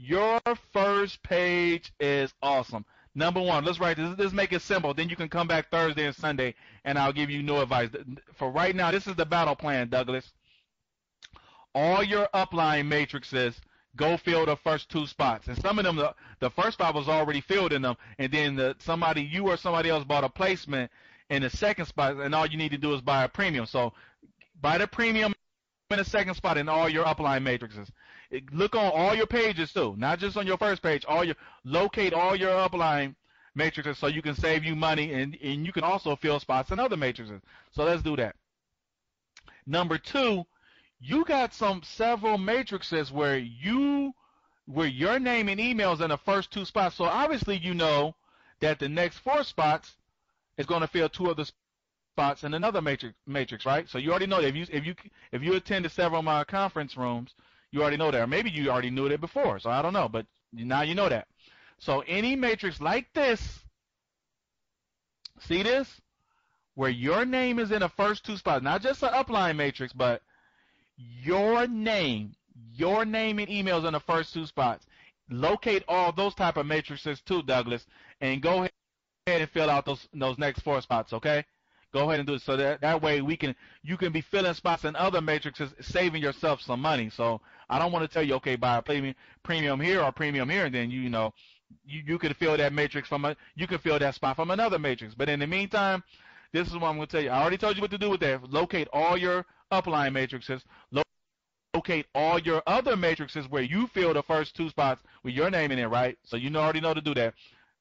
Speaker 1: Your first page is awesome. Number one, let's write this. Let's make it simple. Then you can come back Thursday and Sunday, and I'll give you new advice. For right now, this is the battle plan, Douglas. All your upline matrices, go fill the first two spots. And some of them, the first spot was already filled in them, and then you or somebody else bought a placement in the second spot, and all you need to do is buy a premium. So buy the premium in the second spot in all your upline matrices. Look on all your pages too, not just on your first page. Locate all your upline matrices so you can save you money, and you can also fill spots in other matrices. So let's do that. Number two, you got several matrices where your name and email is in the first two spots. So obviously you know that the next four spots is going to fill two of the spots in another matrix, right? So you already know that if you attended several of my conference rooms, you already know that. Or maybe you already knew that before, so I don't know, but now you know that. So any matrix like this, see this? Where your name is in the first two spots, not just an upline matrix, but your name and email is in the first two spots. Locate all those type of matrices too, Douglas, and go ahead and fill out those next four spots, okay? Go ahead and do it so that way you can be filling spots in other matrices, saving yourself some money. So I don't want to tell you, okay, buy a premium here or premium here, and then you can fill that matrix you can fill that spot from another matrix. But in the meantime, this is what I'm going to tell you. I already told you what to do with that. Locate all your upline matrices. Locate all your other matrices where you fill the first two spots with your name in it, right? So you already know to do that.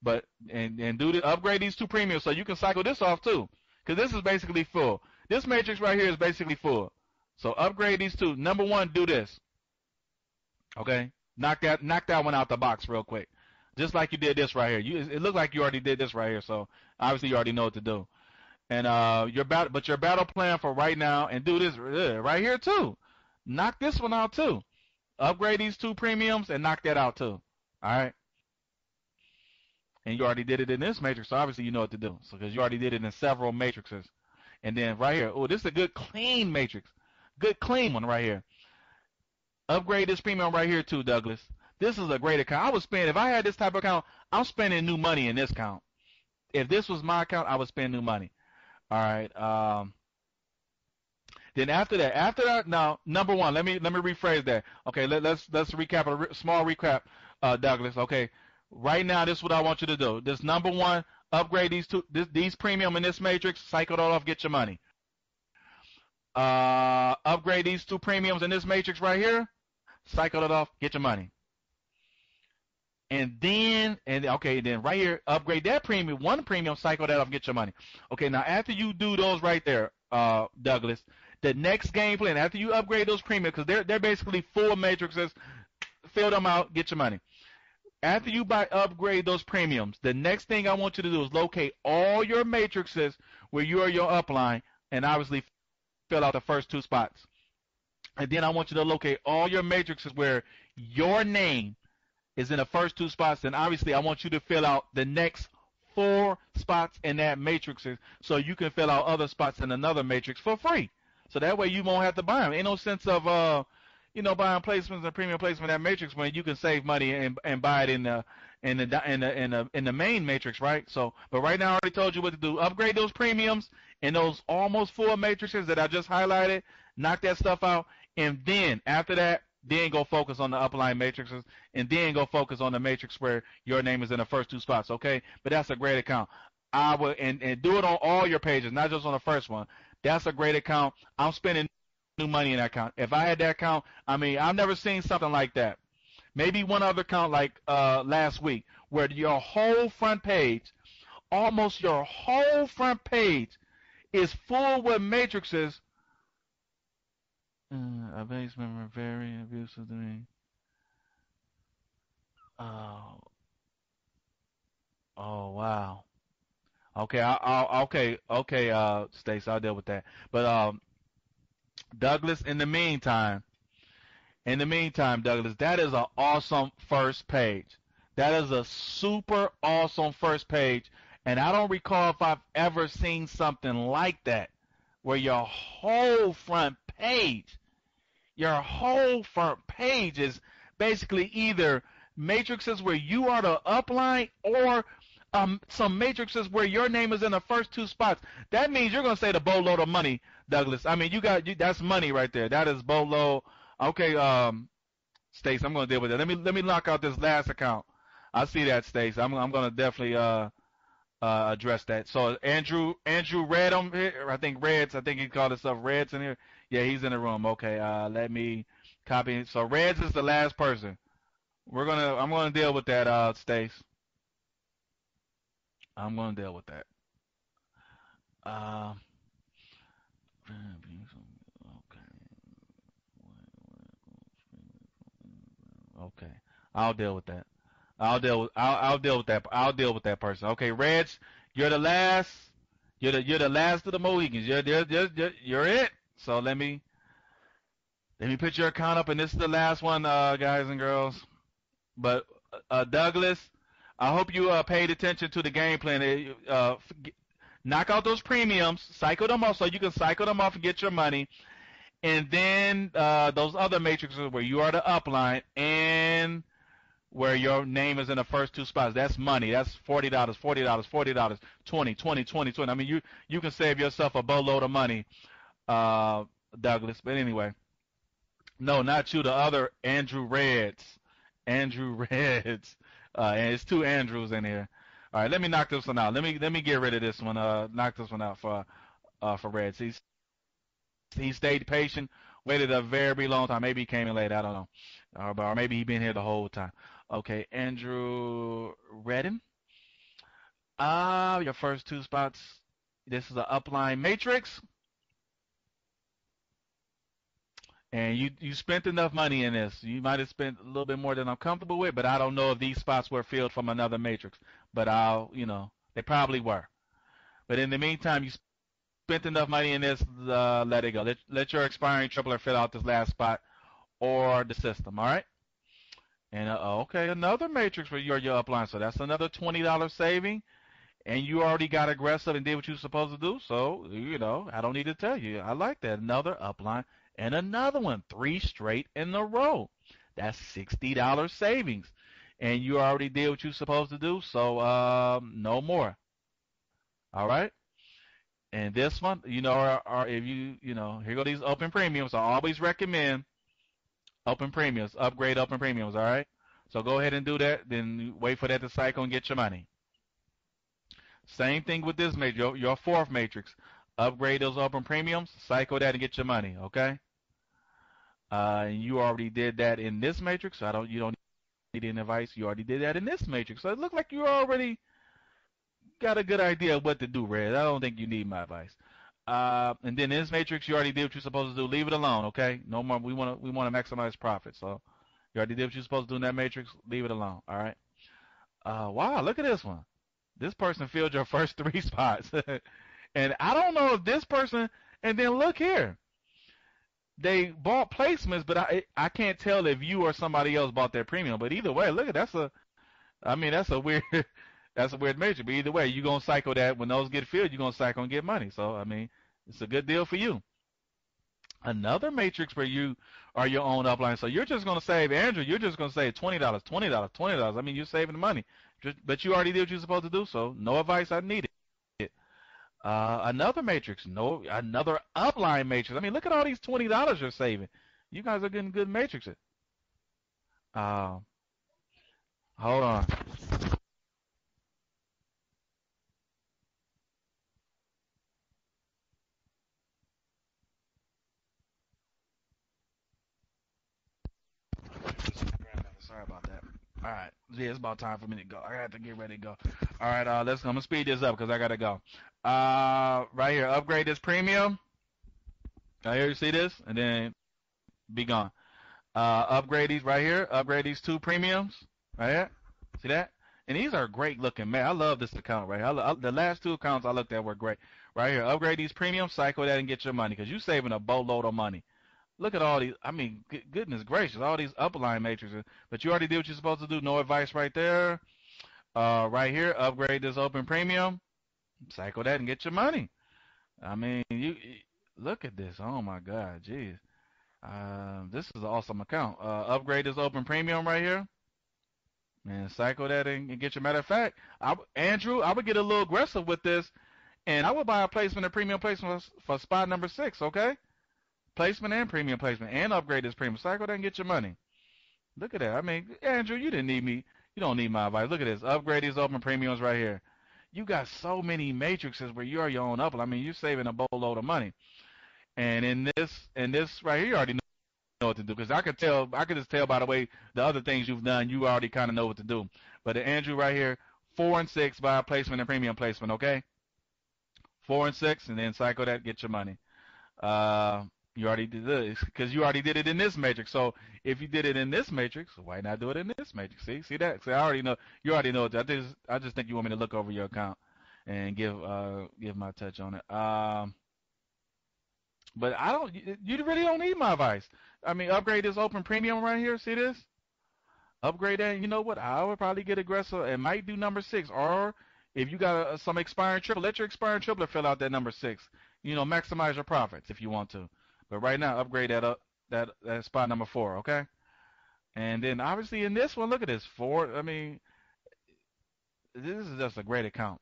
Speaker 1: But and upgrade these two premiums so you can cycle this off too. Because this is basically full. This matrix right here is basically full. So upgrade these two. Number one, do this. Okay? Knock that one out the box real quick. Just like you did this right here. It looks like you already did this right here. So obviously you already know what to do. And your battle plan for right now, and do this right here too. Knock this one out too. Upgrade these two premiums and knock that out too. All right? And you already did it in this matrix, so obviously you know what to do. So because you already did it in several matrices. And then right here, oh, this is a good clean matrix. Good clean one right here. Upgrade this premium right here too, Douglas. This is a great account. If I had this type of account, I'm spending new money in this account. If this was my account, I would spend new money. All right. Then after that, now number one, let me rephrase that. Okay, let's recap, a small recap, Douglas. Okay. Right now, this is what I want you to do. This number one, upgrade these premium in this matrix, cycle it off, get your money. Upgrade these two premiums in this matrix right here, cycle it off, get your money. And then right here, upgrade that premium, one premium, cycle that off, get your money. Okay, now after you do those right there, Douglas, the next game plan, after you upgrade those premiums, because they're basically full matrices, fill them out, get your money. After you upgrade those premiums, the next thing I want you to do is locate all your matrices where you are your upline, and obviously fill out the first two spots. And then I want you to locate all your matrices where your name is in the first two spots, and obviously I want you to fill out the next four spots in that matrix so you can fill out other spots in another matrix for free. So that way you won't have to buy them. Ain't no sense of buying placements and premium placement in that matrix when you can save money and buy it in the main matrix, right? So, but right now I already told you what to do. Upgrade those premiums in those almost full matrices that I just highlighted. Knock that stuff out, and then after that, then go focus on the upline matrices, and then go focus on the matrix where your name is in the first two spots, okay? But that's a great account. I would and do it on all your pages, not just on the first one. That's a great account. I'm spending new money in that account. If I had that account, I mean, I've never seen something like that. Maybe one other account like last week, where your whole front page, almost your whole front page, is full with matrices. A base member very abusive to me. Oh, oh wow. Okay, okay, Stace, I'll deal with that. But Douglas, in the meantime, Douglas, that is an awesome first page. That is a super awesome first page, and I don't recall if I've ever seen something like that, where your whole front page is basically either matrices where you are the upline or some matrices where your name is in the first two spots. That means you're gonna say the boatload of money, Douglas. I mean, that's money right there. That is boatload. Okay, Stace, I'm gonna deal with it. Let me lock out this last account. I see that, Stace. I'm gonna definitely address that. So Andrew Red on here. I think he called himself Reds in here. Yeah, he's in the room. Okay, let me copy. So Reds is the last person. I'm gonna deal with that, Stace. I'm gonna deal with that. Uh, okay. I'll deal with that. I'll deal with that. I'll deal with that person. Okay, Reds, you're the last. You're the last of the Mohicans. You're it. So let me put your account up, and this is the last one, guys and girls. But Douglas, I hope you paid attention to the game plan. Knock out those premiums, cycle them off so you can cycle them off and get your money. And then those other matrices where you are the upline and where your name is in the first two spots. That's money. That's $40, $40, $40, 20, 20, 20, 20. I mean, you can save yourself a boatload of money, Douglas. But anyway, no, not you. The other Andrew Reds. Andrew Reds. And it's two Andrews in here. All right, let me knock this one out. Let me get rid of this one. Knock this one out for Reds. He stayed patient, waited a very long time. Maybe he came in late. I don't know, or maybe he been here the whole time. Okay, Andrew Redden. Your first two spots. This is an upline matrix, and you spent enough money in this. You might have spent a little bit more than I'm comfortable with, but I don't know if these spots were filled from another matrix. But they probably were. But in the meantime, you spent enough money in this. Let it go. Let your expiring tripler fill out this last spot or the system. All right. And okay, another matrix for your upline. So that's another $20 saving. And you already got aggressive and did what you were supposed to do. So, I don't need to tell you. I like that. Another upline and another one. 3 straight in a row. That's $60 savings. And you already did what you were supposed to do. So, no more. All right? And this one, if here go these open premiums. I always recommend open premiums, upgrade open premiums, all right? So go ahead and do that. Then wait for that to cycle and get your money. Same thing with this matrix, your fourth matrix. Upgrade those open premiums, cycle that and get your money, okay? And you already did that in this matrix, so you don't need any advice. You already did that in this matrix. So it looks like you already got a good idea of what to do, Red. I don't think you need my advice. And then in this matrix, you already did what you're supposed to do. Leave it alone, okay? No more. We want to maximize profit. So you already did what you're supposed to do in that matrix. Leave it alone, all right? Wow, look at this one. This person filled your first 3 spots. And I don't know if this person, and then look here. They bought placements, but I can't tell if you or somebody else bought their premium. But either way, look at that's a weird that's a weird matrix. But either way, you're gonna cycle that when those get filled, you're gonna cycle and get money. So I mean, it's a good deal for you. Another matrix where you are your own upline. So you're just gonna save, Andrew. You're just gonna save $20, $20, $20. I mean, you're saving the money. But you already did what you're supposed to do, so no advice I needed. Another matrix, another upline matrix. I mean, look at all these $20 you're saving. You guys are getting good matrices. Uh, hold on. Sorry about that. All right. Yeah, it's about time for me to go. I have to get ready to go. All right. Let's. I'm gonna speed this up because I gotta go. Right here. Upgrade this premium. Right here. You see this? And then be gone. Upgrade these right here. Upgrade these two premiums. Right here. See that? And these are great looking, man. I love this account right here. The last two accounts I looked at were great. Right here. Upgrade these premiums. Cycle that and get your money because you saving a boatload of money. Look at all these. I mean, goodness gracious, all these upline matrices. But you already did what you're supposed to do. No advice right there. Right here, upgrade this open premium. Cycle that and get your money. I mean, look at this. Oh my God, jeez. This is an awesome account. Upgrade this open premium right here. And cycle that and get your. Matter of fact, Andrew, I would get a little aggressive with this, and I would buy a placement, a premium placement for spot number 6. Okay. Placement and premium placement and upgrade this premium. Cycle that and get your money. Look at that. I mean, Andrew, you didn't need me. You don't need my advice. Look at this. Upgrade these open premiums right here. You got so many matrices where you are your own upline. I mean, you're saving a boatload of money. And in this right here, you already know what to do because I could just tell by the way the other things you've done, you already kind of know what to do. But the Andrew right here, 4 and 6 buy placement and premium placement. Okay, 4 and 6, and then cycle that, get your money. You already did this because you already did it in this matrix. So if you did it in this matrix, why not do it in this matrix? See that? See, I already know. You already know. I just think you want me to look over your account and give my touch on it. But I don't. You really don't need my advice. I mean, upgrade this open premium right here. See this? Upgrade that. You know what? I would probably get aggressive. It might do number 6, or if you got some expiring triple, let your expiring tripler fill out that number 6. You know, maximize your profits if you want to. But right now, upgrade that up that spot number 4, okay? And then obviously in this one, look at this 4. I mean, this is just a great account.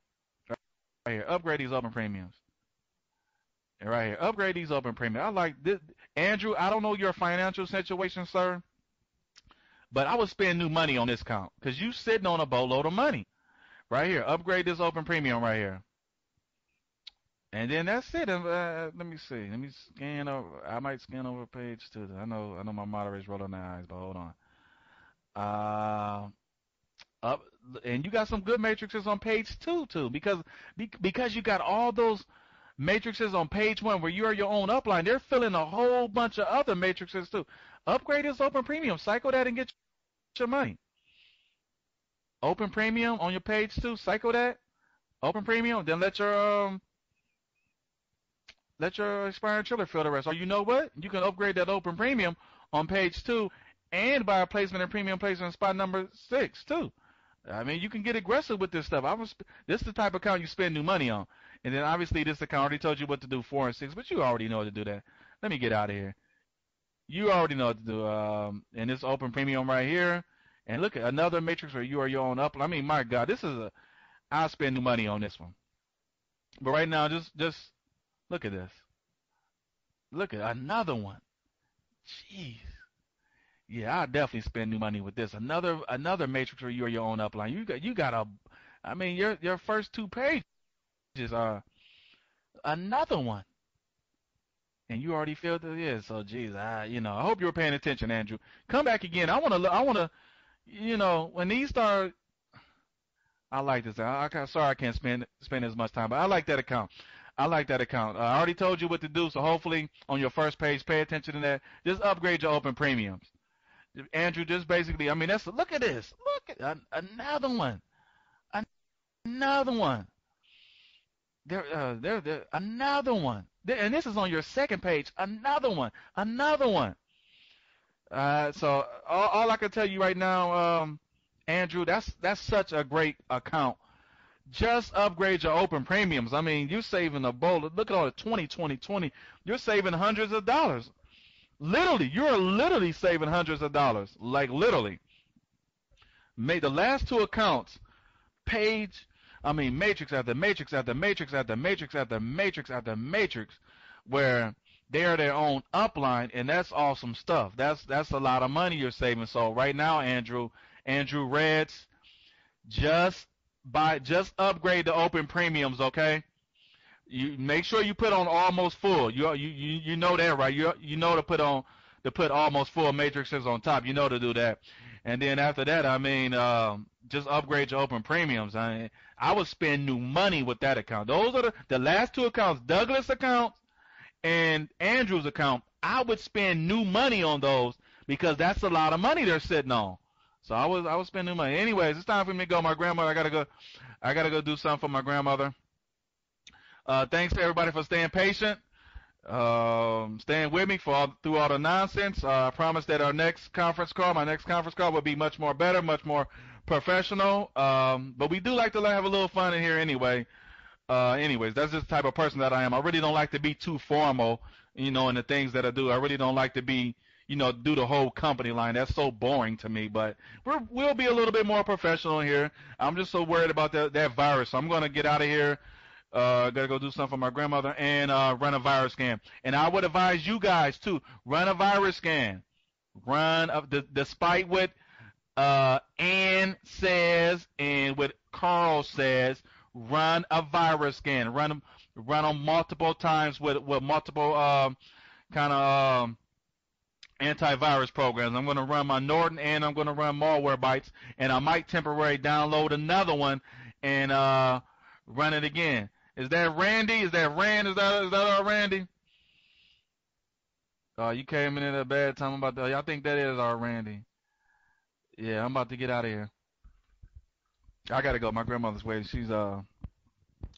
Speaker 1: Right here, upgrade these open premiums. And right here, upgrade these open premiums. I like this, Andrew. I don't know your financial situation, sir, but I would spend new money on this account because you sitting on a boatload of money. Right here, upgrade this open premium right here. And then that's it. Let me see. Let me scan over. I might scan over page 2. I know my moderator's rolling their eyes, but hold on. Up, and you got some good matrices on page 2 too, because you got all those matrices on page 1 where you are your own upline. They're filling a whole bunch of other matrices too. Upgrade this open premium. Cycle that and get your money. Open premium on your page 2. Cycle that. Open premium. Then let your expiring trailer fill the rest. Or you know what? You can upgrade that open premium on page 2 and buy a placement and premium placement spot number 6 too. I mean, you can get aggressive with this stuff. This is the type of account you spend new money on. And then obviously this account already told you what to do 4 and 6, but you already know how to do that. Let me get out of here. You already know what to do. And this open premium right here. And look at another matrix where you are your own up. I mean, my God, I'll spend new money on this one. But right now, just look at this. Look at another one. Jeez. Yeah, I'll definitely spend new money with this. Another matrix where you're your own upline. You got I mean, your first 2 pages are another one. And you already feel it. Yeah, so geez, I hope you were paying attention, Andrew. Come back again. I wanna when these start, I like this. Sorry I can't spend as much time, but I like that account. I already told you what to do, so hopefully on your first page, pay attention to that. Just upgrade your open premiums. Andrew, just basically, I mean, look at this. Look at another one. Another one. There, another one. And this is on your second page. Another one. So all I can tell you right now, Andrew, that's such a great account. Just upgrade your open premiums. I mean, you're saving a bowl. Look at all the 20. You're saving hundreds of dollars. Literally, you're literally saving hundreds of dollars. Like literally. The last 2 accounts, matrix after matrix after matrix after matrix after matrix after matrix, where they are their own upline, and that's awesome stuff. That's a lot of money you're saving. So right now, Andrew Reds, just upgrade the open premiums, okay? You make sure you put on almost full. You know that, right? You know to put almost full matrices on top. You know to do that. And then after that, I mean, just upgrade your open premiums. I would spend new money with that account. Those are the last two accounts, Douglas account and Andrew's account. I would spend new money on those because that's a lot of money they're sitting on. So I would spend new money. Anyways, it's time for me to go. My grandmother, I gotta go do something for my grandmother. Thanks to everybody for staying patient, staying with me through all the nonsense. I promise that my next conference call will be much more better, much more professional. But we do like to have a little fun in here anyway. Anyways, that's just the type of person that I am. I really don't like to be too formal, in the things that I do. I really don't like to be, do the whole company line. That's so boring to me. But we'll be a little bit more professional here. I'm just so worried about that virus. So I'm going to get out of here. Gotta go do something for my grandmother and run a virus scan. And I would advise you guys too, run a virus scan. Despite what Ann says and what Carl says, run a virus scan. Run them multiple times with multiple kind of antivirus programs. I'm going to run my Norton and I'm going to run Malwarebytes, and I might temporarily download another one and run it again. Is that Randy? Is that Rand? Is that our Randy? You came in at a bad time. I think that is our Randy. Yeah, I'm about to get out of here. I gotta go. My grandmother's waiting. She's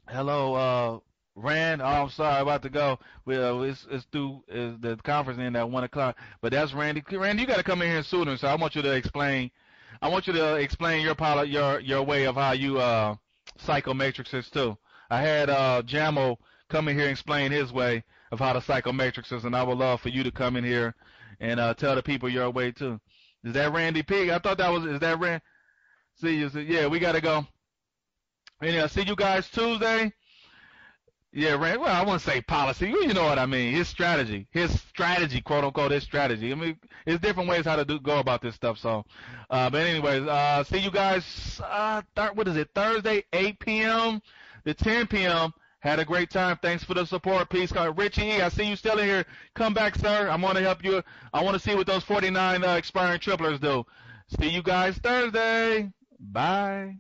Speaker 1: hello, Rand. Oh, I'm sorry, I'm about to go. It's through. The conference in at 1:00. But that's Randy. Randy, you gotta come in here sooner. So I want you to explain. your way of how you psychomatrixes too. I had Jamo come in here and explain his way of how to psychomatrixes, and I would love for you to come in here and tell the people your way too. Is that Randy Pig? I thought is that Rand? See you. Yeah, we gotta go. Anyway, see you guys Tuesday. Yeah, Rand. Well, I wouldn't say policy. You know what I mean. His strategy, quote unquote, his strategy. I mean, there's different ways how to go about this stuff. So, but anyways, see you guys. What is it? Thursday, 8 p.m. to 10 p.m. Had a great time. Thanks for the support. Peace. Richie E., I see you still in here. Come back, sir. I want to help you. I want to see what those 49 expiring triplers do. See you guys Thursday. Bye.